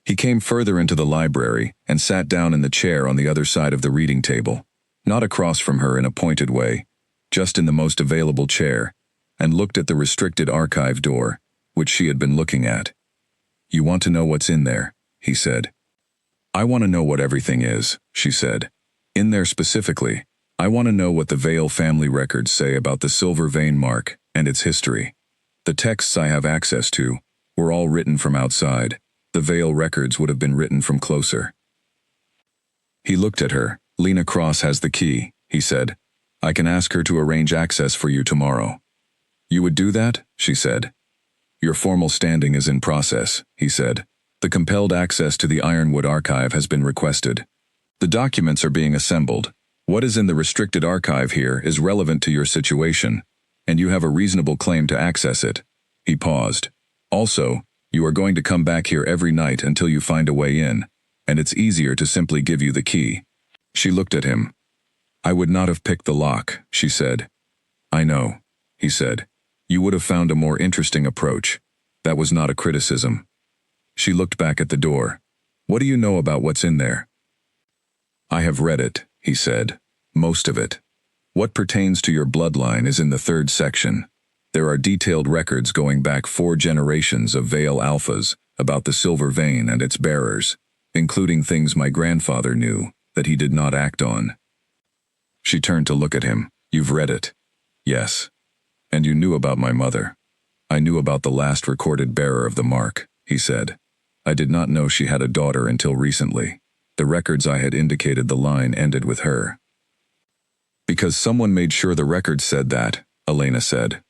He came further into the library and sat down in the chair on the other side of the reading table, not across from her in a pointed way, just in the most available chair, and looked at the restricted archive door, which she had been looking at. "You want to know what's in there," he said. "I want to know what everything is," she said. "In there specifically, I want to know what the Vale family records say about the silver vein mark and its history. The texts I have access to were all written from outside. The Vale records would have been written from closer." He looked at her. "Lena Cross has the key," he said. "I can ask her to arrange access for you tomorrow." "You would do that?" she said. "Your formal standing is in process," he said. "The compelled access to the Ironwood archive has been requested. The documents are being assembled. What is in the restricted archive here is relevant to your situation, and you have a reasonable claim to access it." He paused. "Also, you are going to come back here every night until you find a way in, and it's easier to simply give you the key." She looked at him. "I would not have picked the lock," she said. "I know," he said. "You would have found a more interesting approach. That was not a criticism." She looked back at the door. "What do you know about what's in there?" "I have read it," he said. "Most of it." What pertains to your bloodline is in the third section. There are detailed records going back 4 generations of Vale Alphas about the silver vein and its bearers, including things my grandfather knew that he did not act on. She turned to look at him. You've read it? Yes. And you knew about my mother. I knew about the last recorded bearer of the mark, he said. I did not know she had a daughter until recently. The records I had indicated the line ended with her. Because someone made sure the records said that, Elena said.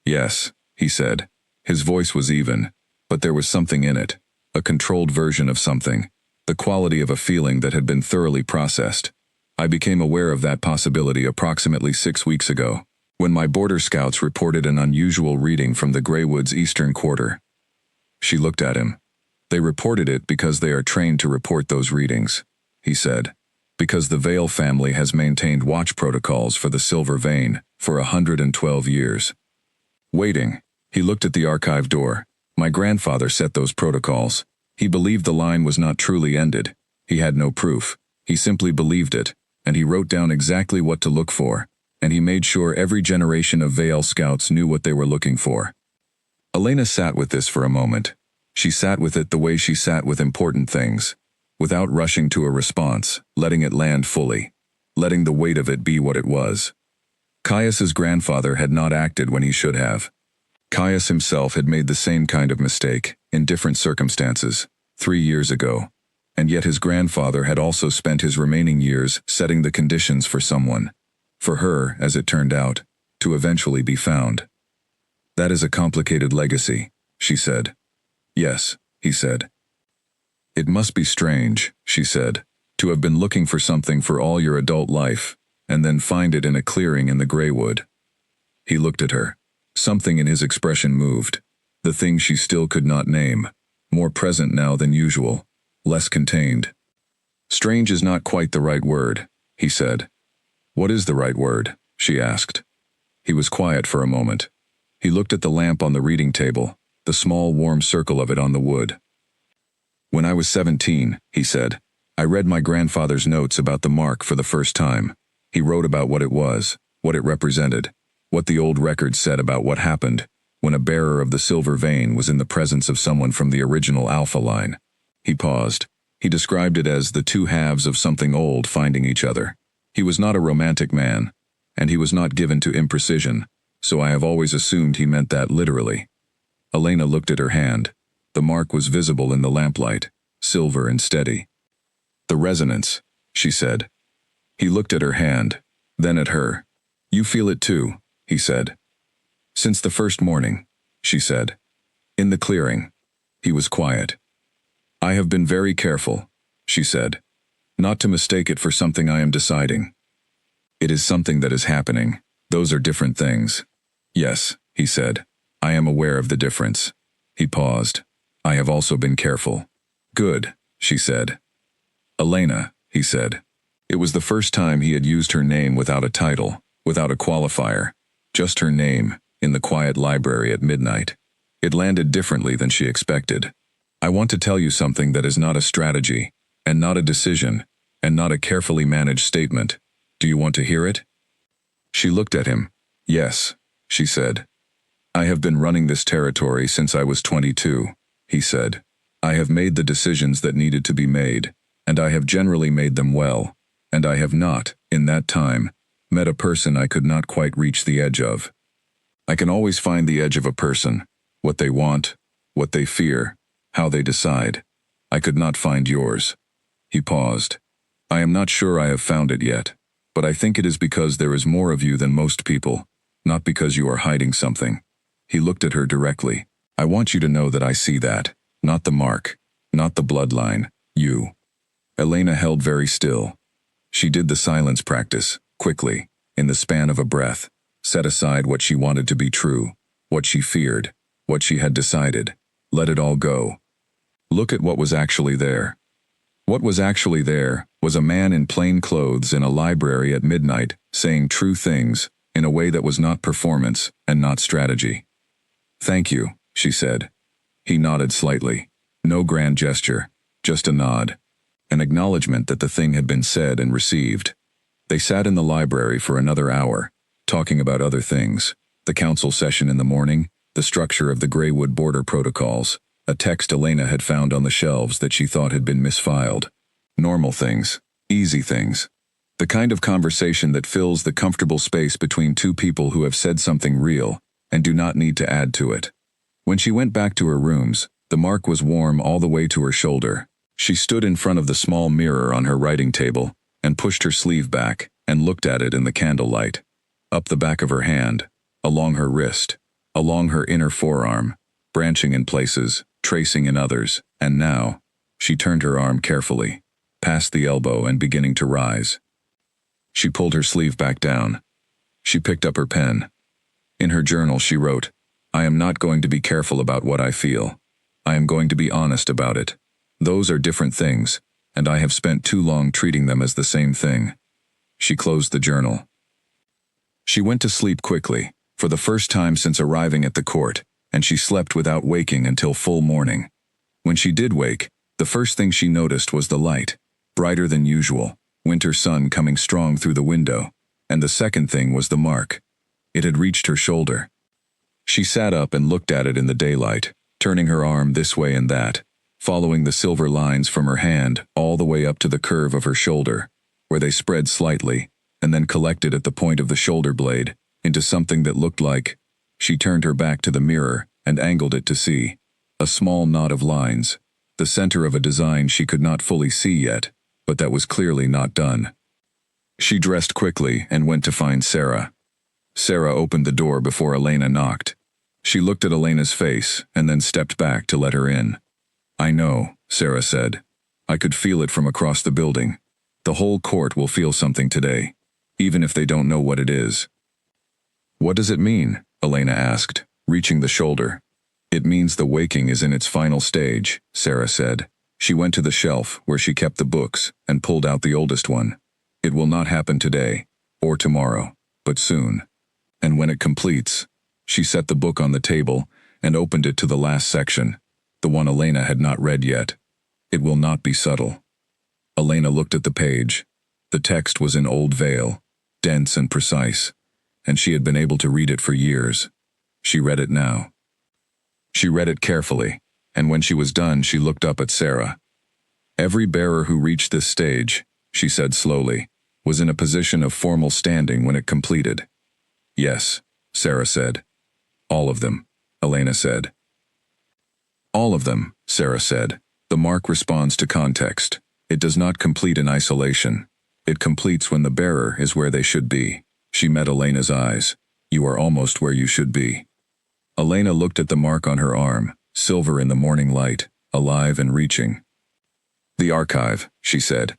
Yes, he said. His voice was even, but there was something in it, a controlled version of something, the quality of a feeling that had been thoroughly processed. I became aware of that possibility approximately 6 weeks ago, when my border scouts reported an unusual reading from the Greywood's eastern quarter. She looked at him. They reported it because they are trained to report those readings, he said, because the Vale family has maintained watch protocols for the silver vein for 112 years. Waiting, he looked at the archive door. My grandfather set those protocols. He believed the line was not truly ended. He had no proof. He simply believed it, and he wrote down exactly what to look for, and he made sure every generation of Vale scouts knew what they were looking for. Elena sat with this for a moment. She sat with it the way she sat with important things, without rushing to a response, letting it land fully, letting the weight of it be what it was. Caius's grandfather had not acted when he should have. Caius himself had made the same kind of mistake, in different circumstances, 3 years ago, and yet his grandfather had also spent his remaining years setting the conditions for someone, for her, as it turned out, to eventually be found. That is a complicated legacy, she said. Yes, he said. It must be strange, she said, to have been looking for something for all your adult life, and then find it in a clearing in the Greywood. He looked at her. Something in his expression moved. The thing she still could not name. More present now than usual. Less contained. Strange is not quite the right word, he said. What is the right word? She asked. He was quiet for a moment. He looked at the lamp on the reading table, the small warm circle of it on the wood. When I was 17, he said, I read my grandfather's notes about the mark for the first time. He wrote about what it was, what it represented, what the old records said about what happened when a bearer of the silver vein was in the presence of someone from the original Alpha line. He paused. He described it as the two halves of something old finding each other. He was not a romantic man, and he was not given to imprecision, so I have always assumed he meant that literally. Elena looked at her hand. The mark was visible in the lamplight, silver and steady. The resonance, she said. He looked at her hand, then at her. You feel it too, he said. Since the first morning, she said. In the clearing. He was quiet. I have been very careful, she said, not to mistake it for something I am deciding. It is something that is happening. Those are different things. Yes, he said. I am aware of the difference. He paused. I have also been careful. Good, she said. Elena, he said. It was the first time he had used her name without a title, without a qualifier, just her name, in the quiet library at midnight. It landed differently than she expected. I want to tell you something that is not a strategy, and not a decision, and not a carefully managed statement. Do you want to hear it? She looked at him. Yes, she said. I have been running this territory since I was 22, he said. I have made the decisions that needed to be made, and I have generally made them well, and I have not, in that time, met a person I could not quite reach the edge of. I can always find the edge of a person, what they want, what they fear, how they decide. I could not find yours. He paused. I am not sure I have found it yet, but I think it is because there is more of you than most people, not because you are hiding something. He looked at her directly. I want you to know that I see that, not the mark, not the bloodline, you. Elena held very still. She did the silence practice, quickly, in the span of a breath, set aside what she wanted to be true, what she feared, what she had decided, let it all go. Look at what was actually there. What was actually there was a man in plain clothes in a library at midnight saying true things in a way that was not performance and not strategy. Thank you, she said. He nodded slightly. No grand gesture, just a nod. An acknowledgement that the thing had been said and received. They sat in the library for another hour, talking about other things: the council session in the morning, the structure of the Greywood border protocols, a text Elena had found on the shelves that she thought had been misfiled. Normal things. Easy things. The kind of conversation that fills the comfortable space between two people who have said something real and do not need to add to it. When she went back to her rooms, the mark was warm all the way to her shoulder. She stood in front of the small mirror on her writing table and pushed her sleeve back and looked at it in the candlelight. Up the back of her hand, along her wrist, along her inner forearm, branching in places, tracing in others, and now, she turned her arm carefully, past the elbow and beginning to rise. She pulled her sleeve back down. She picked up her pen. In her journal she wrote, "I am not going to be careful about what I feel. I am going to be honest about it. Those are different things, and I have spent too long treating them as the same thing." She closed the journal. She went to sleep quickly, for the first time since arriving at the court, and she slept without waking until full morning. When she did wake, the first thing she noticed was the light, brighter than usual, winter sun coming strong through the window, and the second thing was the mark. It had reached her shoulder. She sat up and looked at it in the daylight, turning her arm this way and that, following the silver lines from her hand all the way up to the curve of her shoulder, where they spread slightly, and then collected at the point of the shoulder blade, into something that looked like— She turned her back to the mirror and angled it to see. A small knot of lines, the center of a design she could not fully see yet, but that was clearly not done. She dressed quickly and went to find Sarah. Sarah opened the door before Elena knocked. She looked at Elena's face and then stepped back to let her in. "I know," Sarah said. "I could feel it from across the building. The whole court will feel something today, even if they don't know what it is." "What does it mean?" Elena asked, reaching the shoulder. "It means the waking is in its final stage," Sarah said. She went to the shelf where she kept the books and pulled out the oldest one. "It will not happen today, or tomorrow, but soon. And when it completes—" She set the book on the table and opened it to the last section, the one Elena had not read yet. "It will not be subtle." Elena looked at the page. The text was in Old Vale, dense and precise, and she had been able to read it for years. She read it now. She read it carefully, and when she was done she looked up at Sarah. "Every bearer who reached this stage," she said slowly, "was in a position of formal standing when it completed." "Yes," Sarah said. "All of them," Elena said. "All of them," Sarah said. "The mark responds to context. It does not complete in isolation. It completes when the bearer is where they should be." She met Elena's eyes. "You are almost where you should be." Elena looked at the mark on her arm, silver in the morning light, alive and reaching. "The archive," she said.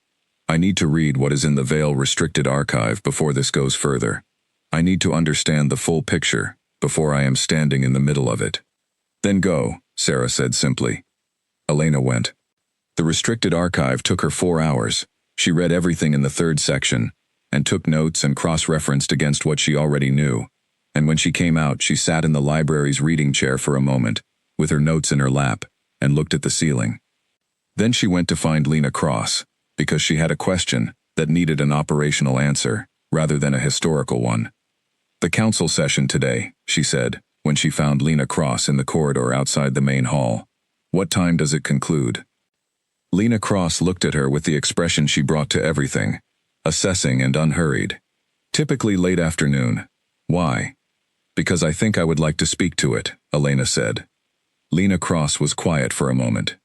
"I need to read what is in the Vale restricted archive before this goes further. I need to understand the full picture before I am standing in the middle of it." "Then go," Sarah said simply. Elena went. The restricted archive took her 4 hours. She read everything in the third section, and took notes and cross-referenced against what she already knew. And when she came out, she sat in the library's reading chair for a moment, with her notes in her lap, and looked at the ceiling. Then she went to find Lena Cross, because she had a question that needed an operational answer, rather than a historical one. "The council session today," she said, when she found Lena Cross in the corridor outside the main hall. "What time does it conclude?" Lena Cross looked at her with the expression she brought to everything, assessing and unhurried. "Typically late afternoon." "Why?" "Because I think I would like to speak to it," Elena said. Lena Cross was quiet for a moment.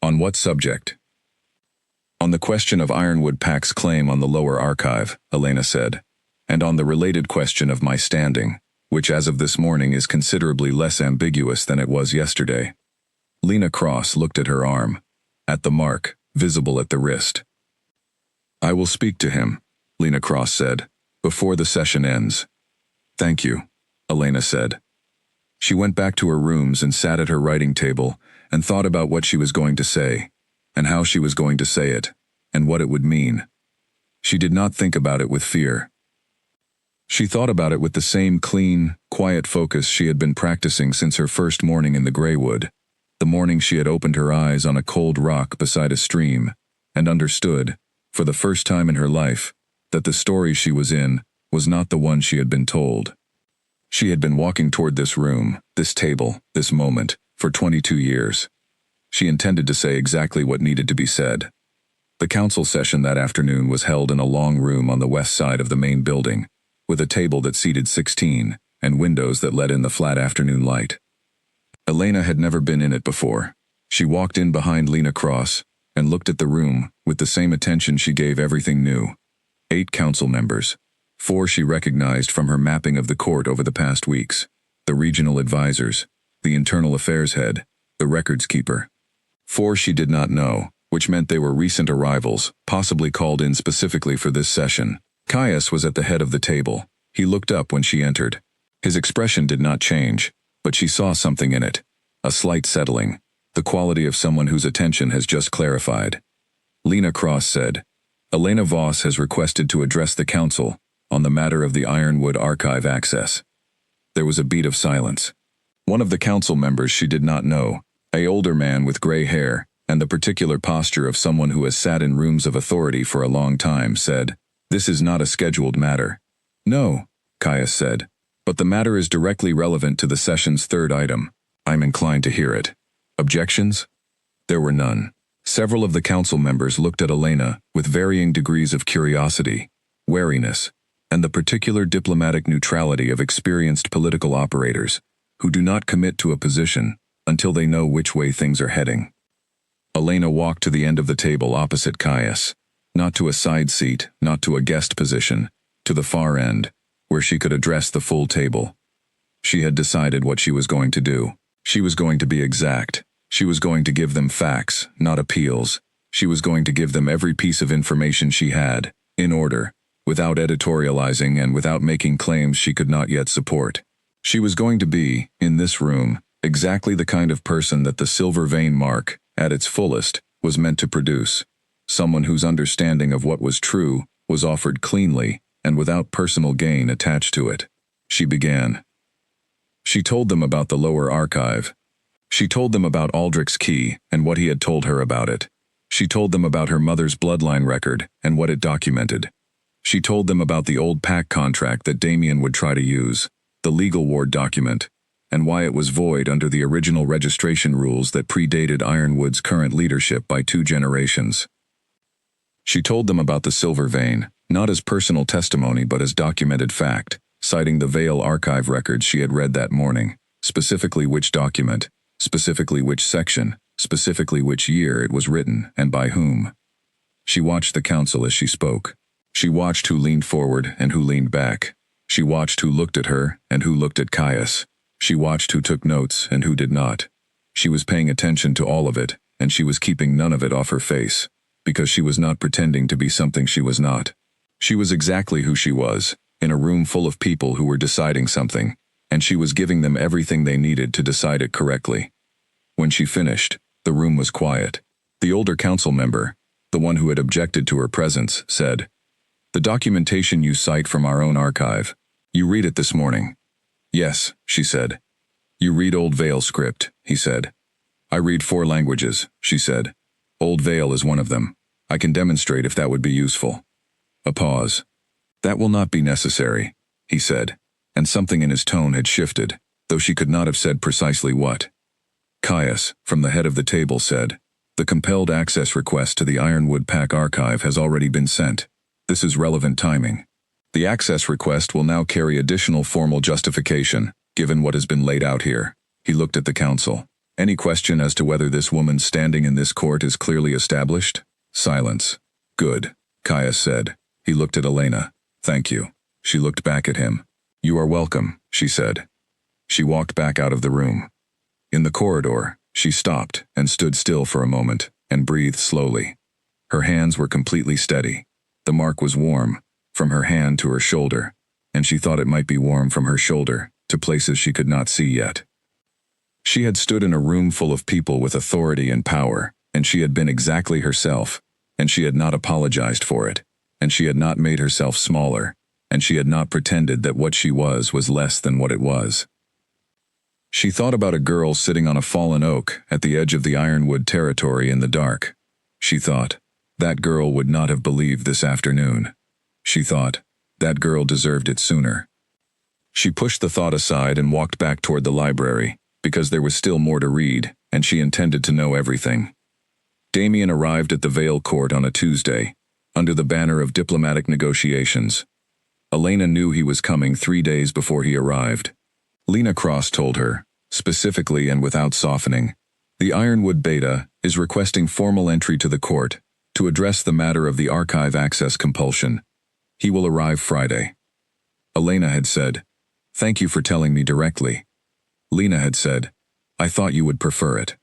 "On what subject?" "On the question of Ironwood Pack's claim on the lower archive," Elena said, "and on the related question of my standing, which as of this morning is considerably less ambiguous than it was yesterday." Lena Cross looked at her arm, at the mark, visible at the wrist. "I will speak to him," Lena Cross said, "before the session ends." "Thank you," Elena said. She went back to her rooms and sat at her writing table and thought about what she was going to say, and how she was going to say it, and what it would mean. She did not think about it with fear. She thought about it with the same clean, quiet focus she had been practicing since her first morning in the Greywood, the morning she had opened her eyes on a cold rock beside a stream, and understood, for the first time in her life, that the story she was in was not the one she had been told. She had been walking toward this room, this table, this moment, for 22 years. She intended to say exactly what needed to be said. The council session that afternoon was held in a long room on the west side of the main building, with a table that seated 16, and windows that let in the flat afternoon light. Elena had never been in it before. She walked in behind Lena Cross, and looked at the room, with the same attention she gave everything new. 8 council members. 4 she recognized from her mapping of the court over the past weeks. The regional advisors, the internal affairs head, the records keeper. 4 she did not know, which meant they were recent arrivals, possibly called in specifically for this session. Caius was at the head of the table. He looked up when she entered. His expression did not change, but she saw something in it. A slight settling, the quality of someone whose attention has just clarified. Lena Cross said, "Elena Voss has requested to address the council on the matter of the Ironwood archive access." There was a beat of silence. One of the council members she did not know, an older man with gray hair and the particular posture of someone who has sat in rooms of authority for a long time, said, "This is not a scheduled matter." "No," Caius said, "but the matter is directly relevant to the session's third item. I'm inclined to hear it." Objections? There were none. Several of the council members looked at Elena with varying degrees of curiosity, wariness, and the particular diplomatic neutrality of experienced political operators who do not commit to a position until they know which way things are heading. Elena walked to the end of the table opposite Caius, not to a side seat, not to a guest position, to the far end, where she could address the full table. She had decided what she was going to do. She was going to be exact. She was going to give them facts, not appeals. She was going to give them every piece of information she had, in order, without editorializing and without making claims she could not yet support. She was going to be, in this room, exactly the kind of person that the silver vein mark, at its fullest, was meant to produce. Someone whose understanding of what was true was offered cleanly and without personal gain attached to it. She began. She told them about the lower archive. She told them about Aldrich's key and what he had told her about it. She told them about her mother's bloodline record and what it documented. She told them about the old pack contract that Damien would try to use, the legal ward document, and why it was void under the original registration rules that predated Ironwood's current leadership by 2 generations. She told them about the silver vein, not as personal testimony but as documented fact, citing the Vale archive records she had read that morning, specifically which document, specifically which section, specifically which year it was written and by whom. She watched the council as she spoke. She watched who leaned forward and who leaned back. She watched who looked at her and who looked at Caius. She watched who took notes and who did not. She was paying attention to all of it, and she was keeping none of it off her face, because she was not pretending to be something she was not. She was exactly who she was, in a room full of people who were deciding something, and she was giving them everything they needed to decide it correctly. When she finished, the room was quiet. The older council member, the one who had objected to her presence, said, "The documentation you cite from our own archive. You read it this morning." "Yes," she said. "You read Old Vale script," he said. "I read 4 languages," she said. "Old Vale is one of them. I can demonstrate if that would be useful." A pause. "That will not be necessary," he said, and something in his tone had shifted, though she could not have said precisely what. Caius, from the head of the table, said, "The compelled access request to the Ironwood Pack archive has already been sent. This is relevant timing. The access request will now carry additional formal justification, given what has been laid out here." He looked at the council. "Any question as to whether this woman's standing in this court is clearly established?" Silence. "Good," Caius said. He looked at Elena. "Thank you." She looked back at him. "You are welcome," she said. She walked back out of the room. In the corridor, she stopped and stood still for a moment and breathed slowly. Her hands were completely steady. The mark was warm, from her hand to her shoulder, and she thought it might be warm from her shoulder to places she could not see yet. She had stood in a room full of people with authority and power, and she had been exactly herself, and she had not apologized for it, and she had not made herself smaller, and she had not pretended that what she was less than what it was. She thought about a girl sitting on a fallen oak at the edge of the Ironwood territory in the dark. She thought, that girl would not have believed this afternoon. she thought. That girl deserved it sooner. She pushed the thought aside and walked back toward the library, because there was still more to read, and she intended to know everything. Damien arrived at the Vale Court on a Tuesday, under the banner of diplomatic negotiations. Elena knew he was coming 3 days before he arrived. Lena Cross told her, specifically and without softening, the Ironwood Beta is requesting formal entry to the court to address the matter of the archive access compulsion. He will arrive Friday. Elena had said, "Thank you for telling me directly." Lena had said, "I thought you would prefer it."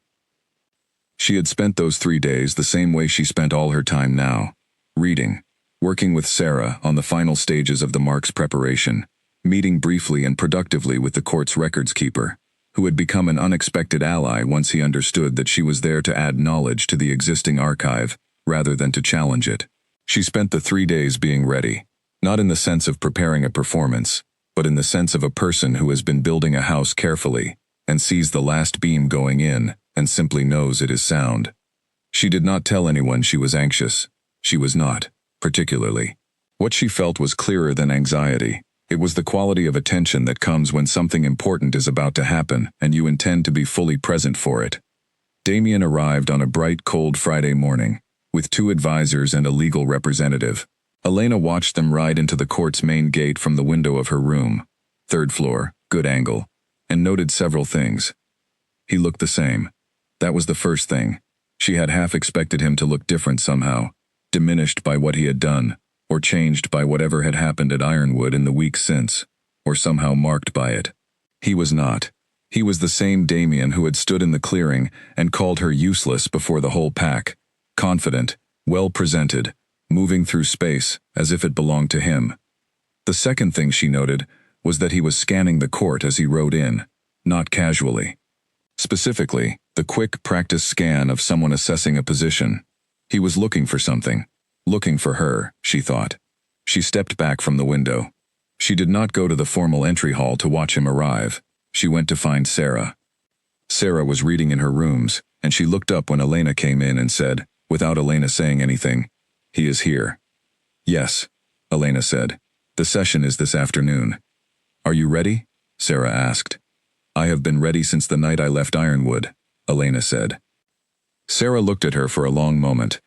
She had spent those 3 days the same way she spent all her time now, reading, working with Sarah on the final stages of the Marks preparation, meeting briefly and productively with the court's records keeper, who had become an unexpected ally once he understood that she was there to add knowledge to the existing archive, rather than to challenge it. She spent the 3 days being ready, not in the sense of preparing a performance, but in the sense of a person who has been building a house carefully, and sees the last beam going in, and simply knows it is sound. She did not tell anyone she was anxious. She was not, particularly. What she felt was clearer than anxiety. It was the quality of attention that comes when something important is about to happen and you intend to be fully present for it. Damien arrived on a bright, cold Friday morning, with 2 advisors and a legal representative. Elena watched them ride into the court's main gate from the window of her room, 3rd floor, good angle, and noted several things. He looked the same. That was the first thing. She had half expected him to look different somehow, diminished by what he had done, or changed by whatever had happened at Ironwood in the weeks since, or somehow marked by it. He was not. He was the same Damien who had stood in the clearing and called her useless before the whole pack, confident, well-presented, moving through space as if it belonged to him. The second thing she noted was that he was scanning the court as he rode in, not casually. Specifically, the quick practice scan of someone assessing a position. He was looking for something. Looking for her, she thought. She stepped back from the window. She did not go to the formal entry hall to watch him arrive. She went to find Sarah. Sarah was reading in her rooms, and she looked up when Elena came in and said, without Elena saying anything, "He is here." "Yes," Elena said. "The session is this afternoon." "Are you ready?" Sarah asked. "I have been ready since the night I left Ironwood," Elena said. Sarah looked at her for a long moment.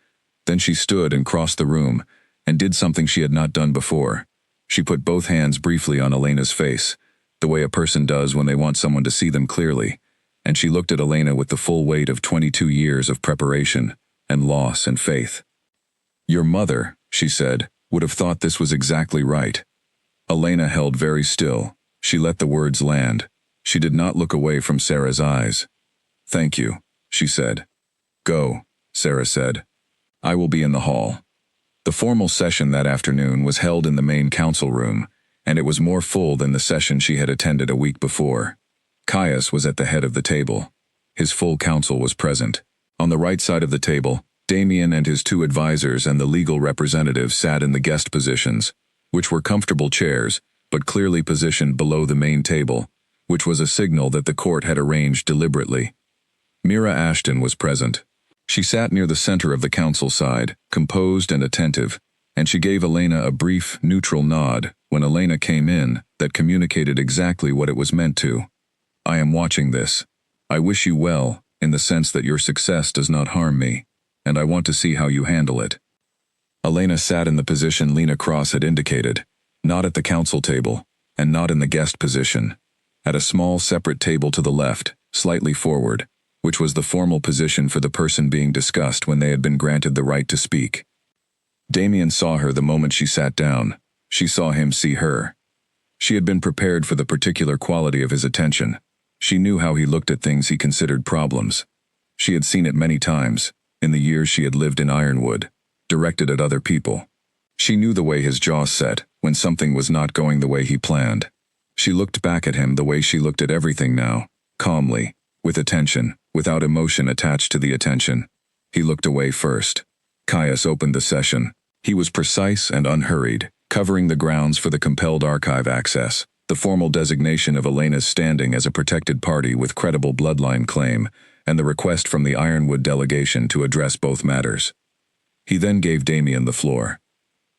Then she stood and crossed the room, and did something she had not done before. She put both hands briefly on Elena's face, the way a person does when they want someone to see them clearly, and she looked at Elena with the full weight of 22 years of preparation, and loss and faith. "Your mother," she said, "would have thought this was exactly right." Elena held very still. She let the words land. She did not look away from Sarah's eyes. "Thank you," she said. "Go," Sarah said. "I will be in the hall." The formal session that afternoon was held in the main council room, and it was more full than the session she had attended a week before. Caius was at the head of the table. His full council was present. On the right side of the table, Damien and his 2 advisors and the legal representative sat in the guest positions, which were comfortable chairs, but clearly positioned below the main table, which was a signal that the court had arranged deliberately. Mira Ashton was present. She sat near the center of the council side, composed and attentive, and she gave Elena a brief, neutral nod when Elena came in that communicated exactly what it was meant to. "I am watching this. I wish you well, in the sense that your success does not harm me, and I want to see how you handle it." Elena sat in the position Lena Cross had indicated, not at the council table, and not in the guest position, at a small separate table to the left, slightly forward, which was the formal position for the person being discussed when they had been granted the right to speak. Damien saw her the moment she sat down. She saw him see her. She had been prepared for the particular quality of his attention. She knew how he looked at things he considered problems. She had seen it many times, in the years she had lived in Ironwood, directed at other people. She knew the way his jaw set when something was not going the way he planned. She looked back at him the way she looked at everything now, calmly, with attention, without emotion attached to the attention. He looked away first. Caius opened the session. He was precise and unhurried, covering the grounds for the compelled archive access, the formal designation of Elena's standing as a protected party with credible bloodline claim, and the request from the Ironwood delegation to address both matters. He then gave Damien the floor.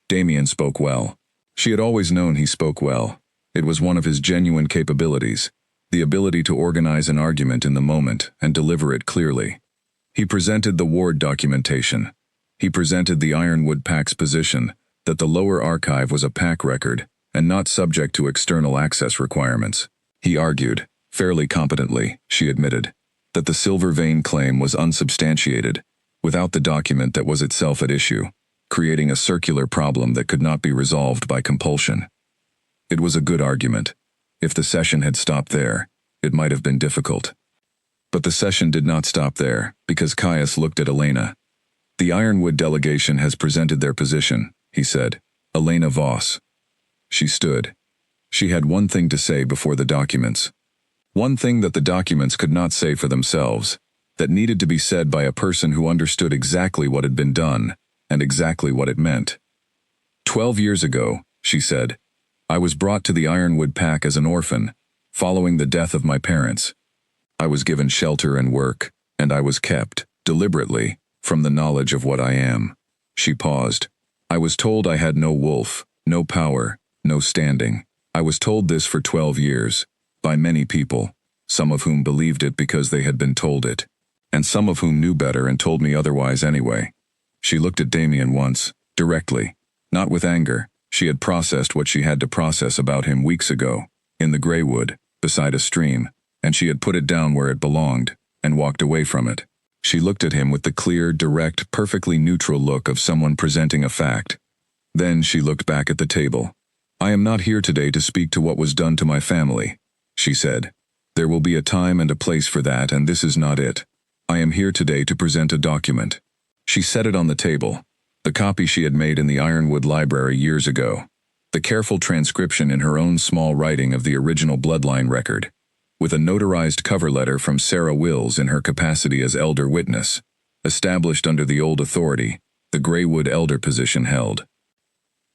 Damien spoke well. She had always known he spoke well. It was one of his genuine capabilities, the ability to organize an argument in the moment and deliver it clearly. He presented the ward documentation. He presented the Ironwood PAC's position, that the lower archive was a PAC record and not subject to external access requirements. He argued, fairly competently, she admitted, that the Silver Vein claim was unsubstantiated, without the document that was itself at issue, creating a circular problem that could not be resolved by compulsion. It was a good argument. If the session had stopped there, it might have been difficult. But the session did not stop there, because Caius looked at Elena. The Ironwood delegation has presented their position, he said. Elena Voss. She stood. She had one thing to say before the documents. One thing that the documents could not say for themselves, that needed to be said by a person who understood exactly what had been done, and exactly what it meant. 12 years ago, she said, I was brought to the Ironwood PAC as an orphan, following the death of my parents. I was given shelter and work, and I was kept, deliberately, from the knowledge of what I am. She paused. I was told I had no wolf, no power, no standing. I was told this for 12 years, by many people, some of whom believed it because they had been told it, and some of whom knew better and told me otherwise anyway. She looked at Damien once, directly, not with anger. She had processed what she had to process about him weeks ago, in the Greywood, beside a stream, and she had put it down where it belonged, and walked away from it. She looked at him with the clear, direct, perfectly neutral look of someone presenting a fact. Then she looked back at the table. I am not here today to speak to what was done to my family, she said. There will be a time and a place for that, and this is not it. I am here today to present a document. She set it on the table, the copy she had made in the Ironwood Library years ago, the careful transcription in her own small writing of the original bloodline record, with a notarized cover letter from Sarah Wills in her capacity as elder witness, established under the old authority, the Greywood elder position held.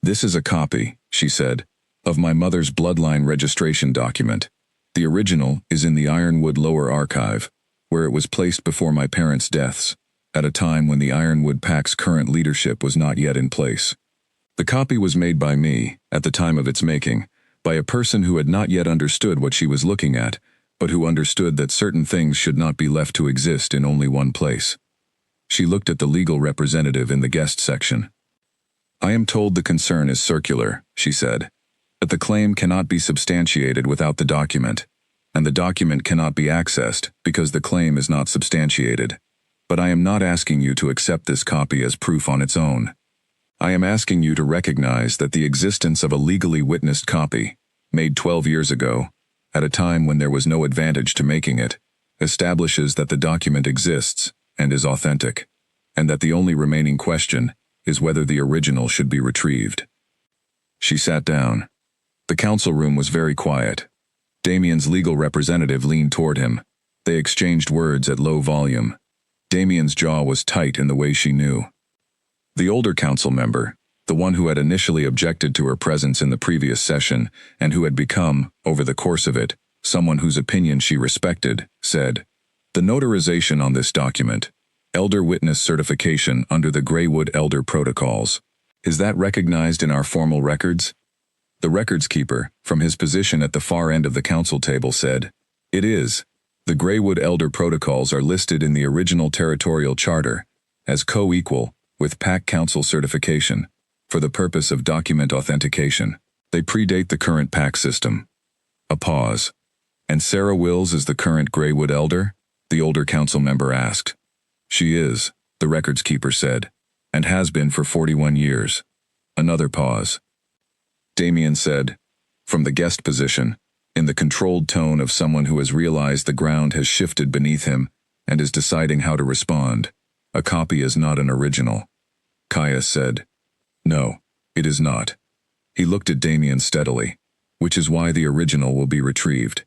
This is a copy, she said, of my mother's bloodline registration document. The original is in the Ironwood Lower Archive, where it was placed before my parents' deaths, at a time when the Ironwood PAC's current leadership was not yet in place. The copy was made by me, at the time of its making, by a person who had not yet understood what she was looking at, but who understood that certain things should not be left to exist in only one place. She looked at the legal representative in the guest section. I am told the concern is circular, she said, that the claim cannot be substantiated without the document, and the document cannot be accessed because the claim is not substantiated. But I am not asking you to accept this copy as proof on its own. I am asking you to recognize that the existence of a legally witnessed copy, made 12 years ago, at a time when there was no advantage to making it, establishes that the document exists and is authentic, and that the only remaining question is whether the original should be retrieved. She sat down. The council room was very quiet. Damien's legal representative leaned toward him. They exchanged words at low volume. Damien's jaw was tight in the way she knew. The older council member, the one who had initially objected to her presence in the previous session and who had become, over the course of it, someone whose opinion she respected, said, The notarization on this document, Elder Witness Certification under the Greywood Elder Protocols, is that recognized in our formal records? The records keeper, from his position at the far end of the council table, said, It is. The Greywood Elder Protocols are listed in the original territorial charter as co-equal with PAC Council certification for the purpose of document authentication. They predate the current PAC system. A pause. And Sarah Wills is the current Greywood Elder? The older council member asked. She is, the records keeper said, and has been for 41 years. Another pause. Damien said, from the guest position, in the controlled tone of someone who has realized the ground has shifted beneath him and is deciding how to respond, a copy is not an original. Caius said, No, it is not. He looked at Damien steadily, which is why the original will be retrieved.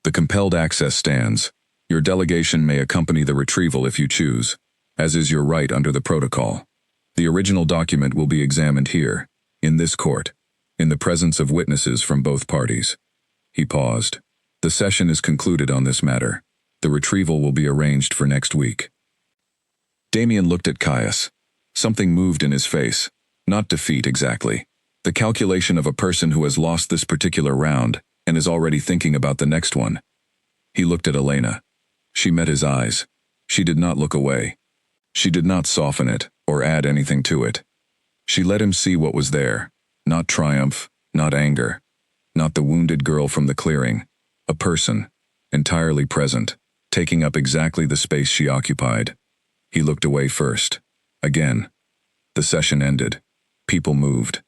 The compelled access stands. Your delegation may accompany the retrieval if you choose, as is your right under the protocol. The original document will be examined here, in this court, in the presence of witnesses from both parties. He paused. The session is concluded on this matter. The retrieval will be arranged for next week. Damien looked at Caius. Something moved in his face, Not defeat exactly. The calculation of a person who has lost this particular round and is already thinking about the next one. He looked at Elena. She met his eyes. She did not look away. She did not soften it or add anything to it. She let him see what was there. Not triumph, not anger. Not the wounded girl from the clearing. A person, entirely present, taking up exactly the space she occupied. He looked away first. Again. The session ended. People moved.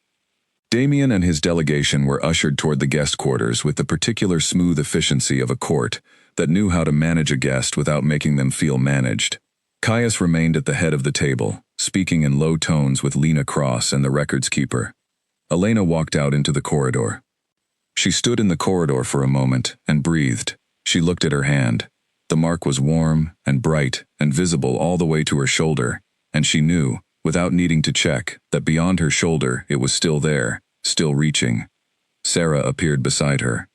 Damien and his delegation were ushered toward the guest quarters with the particular smooth efficiency of a court that knew how to manage a guest without making them feel managed. Caius remained at the head of the table, speaking in low tones with Lena Cross and the records keeper. Elena walked out into the corridor. She stood in the corridor for a moment and breathed. She looked at her hand. The mark was warm and bright and visible all the way to her shoulder, and she knew, without needing to check, that beyond her shoulder it was still there, still reaching. Sarah appeared beside her.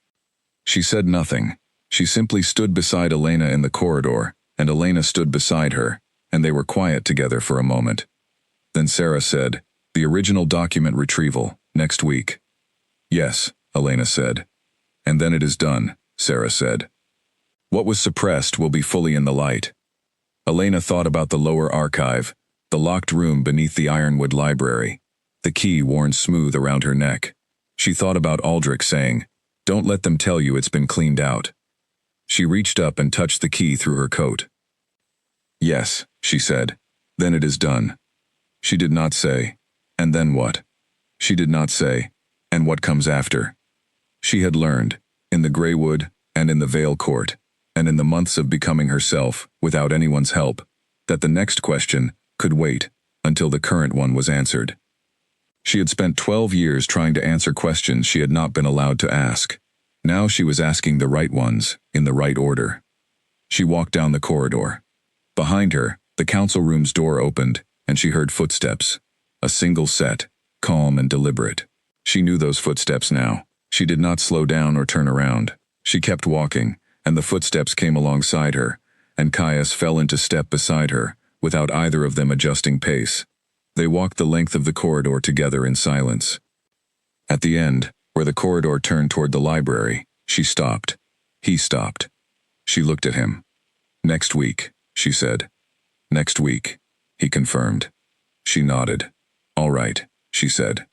She said nothing. She simply stood beside Elena in the corridor, and Elena stood beside her, and they were quiet together for a moment. Then Sarah said, "The original document retrieval, next week." "Yes," Elena said. "And then it is done," Sarah said. "What was suppressed will be fully in the light." Elena thought about the lower archive, the locked room beneath the ironwood library, the key worn smooth around her neck. She thought about Aldrich saying, "Don't let them tell you it's been cleaned out." She reached up and touched the key through her coat. "Yes," she said. "Then it is done." She did not say, "And then what?" She did not say, "And what comes after?" She had learned, in the Greywood and in the Vale Court, and in the months of becoming herself, without anyone's help, that the next question could wait until the current one was answered. She had spent 12 years trying to answer questions she had not been allowed to ask. Now she was asking the right ones, in the right order. She walked down the corridor. Behind her, the council room's door opened, and she heard footsteps. A single set, calm and deliberate. She knew those footsteps now. She did not slow down or turn around. She kept walking, and the footsteps came alongside her, and Caius fell into step beside her, without either of them adjusting pace. They walked the length of the corridor together in silence. At the end, where the corridor turned toward the library, she stopped. He stopped. She looked at him. "Next week," she said. "Next week," he confirmed. She nodded. "All right," she said.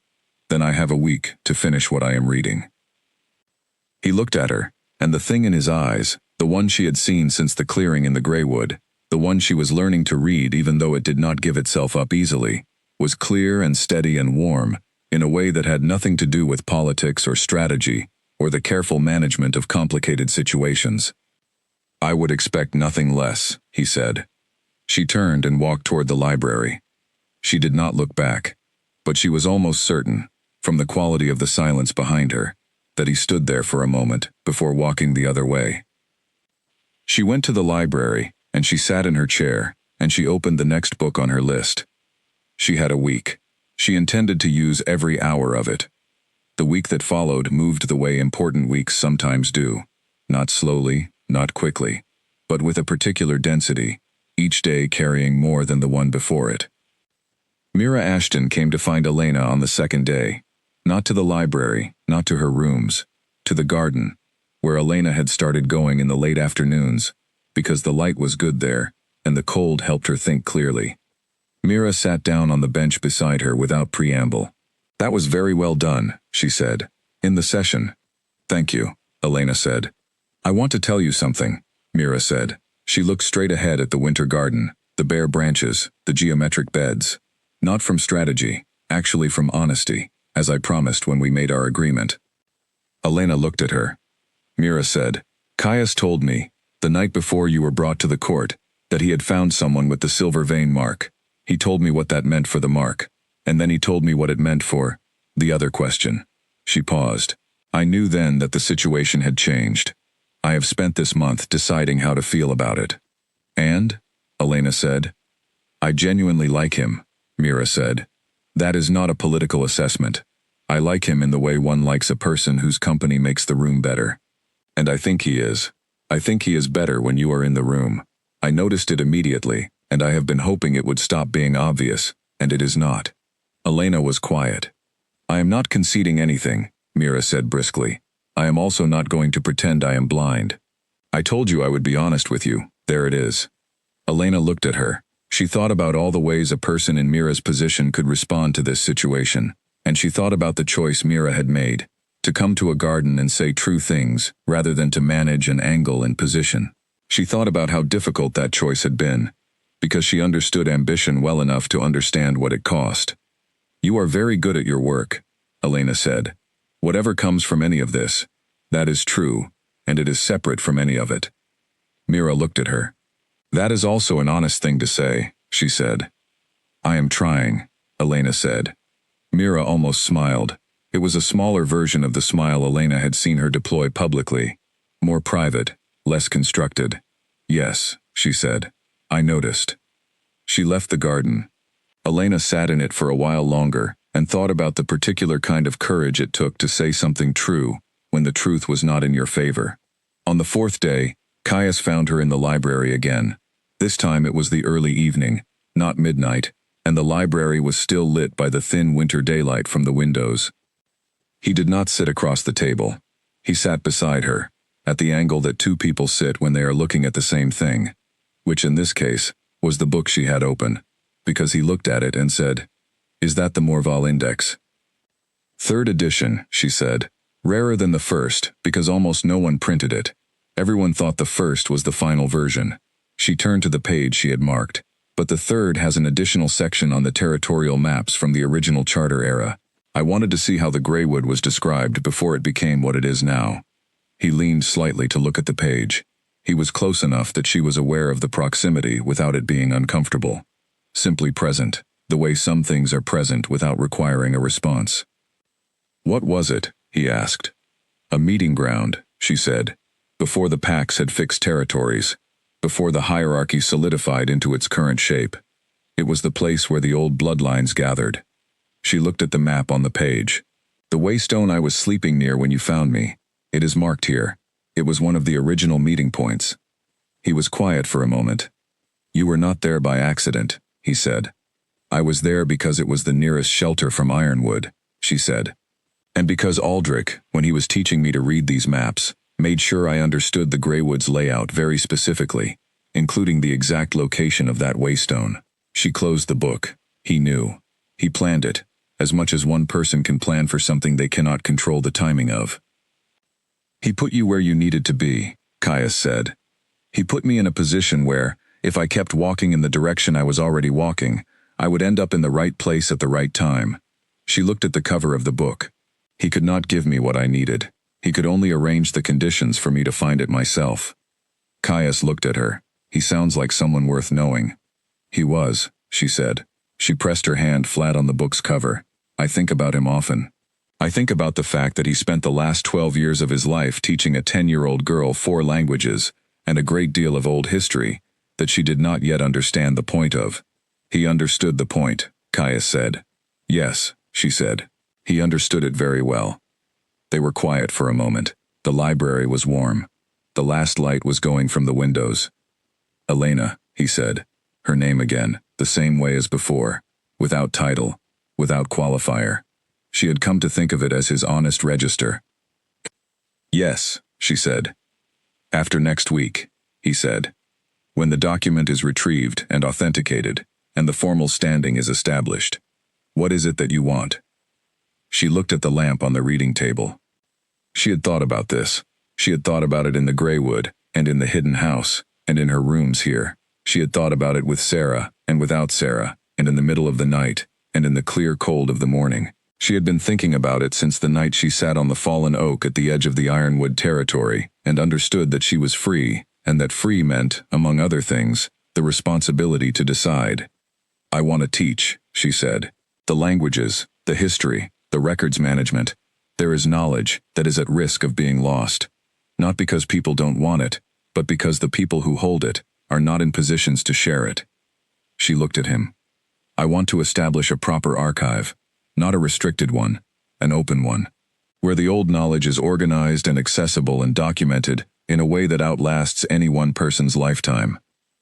"Then I have a week to finish what I am reading." He looked at her, and the thing in his eyes, the one she had seen since the clearing in the Greywood, the one she was learning to read even though it did not give itself up easily, was clear and steady and warm, in a way that had nothing to do with politics or strategy, or the careful management of complicated situations. "I would expect nothing less," he said. She turned and walked toward the library. She did not look back, but she was almost certain, from the quality of the silence behind her, that he stood there for a moment before walking the other way. She went to the library, and she sat in her chair, and she opened the next book on her list. She had a week. She intended to use every hour of it. The week that followed moved the way important weeks sometimes do, not slowly, not quickly, but with a particular density, each day carrying more than the one before it. Mira Ashton came to find Elena on the second day, not to the library, not to her rooms, to the garden, where Elena had started going in the late afternoons, because the light was good there, and the cold helped her think clearly. Mira sat down on the bench beside her without preamble. "That was very well done," she said. "In the session." "Thank you," Elena said. "I want to tell you something," Mira said. She looked straight ahead at the winter garden, the bare branches, the geometric beds. "Not from strategy, actually from honesty, as I promised when we made our agreement." Elena looked at her. Mira said, "Caius told me, the night before you were brought to the court, that he had found someone with the silver vein mark. He told me what that meant for the mark, and then he told me what it meant for the other question." She paused. "I knew then that the situation had changed. I have spent this month deciding how to feel about it." "And?" Elena said. "I genuinely like him," Mira said. "That is not a political assessment. I like him in the way one likes a person whose company makes the room better. And I think he is. I think he is better when you are in the room. I noticed it immediately, and I have been hoping it would stop being obvious, and it is not." Elena was quiet. I am not conceding anything, Mira said briskly. I am also not going to pretend I am blind. I told you I would be honest with you. There it is. Elena looked at her. She thought about all the ways a person in Mira's position could respond to this situation, and she thought about the choice Mira had made, to come to a garden and say true things, rather than to manage an angle and position. She thought about how difficult that choice had been, because she understood ambition well enough to understand what it cost. You are very good at your work, Elena said. Whatever comes from any of this, that is true, and it is separate from any of it. Mira looked at her. That is also an honest thing to say, she said. I am trying, Elena said. Mira almost smiled. It was a smaller version of the smile Elena had seen her deploy publicly. More private, less constructed. Yes, she said. I noticed. She left the garden. Elena sat in it for a while longer and thought about the particular kind of courage it took to say something true when the truth was not in your favor. On the fourth day, Caius found her in the library again. This time it was the early evening, not midnight, and the library was still lit by the thin winter daylight from the windows. He did not sit across the table. He sat beside her, at the angle that two people sit when they are looking at the same thing, which in this case was the book she had open, because he looked at it and said, "Is that the Morval Index?" "Third edition," she said. "Rarer than the first, because almost no one printed it. Everyone thought the first was the final version." She turned to the page she had marked. "But the third has an additional section on the territorial maps from the original charter era. I wanted to see how the Greywood was described before it became what it is now." He leaned slightly to look at the page. He was close enough that she was aware of the proximity without it being uncomfortable. Simply present, the way some things are present without requiring a response. "What was it?" he asked. "A meeting ground," she said, "before the Pax had fixed territories, before the hierarchy solidified into its current shape. It was the place where the old bloodlines gathered." She looked at the map on the page. "The waystone I was sleeping near when you found me. It is marked here. It was one of the original meeting points." He was quiet for a moment. "You were not there by accident," he said. "I was there because it was the nearest shelter from Ironwood," she said. "And because Aldrich, when he was teaching me to read these maps, made sure I understood the Greywood's layout very specifically, including the exact location of that waystone." She closed the book. He knew. He planned it, as much as one person can plan for something they cannot control the timing of. "He put you where you needed to be," Caius said. "He put me in a position where, if I kept walking in the direction I was already walking, I would end up in the right place at the right time." She looked at the cover of the book. "He could not give me what I needed. He could only arrange the conditions for me to find it myself." Caius looked at her. "He sounds like someone worth knowing." "He was," she said. She pressed her hand flat on the book's cover. "I think about him often. I think about the fact that he spent the last 12 years of his life teaching a 10-year-old girl 4 languages and a great deal of old history that she did not yet understand the point of." "He understood the point," Caius said. "Yes," she said. "He understood it very well." They were quiet for a moment. The library was warm. The last light was going from the windows. "Elena," he said. Her name again, the same way as before, without title, without qualifier. She had come to think of it as his honest register. "Yes," she said. "After next week," he said. "When the document is retrieved and authenticated, and the formal standing is established. What is it that you want?" She looked at the lamp on the reading table. She had thought about this. She had thought about it in the Greywood, and in the hidden house, and in her rooms here. She had thought about it with Sarah, and without Sarah, and in the middle of the night, and in the clear cold of the morning. She had been thinking about it since the night she sat on the fallen oak at the edge of the Ironwood territory, and understood that she was free, and that free meant, among other things, the responsibility to decide. "I want to teach," she said. "The languages, the history, the records management. There is knowledge that is at risk of being lost. Not because people don't want it, but because the people who hold it are not in positions to share it." She looked at him. "I want to establish a proper archive, not a restricted one, an open one, where the old knowledge is organized and accessible and documented in a way that outlasts any one person's lifetime."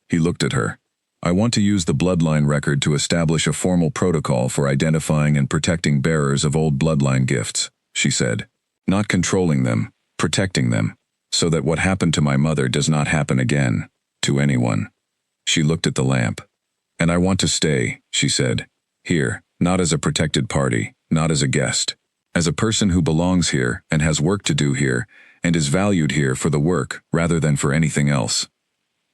He looked at her. I want to use the bloodline record to establish a formal protocol for identifying and protecting bearers of old bloodline gifts, she said. Not controlling them, protecting them, so that what happened to my mother does not happen again, to anyone. She looked at the lamp. And I want to stay, she said, here, not as a protected party, not as a guest. As a person who belongs here and has work to do here and is valued here for the work rather than for anything else.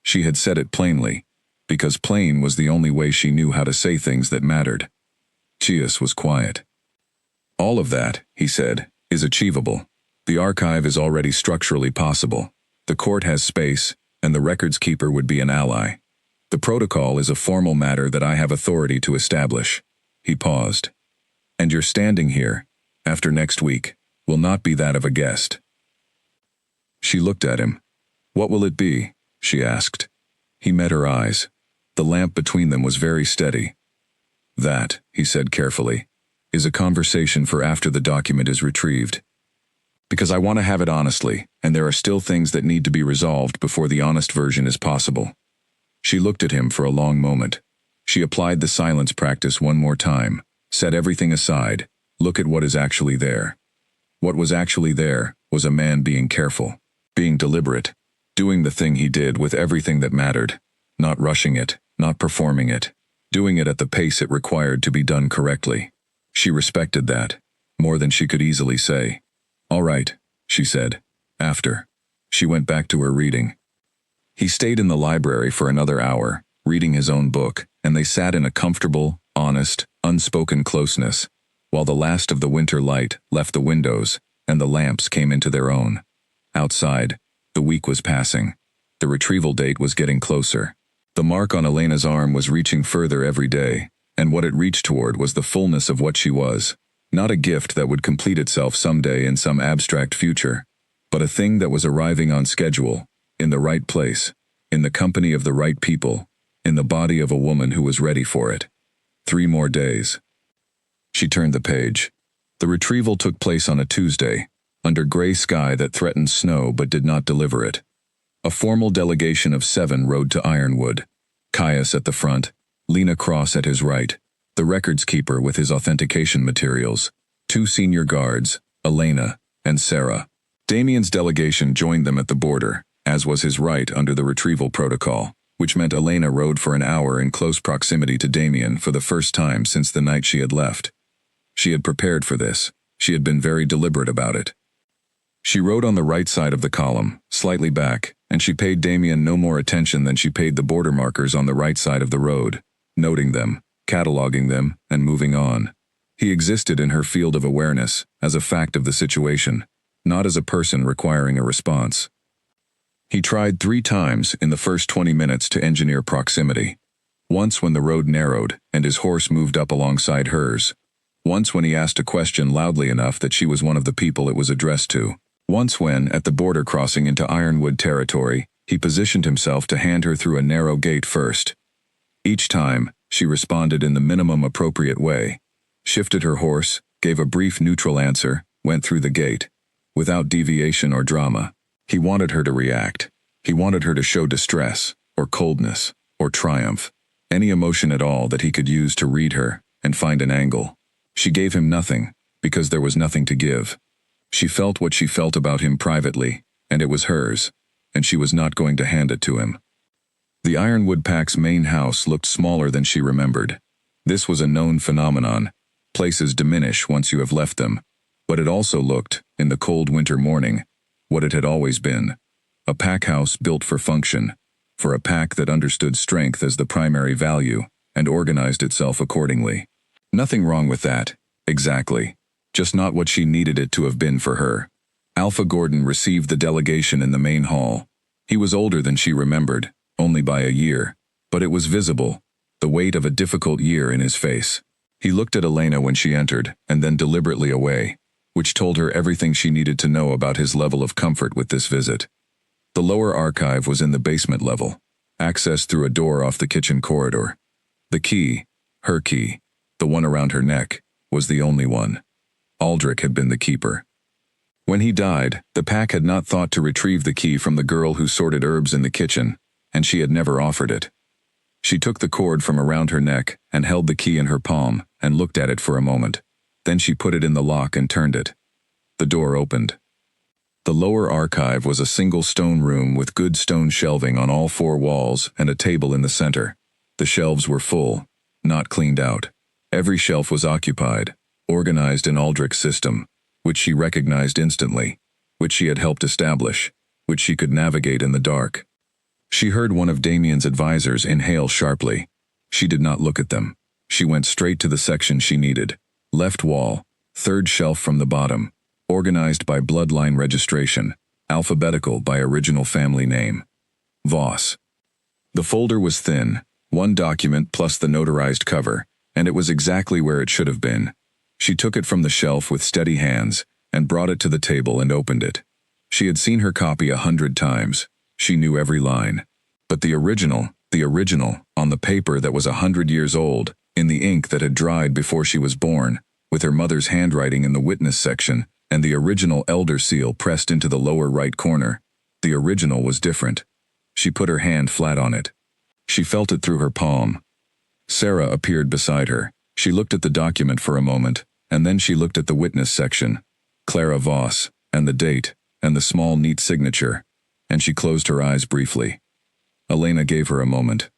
She had said it plainly, because plain was the only way she knew how to say things that mattered. Chias was quiet. All of that, he said, is achievable. The archive is already structurally possible. The court has space, and the records keeper would be an ally. The protocol is a formal matter that I have authority to establish. He paused. And your standing here, after next week, will not be that of a guest. She looked at him. What will it be? She asked. He met her eyes. The lamp between them was very steady. That, he said carefully, is a conversation for after the document is retrieved. Because I want to have it honestly, and there are still things that need to be resolved before the honest version is possible. She looked at him for a long moment. She applied the silence practice one more time, set everything aside, look at what is actually there. What was actually there was a man being careful, being deliberate, doing the thing he did with everything that mattered, not rushing it, not performing it, doing it at the pace it required to be done correctly. She respected that, more than she could easily say. All right, she said. After. She went back to her reading. He stayed in the library for another hour, reading his own book, and they sat in a comfortable, honest, unspoken closeness, while the last of the winter light left the windows and the lamps came into their own. Outside, the week was passing. The retrieval date was getting closer. The mark on Elena's arm was reaching further every day, and what it reached toward was the fullness of what she was. Not a gift that would complete itself someday in some abstract future, but a thing that was arriving on schedule, in the right place, in the company of the right people, in the body of a woman who was ready for it. 3 more days. She turned the page. The retrieval took place on a Tuesday, under gray sky that threatened snow but did not deliver it. A formal delegation of 7 rode to Ironwood. Caius at the front, Lena Cross at his right, the records keeper with his authentication materials, 2 senior guards, Elena and Sarah. Damien's delegation joined them at the border, as was his right under the retrieval protocol, which meant Elena rode for an hour in close proximity to Damien for the first time since the night she had left. She had prepared for this. She had been very deliberate about it. She rode on the right side of the column, slightly back, and she paid Damien no more attention than she paid the border markers on the right side of the road, noting them, cataloging them, and moving on. He existed in her field of awareness, as a fact of the situation, not as a person requiring a response. He tried 3 times in the first 20 minutes to engineer proximity. Once when the road narrowed and his horse moved up alongside hers. Once when he asked a question loudly enough that she was one of the people it was addressed to. Once when, at the border crossing into Ironwood territory, he positioned himself to hand her through a narrow gate first. Each time, she responded in the minimum appropriate way, shifted her horse, gave a brief neutral answer, went through the gate, without deviation or drama. He wanted her to react. He wanted her to show distress, or coldness, or triumph, any emotion at all that he could use to read her and find an angle. She gave him nothing, because there was nothing to give. She felt what she felt about him privately, and it was hers, and she was not going to hand it to him. The Ironwood Pack's main house looked smaller than she remembered. This was a known phenomenon. Places diminish once you have left them, but it also looked, in the cold winter morning, what it had always been, a pack house built for function, for a pack that understood strength as the primary value and organized itself accordingly. Nothing wrong with that, exactly, just not what she needed it to have been for her. Alpha Gordon received the delegation in the main hall. He was older than she remembered, only by a year, but it was visible, the weight of a difficult year in his face. He looked at Elena when she entered, and then deliberately away, which told her everything she needed to know about his level of comfort with this visit. The lower archive was in the basement level, access through a door off the kitchen corridor. The key, her key, the one around her neck, was the only one. Aldrich had been the keeper. When he died, the pack had not thought to retrieve the key from the girl who sorted herbs in the kitchen, and she had never offered it. She took the cord from around her neck and held the key in her palm and looked at it for a moment. Then she put it in the lock and turned it. The door opened. The lower archive was a single stone room with good stone shelving on all four walls and a table in the center. The shelves were full, not cleaned out. Every shelf was occupied, organized in Aldrich's system, which she recognized instantly, which she had helped establish, which she could navigate in the dark. She heard one of Damien's advisors inhale sharply. She did not look at them. She went straight to the section she needed. Left wall, third shelf from the bottom, organized by bloodline registration, alphabetical by original family name. Voss. The folder was thin, one document plus the notarized cover, and it was exactly where it should have been. She took it from the shelf with steady hands and brought it to the table and opened it. She had seen her copy 100 times. She knew every line. But the original, on the paper that was 100 years old, in the ink that had dried before she was born, with her mother's handwriting in the witness section, and the original elder seal pressed into the lower right corner, the original was different. She put her hand flat on it. She felt it through her palm. Sarah appeared beside her. She looked at the document for a moment, and then she looked at the witness section, Clara Voss, and the date, and the small neat signature, and she closed her eyes briefly. Elena gave her a moment.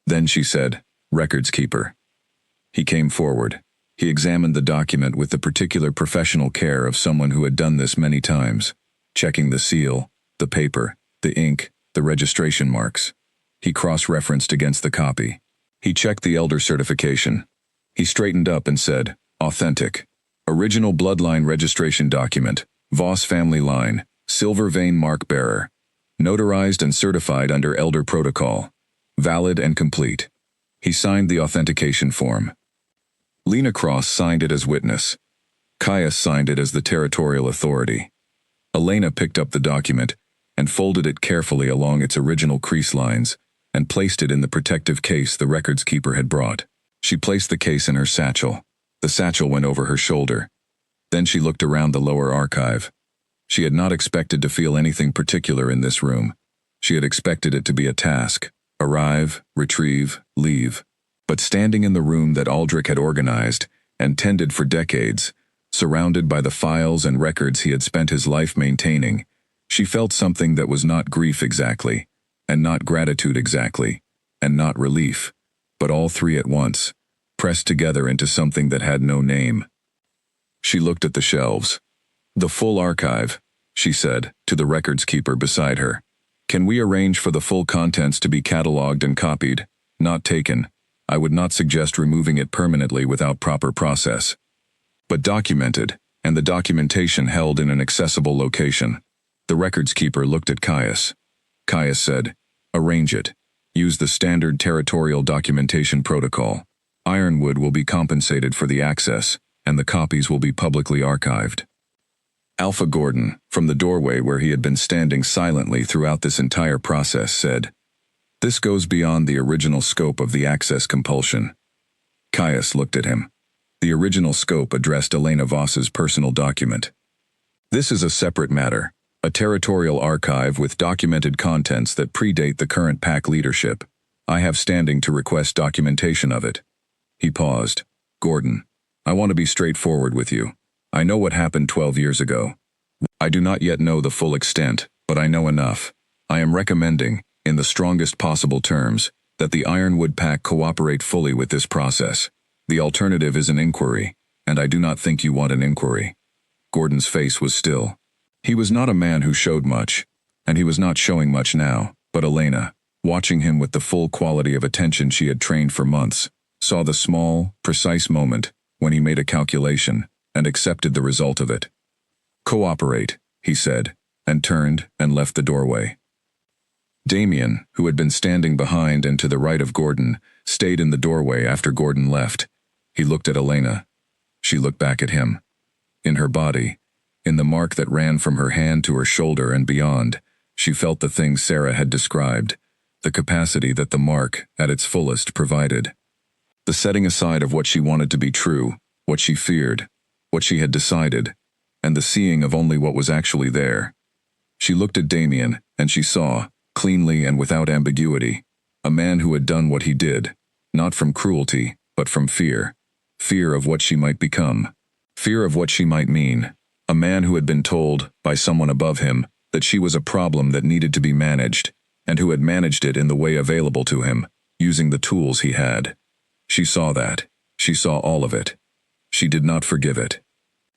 Then she said, "Records keeper." He came forward. He examined the document with the particular professional care of someone who had done this many times, checking the seal, the paper, the ink, the registration marks. He cross-referenced against the copy. He checked the elder certification. He straightened up and said, "Authentic. Original bloodline registration document, Voss family line, silver vein mark bearer. Notarized and certified under elder protocol. Valid and complete." He signed the authentication form. Lena Cross signed it as witness. Caius signed it as the territorial authority. Elena picked up the document and folded it carefully along its original crease lines and placed it in the protective case the records keeper had brought. She placed the case in her satchel. The satchel went over her shoulder. Then she looked around the lower archive. She had not expected to feel anything particular in this room. She had expected it to be a task: arrive, retrieve, leave. But standing in the room that Aldrich had organized and tended for decades, surrounded by the files and records he had spent his life maintaining, she felt something that was not grief exactly, and not gratitude exactly, and not relief, but all three at once, pressed together into something that had no name. She looked at the shelves. "The full archive," she said, to the records keeper beside her. "Can we arrange for the full contents to be catalogued and copied, not taken? I would not suggest removing it permanently without proper process, but documented, and the documentation held in an accessible location." The records keeper looked at Caius. Caius said, "Arrange it. Use the standard territorial documentation protocol. Ironwood will be compensated for the access, and the copies will be publicly archived." Alpha Gordon, from the doorway where he had been standing silently throughout this entire process, said, "This goes beyond the original scope of the access compulsion." Caius looked at him. The original scope addressed Elena Voss's personal document. "This is a separate matter, a territorial archive with documented contents that predate the current pack leadership. I have standing to request documentation of it." He paused. "Gordon, I want to be straightforward with you. I know what happened 12 years ago. I do not yet know the full extent, but I know enough. I am recommending, in the strongest possible terms, that the Ironwood Pack cooperate fully with this process. The alternative is an inquiry, and I do not think you want an inquiry." Gordon's face was still. He was not a man who showed much, and he was not showing much now, but Elena, watching him with the full quality of attention she had trained for months, saw the small, precise moment when he made a calculation and accepted the result of it. "Cooperate," he said, and turned and left the doorway. Damien, who had been standing behind and to the right of Gordon, stayed in the doorway after Gordon left. He looked at Elena. She looked back at him. In her body, in the mark that ran from her hand to her shoulder and beyond, she felt the things Sarah had described, the capacity that the mark, at its fullest, provided. The setting aside of what she wanted to be true, what she feared, what she had decided, and the seeing of only what was actually there. She looked at Damien, and she saw, cleanly and without ambiguity, A man who had done what he did, not from cruelty, but from fear. Fear of what she might become. Fear of what she might mean. A man who had been told, by someone above him, that she was a problem that needed to be managed, and who had managed it in the way available to him, using the tools he had. She saw that. She saw all of it. She did not forgive it.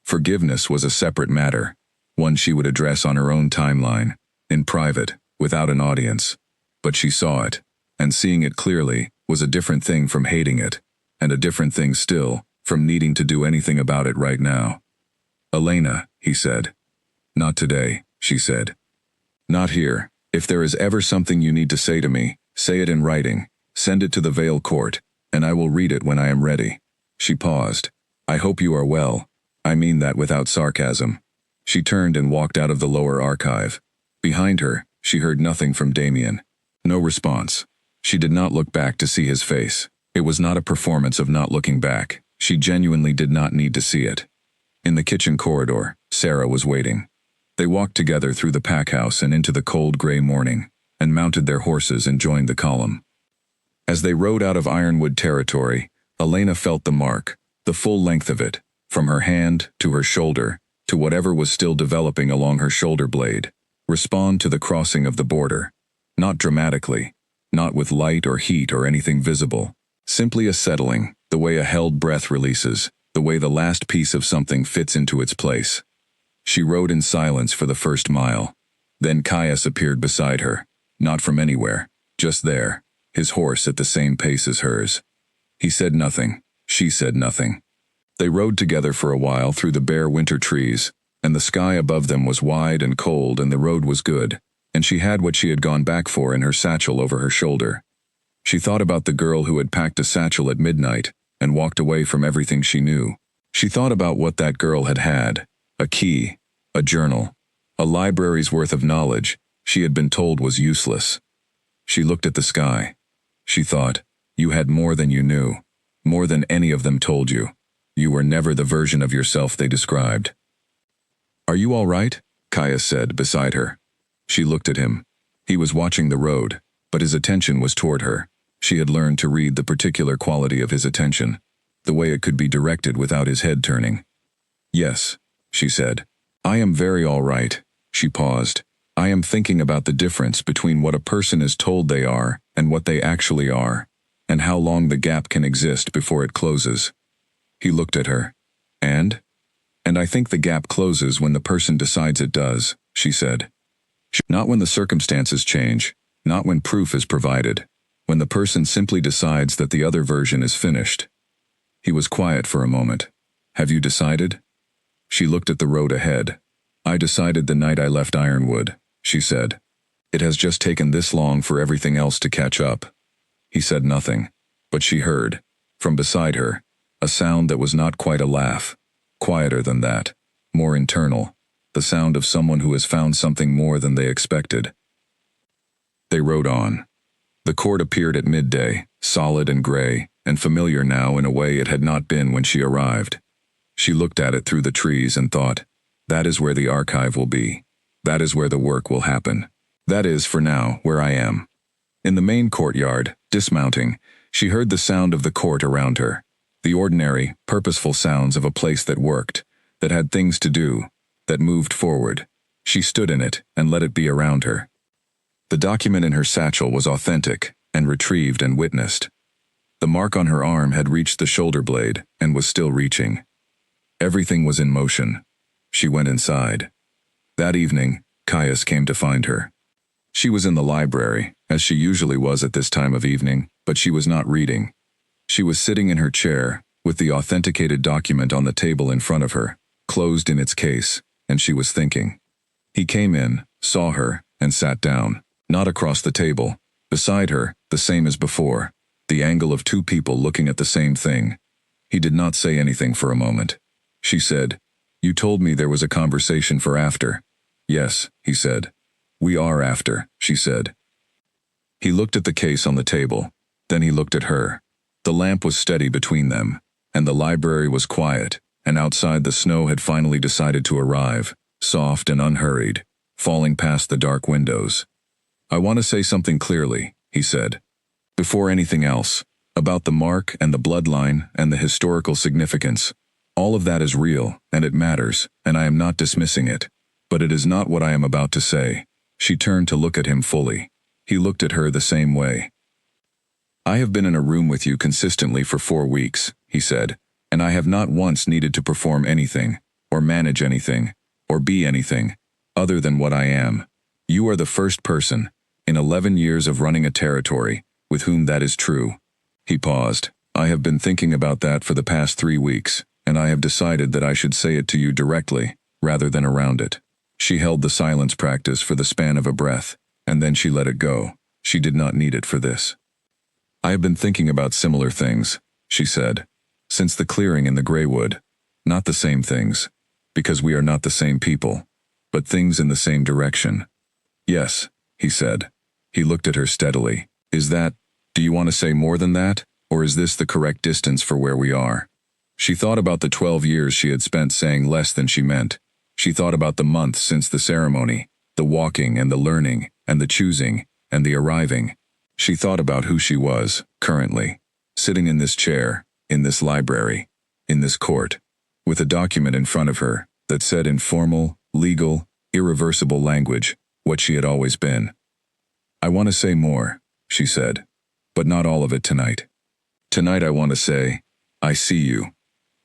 Forgiveness was a separate matter, one she would address on her own timeline, in private, without an audience. But she saw it, and seeing it clearly was a different thing from hating it, and a different thing still from needing to do anything about it right now. "Elena," he said. "Not today," she said. "Not here. If there is ever something you need to say to me, say it in writing. Send it to the Vale Court, and I will read it when I am ready." She paused. "I hope you are well. I mean that without sarcasm." She turned and walked out of the lower archive. Behind her, she heard nothing from Damien. No response. She did not look back to see his face. It was not a performance of not looking back. She genuinely did not need to see it. In the kitchen corridor, Sarah was waiting. They walked together through the pack house and into the cold gray morning, and mounted their horses and joined the column. As they rode out of Ironwood territory, Elena felt the mark, the full length of it, from her hand to her shoulder, to whatever was still developing along her shoulder blade, respond to the crossing of the border. Not dramatically, not with light or heat or anything visible, simply a settling, the way a held breath releases, the way the last piece of something fits into its place. She rode in silence for the first mile. Then Caius appeared beside her, not from anywhere, just there, his horse at the same pace as hers. He said nothing. She said nothing. They rode together for a while through the bare winter trees, and the sky above them was wide and cold and the road was good, and she had what she had gone back for in her satchel over her shoulder. She thought about the girl who had packed a satchel at midnight and walked away from everything she knew. She thought about what that girl had had, a key, a journal, a library's worth of knowledge she had been told was useless. She looked at the sky. She thought, you had more than you knew, more than any of them told you. You were never the version of yourself they described. "Are you all right?" Caius said, beside her. She looked at him. He was watching the road, but his attention was toward her. She had learned to read the particular quality of his attention, the way it could be directed without his head turning. "Yes," she said. "I am very all right." She paused. "I am thinking about the difference between what a person is told they are and what they actually are, and how long the gap can exist before it closes." He looked at her. And I think the gap closes when the person decides it does," she said. "Not when the circumstances change, not when proof is provided, when the person simply decides that the other version is finished." He was quiet for a moment. "Have you decided?" She looked at the road ahead. "I decided the night I left Ironwood," she said. "It has just taken this long for everything else to catch up." He said nothing, but she heard, from beside her, a sound that was not quite a laugh, quieter than that, more internal, the sound of someone who has found something more than they expected. They rode on. The court appeared at midday, solid and gray, and familiar now in a way it had not been when she arrived. She looked at it through the trees and thought, that is where the archive will be. That is where the work will happen. That is, for now, where I am. In the main courtyard, dismounting, she heard the sound of the court around her. The ordinary, purposeful sounds of a place that worked, that had things to do, that moved forward. She stood in it and let it be around her. The document in her satchel was authentic and retrieved and witnessed. The mark on her arm had reached the shoulder blade and was still reaching. Everything was in motion. She went inside. That evening, Caius came to find her. She was in the library, as she usually was at this time of evening, but she was not reading. She was sitting in her chair, with the authenticated document on the table in front of her, closed in its case, and she was thinking. He came in, saw her, and sat down, not across the table, beside her, the same as before, the angle of two people looking at the same thing. He did not say anything for a moment. She said, "You told me there was a conversation for after." "Yes," he said. "We are after," she said. He looked at the case on the table. Then he looked at her. The lamp was steady between them, and the library was quiet, and outside the snow had finally decided to arrive, soft and unhurried, falling past the dark windows. "I want to say something clearly," he said. Before anything else, about the mark and the bloodline and the historical significance. All of that is real, and it matters, and I am not dismissing it. But it is not what I am about to say. She turned to look at him fully. He looked at her the same way. I have been in a room with you consistently for 4 weeks, he said, and I have not once needed to perform anything, or manage anything, or be anything, other than what I am. You are the first person, in 11 years of running a territory, with whom that is true. He paused. I have been thinking about that for the past 3 weeks, and I have decided that I should say it to you directly, rather than around it. She held the silence practice for the span of a breath, and then she let it go. She did not need it for this. I have been thinking about similar things, she said, since the clearing in the Greywood. Not the same things, because we are not the same people, but things in the same direction. Yes, he said. He looked at her steadily. Do you want to say more than that, or is this the correct distance for where we are? She thought about the 12 years she had spent saying less than she meant. She thought about the months since the ceremony, the walking and the learning, and the choosing, and the arriving. She thought about who she was, currently, sitting in this chair, in this library, in this court, with a document in front of her that said in formal, legal, irreversible language what she had always been. I want to say more, she said, but not all of it tonight. Tonight I want to say, I see you.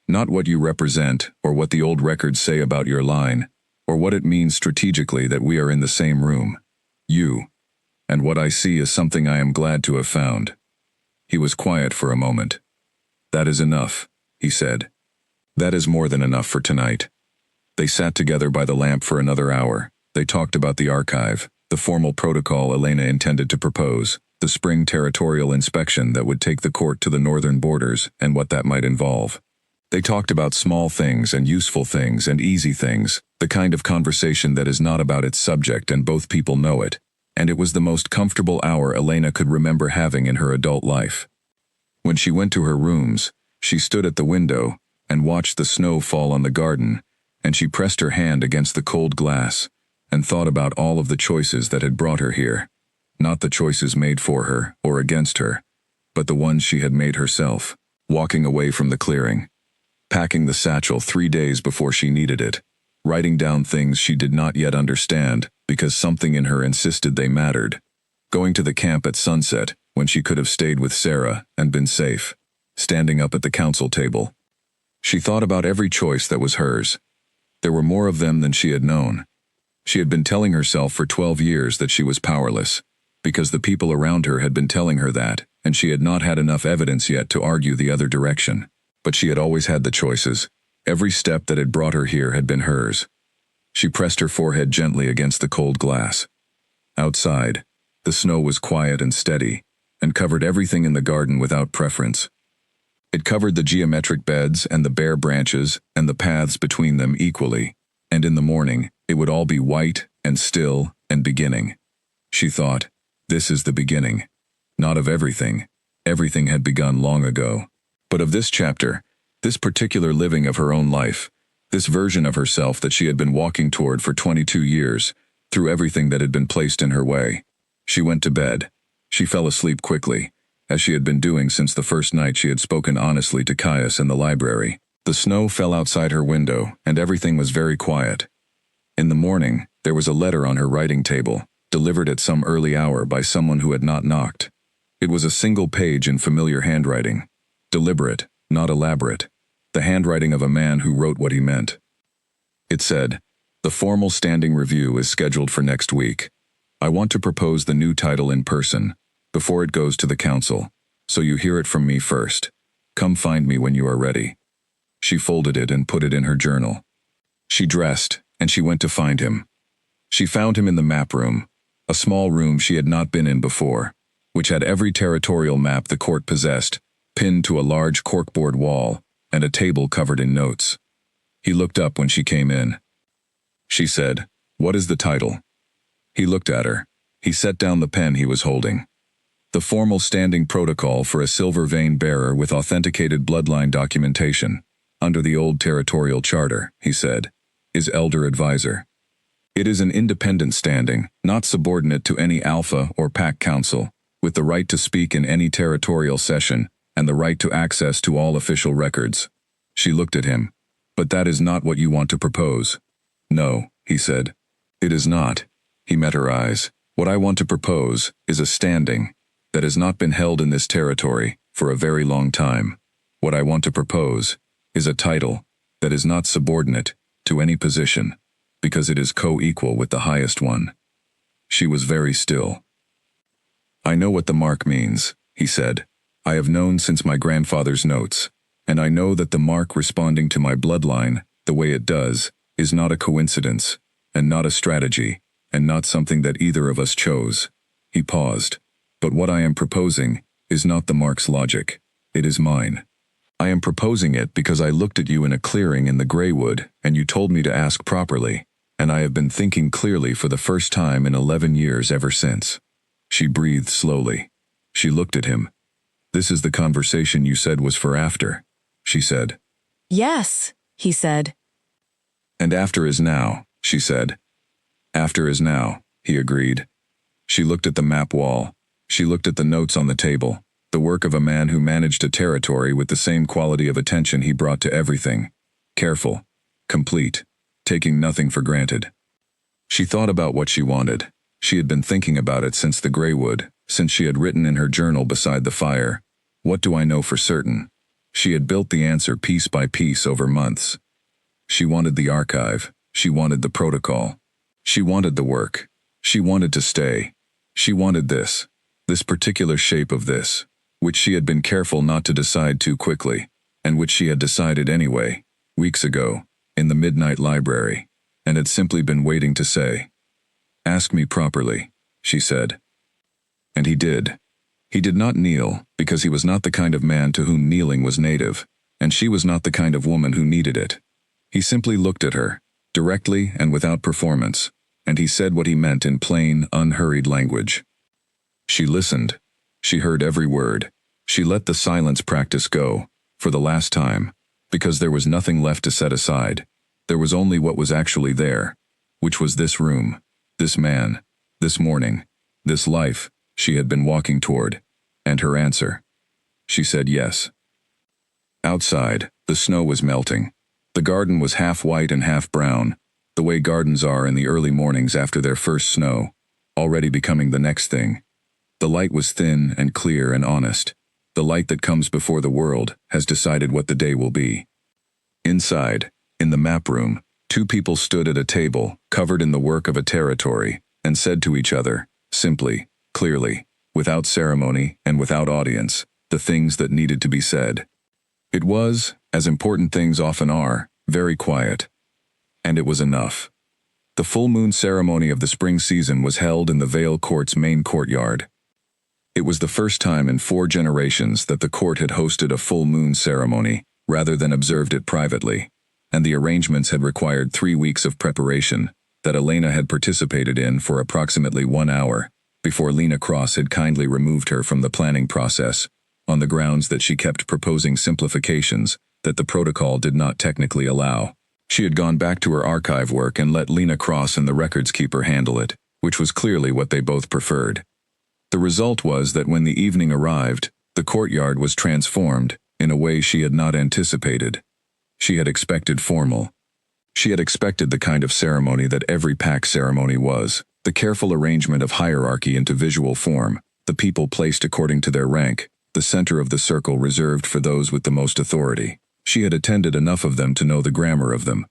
Not what you represent or what the old records say about your line, or what it means strategically that we are in the same room. You. And what I see is something I am glad to have found. He was quiet for a moment. That is enough, he said. That is more than enough for tonight. They sat together by the lamp for another hour. They talked about the archive, the formal protocol Elena intended to propose, the spring territorial inspection that would take the court to the northern borders and what that might involve. They talked about small things and useful things and easy things, the kind of conversation that is not about its subject and both people know it, and it was the most comfortable hour Elena could remember having in her adult life. When she went to her rooms, she stood at the window and watched the snow fall on the garden, and she pressed her hand against the cold glass and thought about all of the choices that had brought her here. Not the choices made for her or against her, but the ones she had made herself, walking away from the clearing, packing the satchel 3 days before she needed it, writing down things she did not yet understand because something in her insisted they mattered, going to the camp at sunset when she could have stayed with Sarah and been safe, standing up at the council table. She thought about every choice that was hers. There were more of them than she had known. She had been telling herself for 12 years that she was powerless, because the people around her had been telling her that, and she had not had enough evidence yet to argue the other direction. But she had always had the choices. Every step that had brought her here had been hers. She pressed her forehead gently against the cold glass. Outside, the snow was quiet and steady, and covered everything in the garden without preference. It covered the geometric beds and the bare branches and the paths between them equally, and in the morning, it would all be white and still and beginning. She thought, this is the beginning. Not of everything. Everything had begun long ago. But of this chapter, this particular living of her own life, this version of herself that she had been walking toward for 22 years, through everything that had been placed in her way. She went to bed. She fell asleep quickly, as she had been doing since the first night she had spoken honestly to Caius in the library. The snow fell outside her window, and everything was very quiet. In the morning, there was a letter on her writing table, delivered at some early hour by someone who had not knocked. It was a single page in familiar handwriting. Deliberate, not elaborate. The handwriting of a man who wrote what he meant. It said, "The formal standing review is scheduled for next week. I want to propose the new title in person, before it goes to the council, so you hear it from me first. Come find me when you are ready." She folded it and put it in her journal. She dressed, and she went to find him. She found him in the map room, a small room she had not been in before, which had every territorial map the court possessed, pinned to a large corkboard wall, and a table covered in notes. He looked up when she came in. She said, "What is the title?" He looked at her. He set down the pen he was holding. "The formal standing protocol for a silver vein bearer with authenticated bloodline documentation, under the old territorial charter," he said, "is elder advisor. It is an independent standing, not subordinate to any alpha or pack council, with the right to speak in any territorial session, and the right to access to all official records. She looked at him. But that is not what you want to propose. No, he said. It is not. He met her eyes. What I want to propose is a standing that has not been held in this territory for a very long time. What I want to propose is a title that is not subordinate to any position, because it is co-equal with the highest one. She was very still. I know what the mark means, he said. I have known since my grandfather's notes, and I know that the mark responding to my bloodline, the way it does, is not a coincidence, and not a strategy, and not something that either of us chose. He paused. But what I am proposing is not the mark's logic. It is mine. I am proposing it because I looked at you in a clearing in the Greywood, and you told me to ask properly, and I have been thinking clearly for the first time in 11 years ever since. She breathed slowly. She looked at him. This is the conversation you said was for after, she said. Yes, he said. And after is now, she said. After is now, he agreed. She looked at the map wall. She looked at the notes on the table, the work of a man who managed a territory with the same quality of attention he brought to everything. Careful, complete, taking nothing for granted. She thought about what she wanted. She had been thinking about it since the Greywood, since she had written in her journal beside the fire. What do I know for certain? She had built the answer piece by piece over months. She wanted the archive. She wanted the protocol. She wanted the work. She wanted to stay. She wanted this particular shape of this, which she had been careful not to decide too quickly, and which she had decided anyway, weeks ago, in the midnight library, and had simply been waiting to say. Ask me properly, she said. And he did. He did not kneel, because he was not the kind of man to whom kneeling was native, and she was not the kind of woman who needed it. He simply looked at her, directly and without performance, and he said what he meant in plain, unhurried language. She listened. She heard every word. She let the silence practice go, for the last time, because there was nothing left to set aside. There was only what was actually there, which was this room, this man, this morning, this life she had been walking toward, and her answer. She said yes. Outside, the snow was melting. The garden was half white and half brown, the way gardens are in the early mornings after their first snow, already becoming the next thing. The light was thin and clear and honest. The light that comes before the world has decided what the day will be. Inside, in the map room, two people stood at a table, covered in the work of a territory, and said to each other, simply, clearly, without ceremony and without audience, the things that needed to be said. It was, as important things often are, very quiet. And it was enough. The full moon ceremony of the spring season was held in the Vale Court's main courtyard. It was the first time in 4 generations that the court had hosted a full moon ceremony, rather than observed it privately, and the arrangements had required 3 weeks of preparation that Elena had participated in for approximately 1 hour, before Lena Cross had kindly removed her from the planning process, on the grounds that she kept proposing simplifications that the protocol did not technically allow. She had gone back to her archive work and let Lena Cross and the records keeper handle it, which was clearly what they both preferred. The result was that when the evening arrived, the courtyard was transformed in a way she had not anticipated. She had expected formal. She had expected the kind of ceremony that every pack ceremony was, the careful arrangement of hierarchy into visual form, the people placed according to their rank, the center of the circle reserved for those with the most authority. She had attended enough of them to know the grammar of them.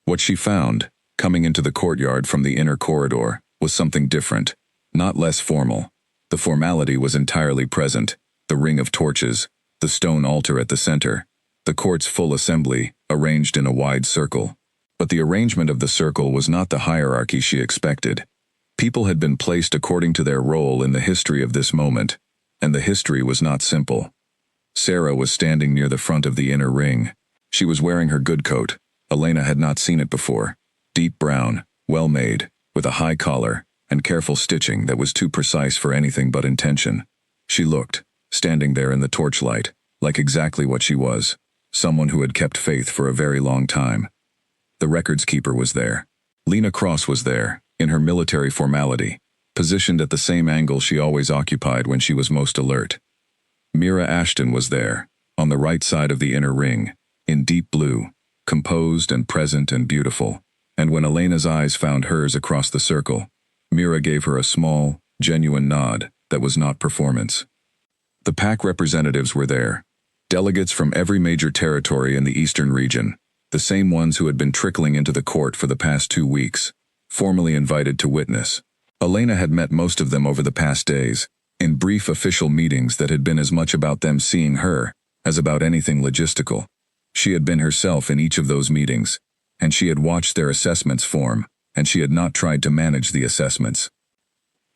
What she found, coming into the courtyard from the inner corridor, was something different, not less formal. The formality was entirely present, the ring of torches, the stone altar at the center, the court's full assembly, arranged in a wide circle. But the arrangement of the circle was not the hierarchy she expected. People had been placed according to their role in the history of this moment, and the history was not simple. Sarah was standing near the front of the inner ring. She was wearing her good coat. Elena had not seen it before. Deep brown, well-made, with a high collar, and careful stitching that was too precise for anything but intention. She looked, standing there in the torchlight, like exactly what she was, someone who had kept faith for a very long time. The records keeper was there. Lena Cross was there, in her military formality. positioned at the same angle she always occupied when she was most alert. Mira Ashton was there, on the right side of the inner ring, in deep blue, composed and present and beautiful. And when Elena's eyes found hers across the circle, Mira gave her a small, genuine nod that was not performance. The pack representatives were there, delegates from every major territory in the eastern region, the same ones who had been trickling into the court for the past 2 weeks, formally invited to witness. Elena had met most of them over the past days, in brief official meetings that had been as much about them seeing her as about anything logistical. She had been herself in each of those meetings, and she had watched their assessments form, and she had not tried to manage the assessments.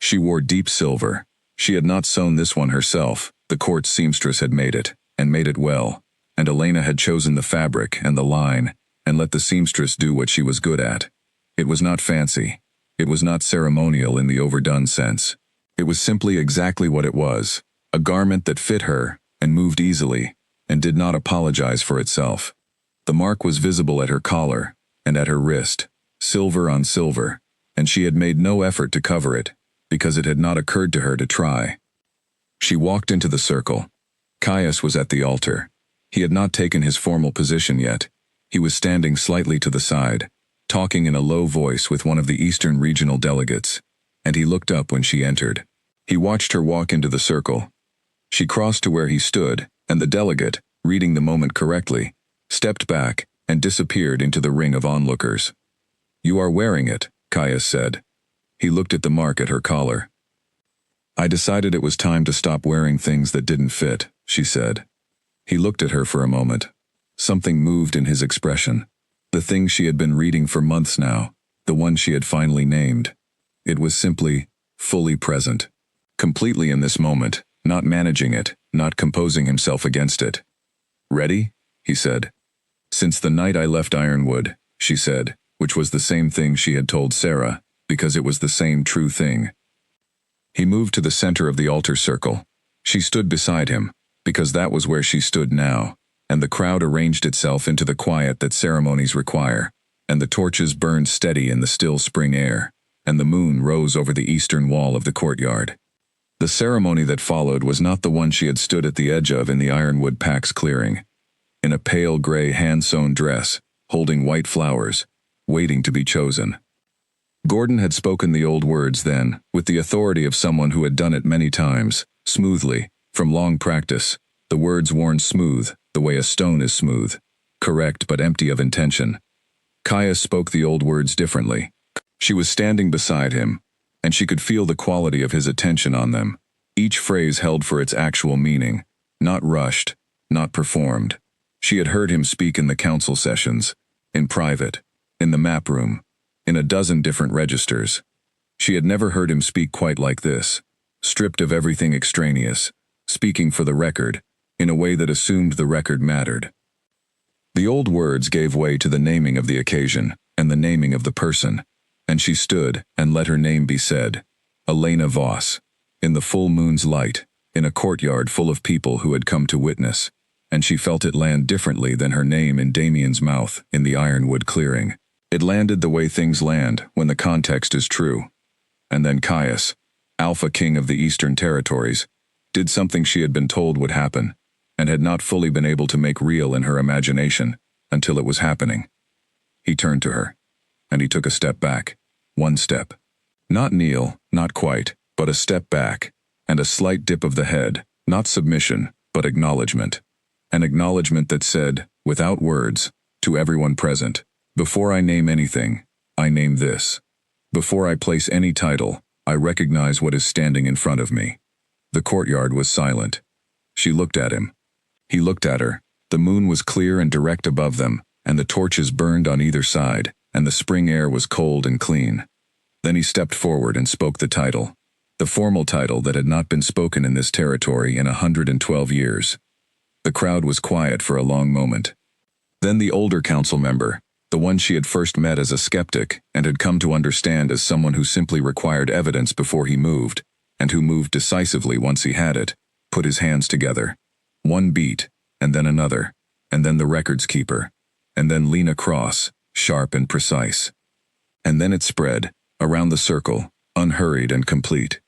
She wore deep silver. She had not sewn this one herself. The court's seamstress had made it, and made it well, and Elena had chosen the fabric and the line, and let the seamstress do what she was good at. It was not fancy. It was not ceremonial in the overdone sense. It was simply exactly what it was, a garment that fit her, and moved easily, and did not apologize for itself. The mark was visible at her collar, and at her wrist, silver on silver, and she had made no effort to cover it, because it had not occurred to her to try. She walked into the circle. Caius was at the altar. He had not taken his formal position yet. He was standing slightly to the side, talking in a low voice with one of the Eastern Regional delegates, and he looked up when she entered. He watched her walk into the circle. She crossed to where he stood, and the delegate, reading the moment correctly, stepped back and disappeared into the ring of onlookers. "You are wearing it," Caius said. He looked at the mark at her collar. "I decided it was time to stop wearing things that didn't fit," she said. He looked at her for a moment. Something moved in his expression. The thing she had been reading for months now, the one she had finally named. It was simply, fully present. Completely in this moment, not managing it, not composing himself against it. "Ready?" he said. "Since the night I left Ironwood," she said, which was the same thing she had told Sarah, because it was the same true thing. He moved to the center of the altar circle. She stood beside him, because that was where she stood now, and the crowd arranged itself into the quiet that ceremonies require, and the torches burned steady in the still spring air, and the moon rose over the eastern wall of the courtyard. The ceremony that followed was not the one she had stood at the edge of in the Ironwood Pack's clearing, in a pale gray hand-sewn dress, holding white flowers, waiting to be chosen. Gordon had spoken the old words then, with the authority of someone who had done it many times, smoothly, from long practice, the words worn smooth, the way a stone is smooth, correct but empty of intention. Caius spoke the old words differently. She was standing beside him, and she could feel the quality of his attention on them, each phrase held for its actual meaning, not rushed, not performed. She had heard him speak in the council sessions, in private, in the map room, in a dozen different registers. She had never heard him speak quite like this, stripped of everything extraneous, speaking for the record, in a way that assumed the record mattered. The old words gave way to the naming of the occasion, and the naming of the person, and she stood and let her name be said, Elena Voss, in the full moon's light, in a courtyard full of people who had come to witness, and she felt it land differently than her name in Damien's mouth in the Ironwood clearing. It landed the way things land when the context is true. And then Caius, Alpha King of the Eastern Territories, did something she had been told would happen, and had not fully been able to make real in her imagination until it was happening. He turned to her, and he took a step back, one step. Not kneel, not quite, but a step back, and a slight dip of the head, not submission, but acknowledgement. An acknowledgement that said, without words, to everyone present, "Before I name anything, I name this. Before I place any title, I recognize what is standing in front of me." The courtyard was silent. She looked at him. He looked at her. The moon was clear and direct above them, and the torches burned on either side, and the spring air was cold and clean. Then he stepped forward and spoke the title, the formal title that had not been spoken in this territory in 112 years. The crowd was quiet for a long moment. Then the older council member, the one she had first met as a skeptic and had come to understand as someone who simply required evidence before he moved, and who moved decisively once he had it, put his hands together. One beat, and then another, and then the records keeper, and then Lena Cross, sharp and precise. And then it spread, around the circle, unhurried and complete.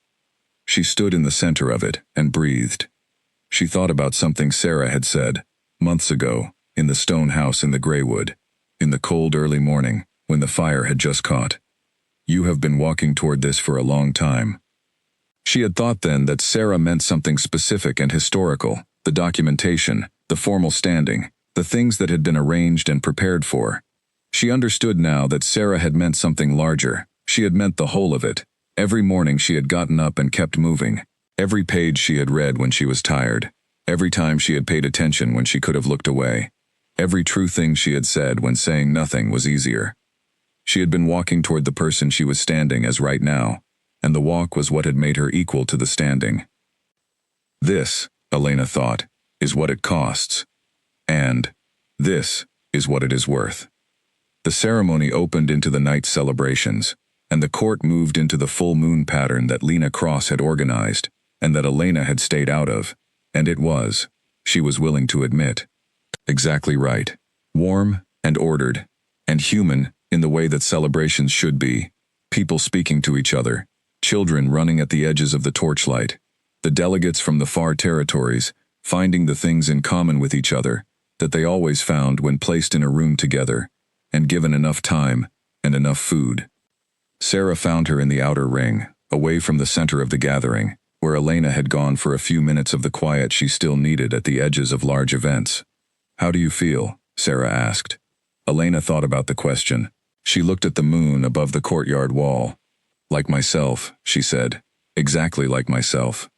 She stood in the center of it and breathed. She thought about something Sarah had said, months ago, in the stone house in the Greywood, in the cold early morning, when the fire had just caught. You have been walking toward this for a long time. She had thought then that Sarah meant something specific and historical, the documentation, the formal standing, the things that had been arranged and prepared for. She understood now that Sarah had meant something larger. She had meant the whole of it. Every morning she had gotten up and kept moving. Every page she had read when she was tired. Every time she had paid attention when she could have looked away. Every true thing she had said when saying nothing was easier. She had been walking toward the person she was standing as right now, and the walk was what had made her equal to the standing. This, Elena thought, is what it costs. And this is what it is worth. The ceremony opened into the night's celebrations, and the court moved into the full moon pattern that Lena Cross had organized, and that Elena had stayed out of, and it was, she was willing to admit, exactly right. Warm and ordered, and human in the way that celebrations should be, people speaking to each other, children running at the edges of the torchlight, the delegates from the far territories finding the things in common with each other that they always found when placed in a room together, and given enough time and enough food. Sarah found her in the outer ring, away from the center of the gathering, where Elena had gone for a few minutes of the quiet she still needed at the edges of large events. How do you feel? Sarah asked. Elena thought about the question. She looked at the moon above the courtyard wall. Like myself, she said. Exactly like myself.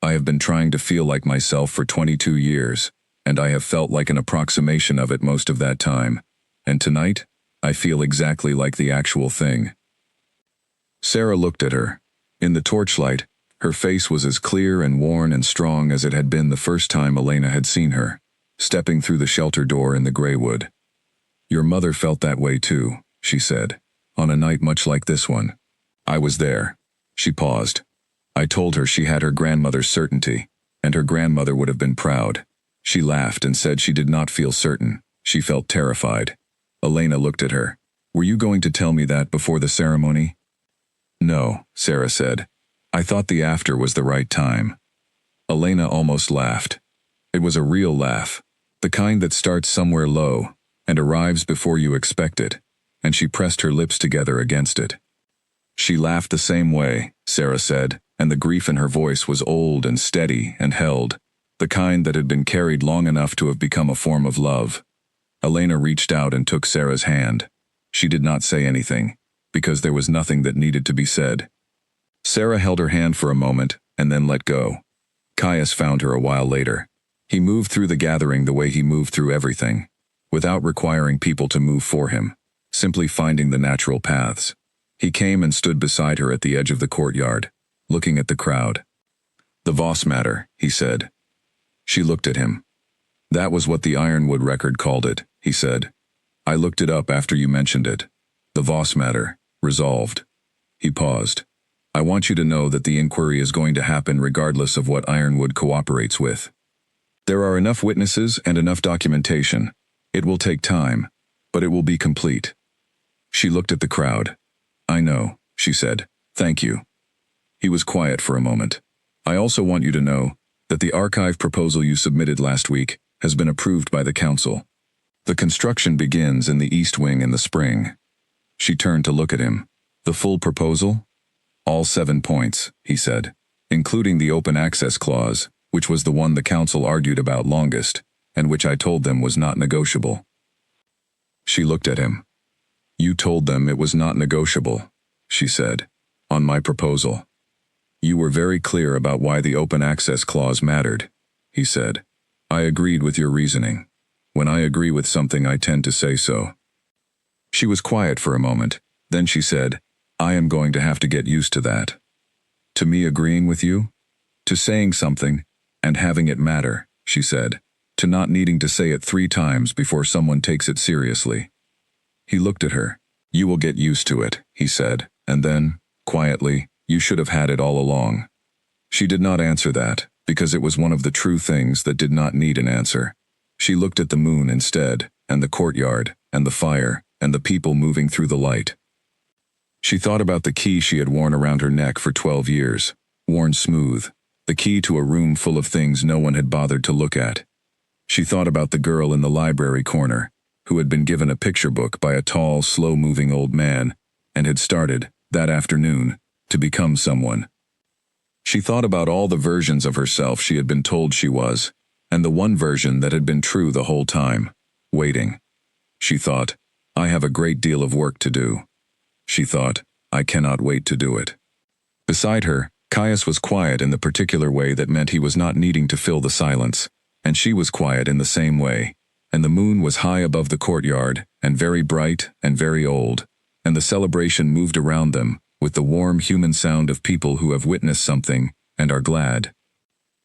I have been trying to feel like myself for 22 years, and I have felt like an approximation of it most of that time. And tonight, I feel exactly like the actual thing. Sarah looked at her. In the torchlight, her face was as clear and worn and strong as it had been the first time Elena had seen her, stepping through the shelter door in the Greywood. Your mother felt that way too, she said, on a night much like this one. I was there. She paused. I told her she had her grandmother's certainty, and her grandmother would have been proud. She laughed and said she did not feel certain. She felt terrified. Elena looked at her. Were you going to tell me that before the ceremony? No, Sarah said. I thought the after was the right time. Elena almost laughed. It was a real laugh, the kind that starts somewhere low and arrives before you expect it, and she pressed her lips together against it. She laughed the same way, Sarah said, and the grief in her voice was old and steady and held, the kind that had been carried long enough to have become a form of love. Elena reached out and took Sarah's hand. She did not say anything, because there was nothing that needed to be said. Sarah held her hand for a moment and then let go. Caius found her a while later. He moved through the gathering the way he moved through everything, without requiring people to move for him, simply finding the natural paths. He came and stood beside her at the edge of the courtyard, looking at the crowd. The Voss matter, he said. She looked at him. That was what the Ironwood record called it, he said. I looked it up after you mentioned it. The Voss matter, resolved. He paused. I want you to know that the inquiry is going to happen regardless of what Ironwood cooperates with. There are enough witnesses and enough documentation. It will take time, but it will be complete. She looked at the crowd. I know, she said. Thank you. He was quiet for a moment. I also want you to know that the archive proposal you submitted last week has been approved by the council. The construction begins in the East Wing in the spring. She turned to look at him. The full proposal? All 7 points, he said, including the open access clause, which was the one the council argued about longest, and which I told them was not negotiable. She looked at him. You told them it was not negotiable, she said, on my proposal. You were very clear about why the open access clause mattered, he said. I agreed with your reasoning. When I agree with something, I tend to say so. She was quiet for a moment. Then she said, I am going to have to get used to that. To me agreeing with you? To saying something and having it matter, she said. To not needing to say it 3 times before someone takes it seriously. He looked at her. You will get used to it, he said, and then, quietly, you should have had it all along. She did not answer that, because it was one of the true things that did not need an answer. She looked at the moon instead, and the courtyard, and the fire, and the people moving through the light. She thought about the key she had worn around her neck for 12 years, worn smooth, the key to a room full of things no one had bothered to look at. She thought about the girl in the library corner, who had been given a picture book by a tall, slow-moving old man, and had started, that afternoon, to become someone. She thought about all the versions of herself she had been told she was, and the one version that had been true the whole time, waiting. She thought, I have a great deal of work to do. She thought, I cannot wait to do it. Beside her, Caius was quiet in the particular way that meant he was not needing to fill the silence, and she was quiet in the same way, and the moon was high above the courtyard, and very bright and very old, and the celebration moved around them, with the warm human sound of people who have witnessed something and are glad.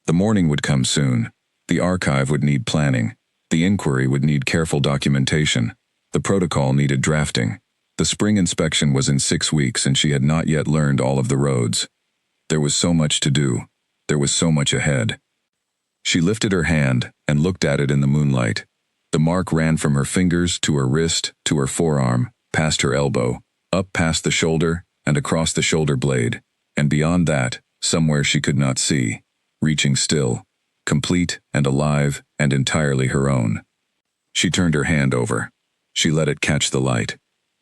The morning would come soon. The archive would need planning. The inquiry would need careful documentation. The protocol needed drafting. The spring inspection was in 6 weeks, and she had not yet learned all of the roads. There was so much to do. There was so much ahead. She lifted her hand and looked at it in the moonlight. The mark ran from her fingers to her wrist, to her forearm, past her elbow, up past the shoulder, and across the shoulder blade, and beyond that, somewhere she could not see, reaching still, complete and alive and entirely her own. She turned her hand over. She let it catch the light.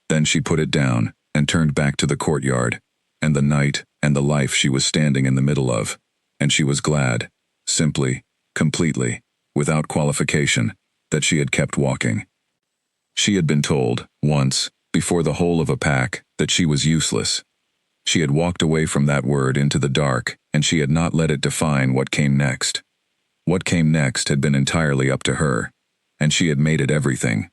Then she put it down and turned back to the courtyard, and the night and the life she was standing in the middle of, and she was glad, simply, completely, without qualification, that she had kept walking. She had been told, once, before the whole of a pack, that she was useless. She had walked away from that word into the dark, and she had not let it define what came next. What came next had been entirely up to her, and she had made it everything,